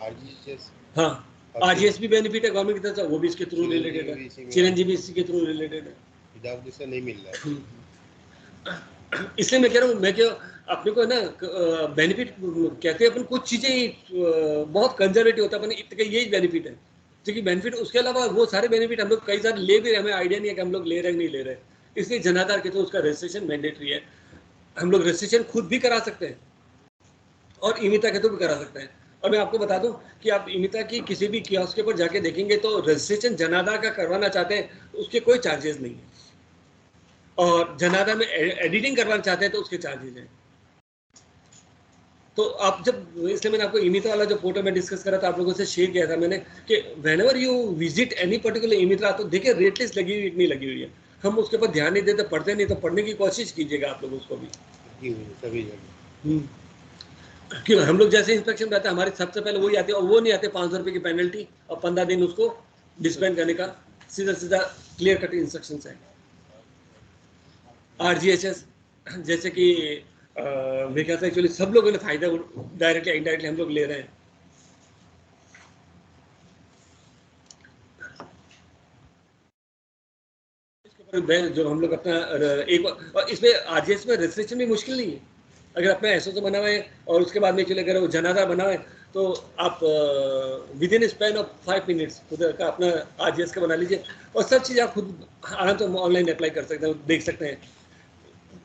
RGHS, हाँ RGS भी बेनिफिट है गवर्नमेंट की तरफ से, वो भी इसके थ्रू रिलेटेड है। चिरंजीवी इसी के थ्रू रिलेटेड है, विदाउट दिस नहीं मिल रहा है। इसलिए मैं कह रहा हूँ, मैं क्या अपने को ना बेनिफिट कहते हैं अपन, कुछ चीज़ें बहुत कंजर्वेटिव होता है अपन, इतने यही बेनिफिट है, क्योंकि बेनिफिट उसके अलावा वो सारे बेनिफिट हम लोग कई सारे ले भी रहे, हमें आइडिया नहीं है कि हम लोग ले रहे हैं नहीं ले रहे। इसलिए जनाधार के तो उसका रजिस्ट्रेशन मैंडेटरी है। हम लोग रजिस्ट्रेशन खुद भी करा सकते हैं और ईमिता के तो भी करा सकते हैं। और मैं आपको बता दूं कि आप ईमिता की किसी भी कियोस्क के ऊपर जाके देखेंगे तो रजिस्ट्रेशन जनाधार का करवाना चाहते हैं उसके कोई चार्जेस नहीं है, और जनाधार में एडिटिंग करवाना चाहते हैं तो उसके चार्जेस हैं। तो आप जब, इसलिए मैंने आपको ईमित्रा वाला जो पोर्टल में डिस्कस करा था, आप लोगों से शेयर किया था मैंने कि whenever you visit any particular eMitra, तो देखिए रेट लिस्ट लगी हुई नहीं लगी हुई है, हम उसके ऊपर ध्यान नहीं देते, पढ़ते नहीं, तो पढ़ने की कोशिश कीजिएगा आप लोग उसको भी। सभी जगह क्यों हम लोग जैसे इंस्पेक्शन रहता है हमारे सबसे पहले वही आते हैं, और वो नहीं आते 500 रुपये की पेनल्टी और 15 दिन उसको डिस्पेंड करने का सीधा क्लियर कट इंस्ट्रक्शन है। RGHS जैसे कि मैं कहता हूँ एक्चुअली सब लोगों ने फायदा डायरेक्टली इनडायरेक्टली हम लोग ले रहे हैं। जो हम लोग अपना एक, और इसमें RGHS में रजिस्ट्रेशन भी मुश्किल नहीं है। अगर अपना एसओ बना हुआ है और उसके बाद में चले अगर वो जनाधार बना हुआ है तो आप with in span of 5 minutes खुद का अपना RGHS का बना लीजिए, और सब चीज़ आप खुद आराम से ऑनलाइन अप्लाई कर सकते हैं, देख सकते हैं।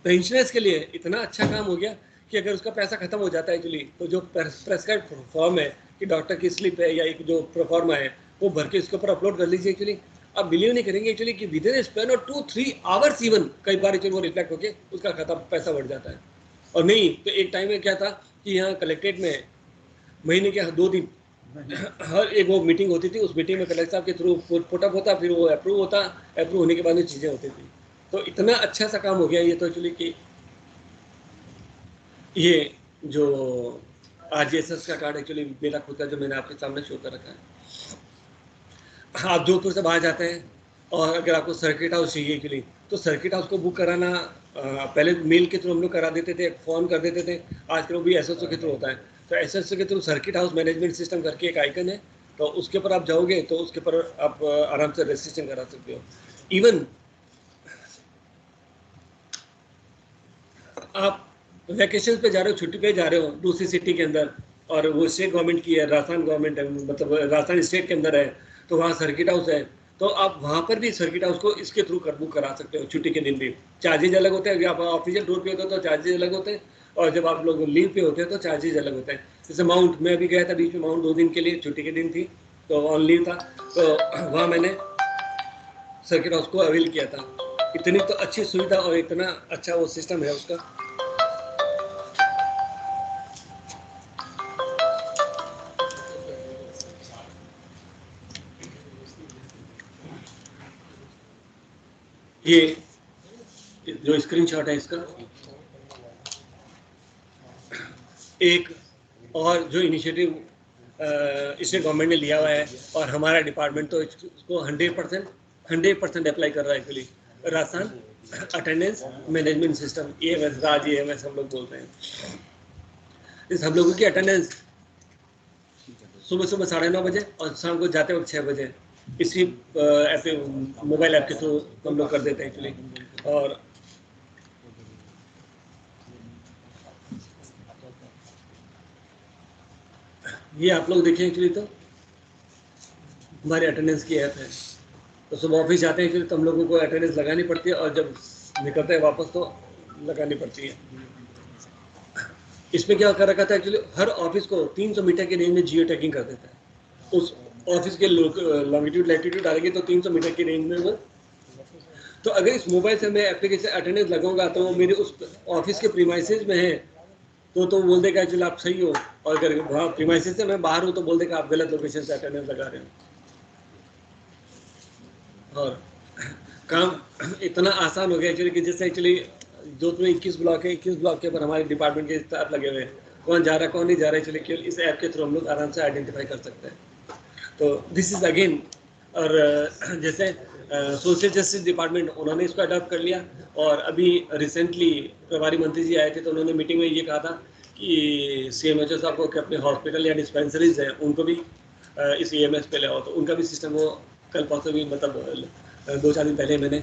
पेंशनर्स के लिए इतना अच्छा काम हो गया कि अगर उसका पैसा खत्म हो जाता है एक्चुअली, तो जो प्रेस्क्राइब फॉर्म है कि डॉक्टर की स्लिप है या एक जो प्रोफॉर्मा है वो भर के इसके ऊपर अपलोड कर लीजिए एक्चुअली, आप बिलीव नहीं करेंगे एक्चुअली कि with in span of 2-3 hours even कई बार एक्चुअली वो रिफ्लेक्ट होके उसका खाता पैसा बढ़ जाता है। और नहीं तो एक टाइम में क्या था कि यहाँ कलेक्ट्रेट में महीने के 2 दिन हर एक वो मीटिंग होती थी, उस मीटिंग में कलेक्टर साहब के थ्रू पुटअप होता, फिर वो अप्रूव होता, अप्रूव होने के बाद में चीज़ें होती थी। तो इतना अच्छा सा काम हो गया ये तो एक्चुअली कि ये जो RGSS का कार्ड एक्चुअली मेरा खुद का जो मैंने आपके सामने शो कर रखा है। आप जोधपुर से बाहर जाते हैं और अगर आपको सर्किट हाउस चाहिए एक्चुअली तो सर्किट हाउस को बुक कराना पहले मेल के थ्रू हम लोग करा देते थे, फोन कर देते थे, आजकल वो भी SSO के थ्रू होता है। तो SSO के through circuit house management system करके एक आइकन है, तो उसके ऊपर आप जाओगे तो उसके ऊपर आप आराम से रजिस्ट्रेशन करा सकते हो। इवन आप वैकेशन पे जा रहे हो, छुट्टी पे जा रहे हो दूसरी सिटी के अंदर और वो स्टेट गवर्नमेंट की है, राजस्थान गवर्नमेंट है, मतलब राजस्थान स्टेट के अंदर है, तो वहाँ सर्किट हाउस है, तो आप वहाँ पर भी सर्किट हाउस को इसके थ्रू बुक करा सकते हो। छुट्टी के दिन भी चार्जेज अलग होते हैं, अगर आप ऑफिशियल टूर पे होते हो तो चार्जेज अलग होते हैं, और जब आप लोग लीव पे होते हैं तो चार्जेज अलग होते हैं। जैसे माउंट मैं भी गया था बीच में, माउंट 2 दिन के लिए, छुट्टी के दिन थी तो ऑन लीव था, तो वहाँ मैंने सर्किट हाउस को अवेल किया था। इतनी तो अच्छी सुविधा और इतना अच्छा वो सिस्टम है उसका। ये जो स्क्रीनशॉट है इसका, एक और जो इनिशिएटिव स्टेट गवर्नमेंट ने लिया हुआ है और हमारा डिपार्टमेंट तो इसको 100% अप्लाई कर रहा है actually, Rajasthan attendance management system, EMS, राज EMS हम लोग बोलते हैं। इस हम लोगों की अटेंडेंस सुबह 9:30 बजे और शाम को जाते वक्त 6 बजे इसी मोबाइल ऐप के थ्रू हम लोग कर देते हैं एक्चुअली। और ये आप लोग देखें एक्चुअली तो हमारी अटेंडेंस की ऐप है, तो सुबह ऑफिस जाते हैं तो हम लोगों को अटेंडेंस लगानी पड़ती है और जब निकलते हैं वापस तो लगानी पड़ती है। इसमें क्या कर रखा था एक्चुअली, हर ऑफिस को 300 मीटर के रेंज में जियो टैगिंग कर देता है। उस ऑफिस के लॉन्गिट्यूड लैटिट्यूड डालेंगे तो 300 मीटर की रेंज में वो, तो अगर इस मोबाइल से मैं एप्लीकेशन अटेंडेंस लगाऊंगा तो वो मेरे उस ऑफिस के प्रीमाइसेस में है तो बोल देगा एक्चुअली आप सही हो, और अगर वहाँ प्रीमाइसेस से मैं बाहर हूँ तो बोल देगा आप गलत लोकेशन से अटेंडेंस लगा रहे हो। और काम इतना आसान हो गया एक्चुअली कि जैसे एक्चुअली जोधपुर में 21 ब्लॉक है, 21 ब्लॉक के ऊपर हमारे डिपार्टमेंट के स्टाफ लगे हुए हैं, कौन जा रहा है कौन नहीं जा रहा है एक्चुअली केवल इस ऐप के थ्रू हम लोग आराम से आइडेंटिफाई कर सकते हैं। तो दिस इज अगेन, और जैसे सोशल जस्टिस डिपार्टमेंट उन्होंने इसको अडॉप्ट कर लिया, और अभी रिसेंटली प्रभारी मंत्री जी आए थे तो उन्होंने मीटिंग में ये कहा था कि CMHO साहब को कि अपने हॉस्पिटल या डिस्पेंसरीज हैं उनको भी इस EMS पे ले आओ, तो उनका भी सिस्टम वो कल परसों भी मतलब 2-4 दिन पहले मैंने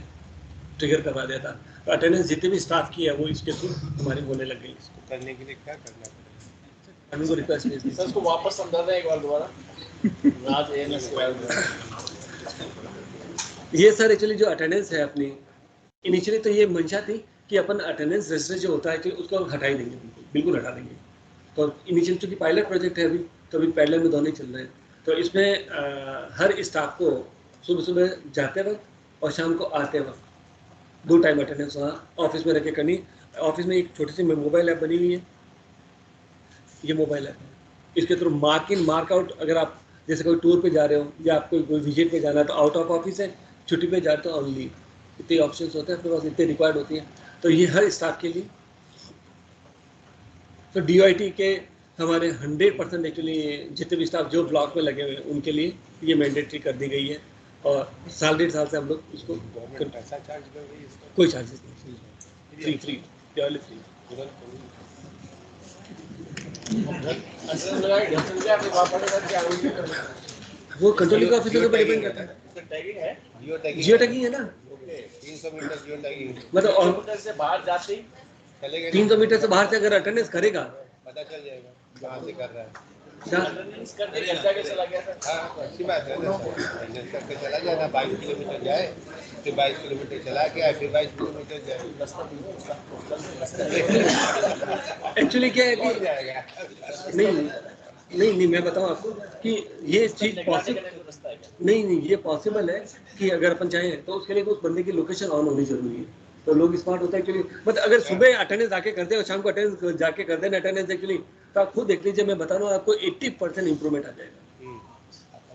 ट्रिगर करवा दिया था। तो अटेंडेंस जितने भी स्टाफ की है वो इसके थ्रू हमारी होने लग गई। इसको करने के लिए क्या करना पड़ेगा? हम को रिक्वेस्ट भेज दी सर इसको वापस समझा दें एक बार दोबारा राज AMS के बारे में। ये सर एक्चुअली जो अटेंडेंस है अपनी, इनिशियली तो ये मंशा थी कि अपन अटेंडेंस रजिस्टर जो होता है कि उसको हटा ही देंगे, बिल्कुल हटा देंगे। तो इनिशियल चूँकि पायलट प्रोजेक्ट है अभी, तो अभी पैरेलल में दोनों ही चल रहे हैं। तो इसमें हर स्टाफ को सुबह जाते वक्त और शाम को आते वक्त 2 टाइम अटेंडेंस वहाँ ऑफिस में रख के करनी। ऑफिस में एक छोटी सी मोबाइल ऐप बनी हुई है, ये मोबाइल ऐप है, इसके through mark in mark out, अगर आप जैसे कोई टूर पे जा रहे हो या आपको कोई विजिट पे जाना है तो आउट ऑफ ऑफिस है, छुट्टी पे जाते तो ऑन लीव, इतने ऑप्शंस होते हैं, अपने पास इतने रिक्वायर्ड होती हैं। तो ये हर स्टाफ के लिए, तो DOIT के हमारे 100% एक्चुअली जितने भी स्टाफ जो ब्लॉक में लगे हुए हैं उनके लिए ये मैंडेटरी कर दी गई है, और 1.5 साल से हम लोग इसको गवर्नमेंट पैसा चार्ज कर रही है इसका? कोई चार्जेस नहीं, फ्री प्योरली फ्री। वो कंट्रोलिंग ऑफिसर के ऊपर डिपेंड करता है। जियो टैगिंग है ना, 300 मीटर जियो टैगिंग, मतलब से बाहर जाते ही चलेगा 300 मीटर से बाहर से अगर अटेंडेंस करेगा पता चल जाएगा कहाँ से कर रहा है। करके घर जाके चला गया था। हाँ अच्छी बात है ना, अटेंडेंस करके चला जाना, 22 किलोमीटर जाए, फिर 22 किलोमीटर चला के आए, फिर 22 किलोमीटर जाए। एक्चुअली क्या है कि जाएगा नहीं, नहीं मैं बताऊं आपको कि ये चीज पॉसिबल नहीं, ये पॉसिबल है कि अगर अपन चाहें तो उसके लिए उस बंदे की लोकेशन ऑन होनी जरूरी है। तो लोग स्मार्ट होता है एक्चुअली, मतलब अगर सुबह अटेंडेंस आके कर दे और शाम को अटेंडेंस जाके कर देना अटेंडेंस एक्चुअली, तो आप खुद देख लीजिए, मैं बता रहा हूँ आपको 80% इंप्रूवमेंट आ जाएगा,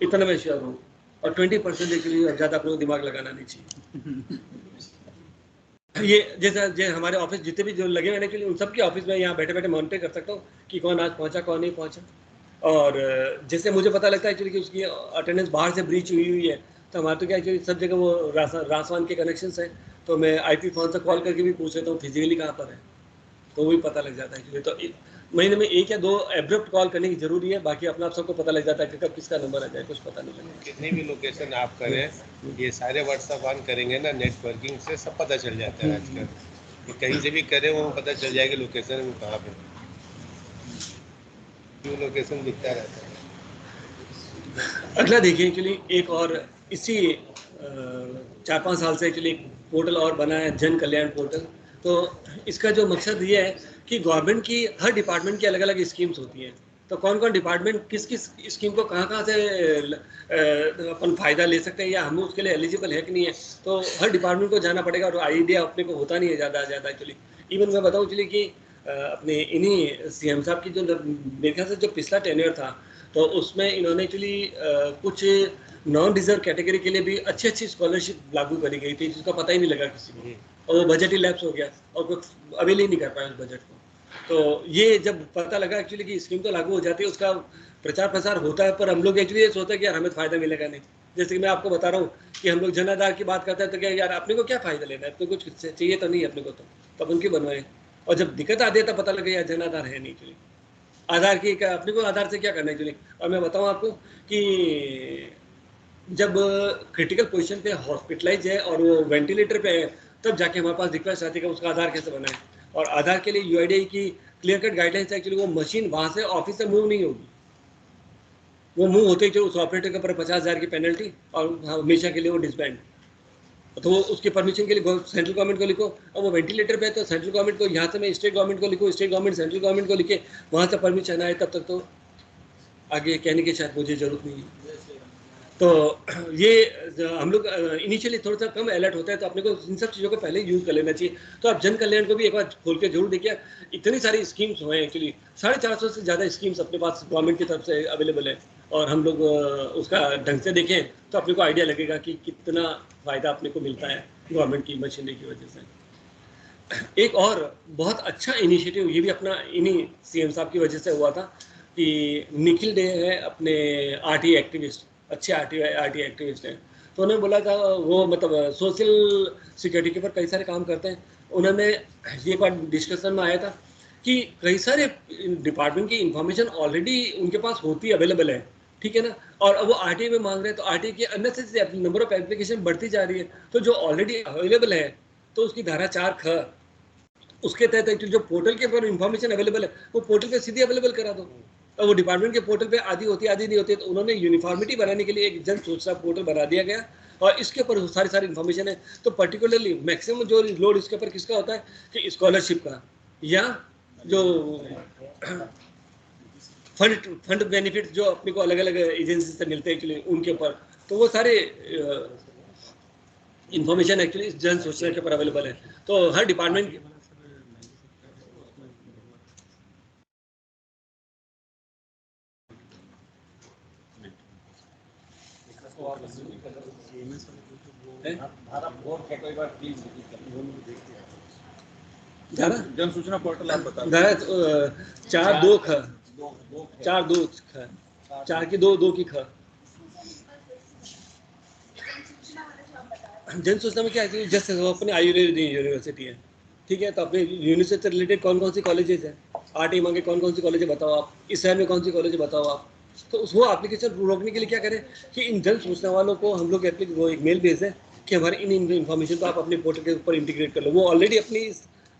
इतना मैं श्योर हूँ। और 20% एक्चुअली ज्यादा अपने दिमाग लगाना नहीं चाहिए। ये जैसे हमारे ऑफिस जितने भी जो लगे हुए हैं एक्चुअली, उन सबके ऑफिस में यहाँ बैठे बैठे मॉनिटर कर सकता हूँ कि कौन आज पहुंचा कौन नहीं पहुंचा। और जैसे मुझे पता लगता है एक्चुअली कि उसकी अटेंडेंस बाहर से ब्रीच हुई है, तो हमारे तो क्या एक्चुअली सब जगह वो रासवान के कनेक्शंस हैं, तो मैं आईपी फोन से कॉल करके भी पूछ लेता हूँ फिजिकली कहाँ पर है, तो वो भी पता लग जाता है एक्चुअली। तो महीने में 1 या 2 एब्रप्ट कॉल करने की जरूरी है, बाकी अपना आप सबको पता लग जाता है कि कब किसका नंबर आ जाए, कुछ पता नहीं लगेगा। कितनी भी लोकेशन आप करें, ये सारे व्हाट्सएप ऑन करेंगे ना, नेटवर्किंग से सब पता चल जाता है आजकल, कि कहीं से भी करें वो पता चल जाएगी लोकेशन में कहाँ पे, क्यों लोकेशन दिखता रहता है। अगला देखिए एक्चुअली एक और इसी 4-5 साल से एक्चुअली एक पोर्टल और बना है, जन कल्याण पोर्टल। तो इसका जो मकसद ये है कि गवर्नमेंट की हर डिपार्टमेंट की अलग अलग स्कीम्स होती हैं, तो कौन कौन डिपार्टमेंट किस किस स्कीम को कहाँ कहाँ से अपन फ़ायदा ले सकते हैं या हम उसके लिए एलिजिबल है कि नहीं है, तो हर डिपार्टमेंट को जाना पड़ेगा और आइडिया अपने को होता नहीं है ज़्यादा एक्चुअली। इवन मैं बताऊँ एक्चुअली कि अपने इन्हीं सीएम साहब की जो मेरे ख्याल से जो पिछला टेन्योर था, तो उसमें इन्होंने एक्चुअली कुछ नॉन रिजर्व कैटेगरी के लिए भी अच्छी अच्छी स्कॉलरशिप लागू करी गई थी, जिसका पता ही नहीं लगा किसी को, और वो बजट ही लैप्स हो गया और कुछ अवेल ही नहीं कर पाया उस बजट को। तो ये जब पता लगा एक्चुअली कि स्कीम तो लागू हो जाती है, उसका प्रचार प्रसार होता है, पर हम लोग एक्चुअली ये सोचते हैं कि यार हमें फ़ायदा मिलेगा नहीं। जैसे कि मैं आपको बता रहा हूँ कि हम लोग जन आधार की बात करते हैं, तो क्या यार अपने को क्या फ़ायदा लेना है, अपने कुछ चाहिए तो नहीं अपने को, तो अपन क्यों बनवाए। और जब दिक्कत आती है तब पता लगे यार जन आधार है नहीं एक्चुअली, आधार की अपने को आधार से क्या करना है एक्चुअली। और मैं बताऊँ आपको कि जब क्रिटिकल पोजीशन पे हॉस्पिटलाइज है और वो वेंटिलेटर पे है, तब जाके हमारे पास रिक्वेस्ट आती है कि उसका आधार कैसे बनाए। और आधार के लिए यूआईडीआई की क्लियर कट गाइडलाइंस है एक्चुअली, वो मशीन वहाँ से ऑफिस से मूव नहीं होगी, वो मूव होते ही उस ऑपरेटर के ऊपर 50,000 की पेनल्टी और हमेशा के लिए वो डिसबैंड। तो वो उसके परमिशन के लिए सेंट्रल गवर्नमेंट को लिखो, और वो वेंटिलेटर पे है तो सेंट्रल गवर्नमेंट को, यहाँ से मैं स्टेट गवर्नमेंट को लिखूँ, स्टेट गवर्नमेंट सेंट्रल गवर्नमेंट को लिखे, वहाँ से परमिशन आए, तब तक तो आगे कहने की शायद मुझे जरूरत नहीं है। तो ये हम लोग इनिशियली थोड़ा सा कम अलर्ट होता है, तो अपने को इन सब चीज़ों को पहले यूज़ कर लेना चाहिए। तो आप जन कल्याण को भी एक बार खोल के जरूर देखिए, इतनी सारी स्कीम्स हुए हैं एक्चुअली, 450 से ज़्यादा स्कीम्स अपने पास गवर्नमेंट की तरफ से अवेलेबल है, और हम लोग उसका ढंग से देखें तो अपने को आइडिया लगेगा कि कितना फ़ायदा अपने को मिलता है गवर्नमेंट की मशीनरी की वजह से। एक और बहुत अच्छा इनिशिएटिव ये भी अपना इन्हीं सीएम साहब की वजह से हुआ था कि निखिल डे है अपने आरटी एक्टिविस्ट, अच्छे आरटी एक्टिविस्ट हैं, तो उन्होंने बोला था, वो मतलब सोशल सिक्योरिटी के ऊपर कई सारे काम करते हैं। उन्होंने ये बात डिस्कशन में आया था कि कई सारे डिपार्टमेंट की इंफॉर्मेशन ऑलरेडी उनके पास होती है, अवेलेबल है, ठीक है ना, और अब वो आरटीआई में मांग रहे हैं, तो आरटीआई की अननेसेसरी नंबर ऑफ एप्लीकेशन बढ़ती जा रही है, तो जो ऑलरेडी अवेलेबल है तो उसकी धारा 4(ख) उसके तहत जो पोर्टल के ऊपर इंफॉर्मेशन अवेलेबल है वो पोर्टल पे सीधे अवेलेबल करा दो, और वो डिपार्टमेंट के पोर्टल पे आधी होती है आधी नहीं होती है। तो उन्होंने यूनिफॉर्मिटी बनाने के लिए एक जन सूचना पोर्टल बना दिया गया, और इसके ऊपर सारी इन्फॉर्मेशन है। तो पर्टिकुलरली मैक्सिमम जो लोड इसके ऊपर किसका होता है कि स्कॉलरशिप का, या जो फंड बेनिफिट जो अपने को अलग अलग एजेंसी से मिलते हैं एक्चुअली, उनके ऊपर, तो वो सारे इंफॉर्मेशन एक्चुअली जन सूचना के ऊपर अवेलेबल है। तो हर डिपार्टमेंट जन सूचना पोर्टल आप बता 4(2)(ख) 4(2)(ख) 4 की 2 की ख। जन सूचना में क्या है, जैसे अपने आयुर्वेद यूनिवर्सिटी है, ठीक है, तो अपने यूनिवर्सिटी से रिलेटेड कौन कौन सी कॉलेजेस है, आरटी मांगे कौन कौन सी कॉलेज बताओ आप, इस शहर में कौन सी कॉलेज बताओ आप। तो वो एप्लीकेशन रोकने के लिए क्या करें कि इन जन सूचना वालों को हम लोग वो एक मेल भेज दें कि हमारे इन इन्फॉर्मेशन को आप अपने पोर्टल के ऊपर इंटीग्रेट कर लो। वो ऑलरेडी अपनी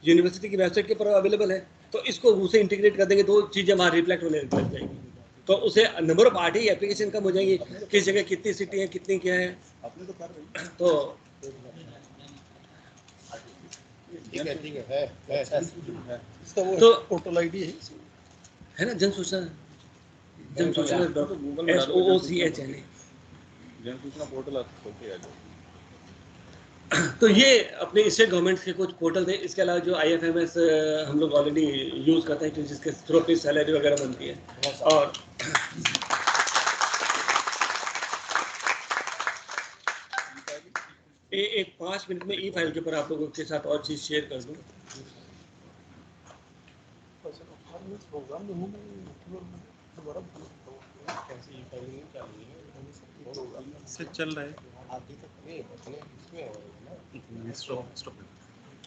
यूनिवर्सिटी की वेबसाइट के ऊपर अवेलेबल है, तो इसको उसे इंटीग्रेट कर देंगे तो चीज़ें हमारे रिफ्लेक्ट होने लग जाएंगी, तो उसे नंबर ऑफ आरटी एप्लीकेशन कम हो जाएंगी, किस जगह कितनी सिटी है कितनी क्या है। तो ठीक है इसका वो तो पोर्टल आईडी है है ना जन सूचना जन सूचना SOOCHNA। जन सूचना पोर्टल आप खोल के आ जाओ। तो ये अपने स्टेट गवर्नमेंट के कुछ पोर्टल थे। इसके अलावा जो IFMS हम लोग ऑलरेडी यूज करते हैं, जिसके थ्रू अपनी सैलरी वगैरह बनती है। और एक 5 मिनट में E-फाइल के ऊपर आप लोगों के साथ और चीज शेयर कर दूं। प्रोग्राम जो दोबारा कैसे E-फाइलिंग चाहिए से चल रहा है। स्टॉप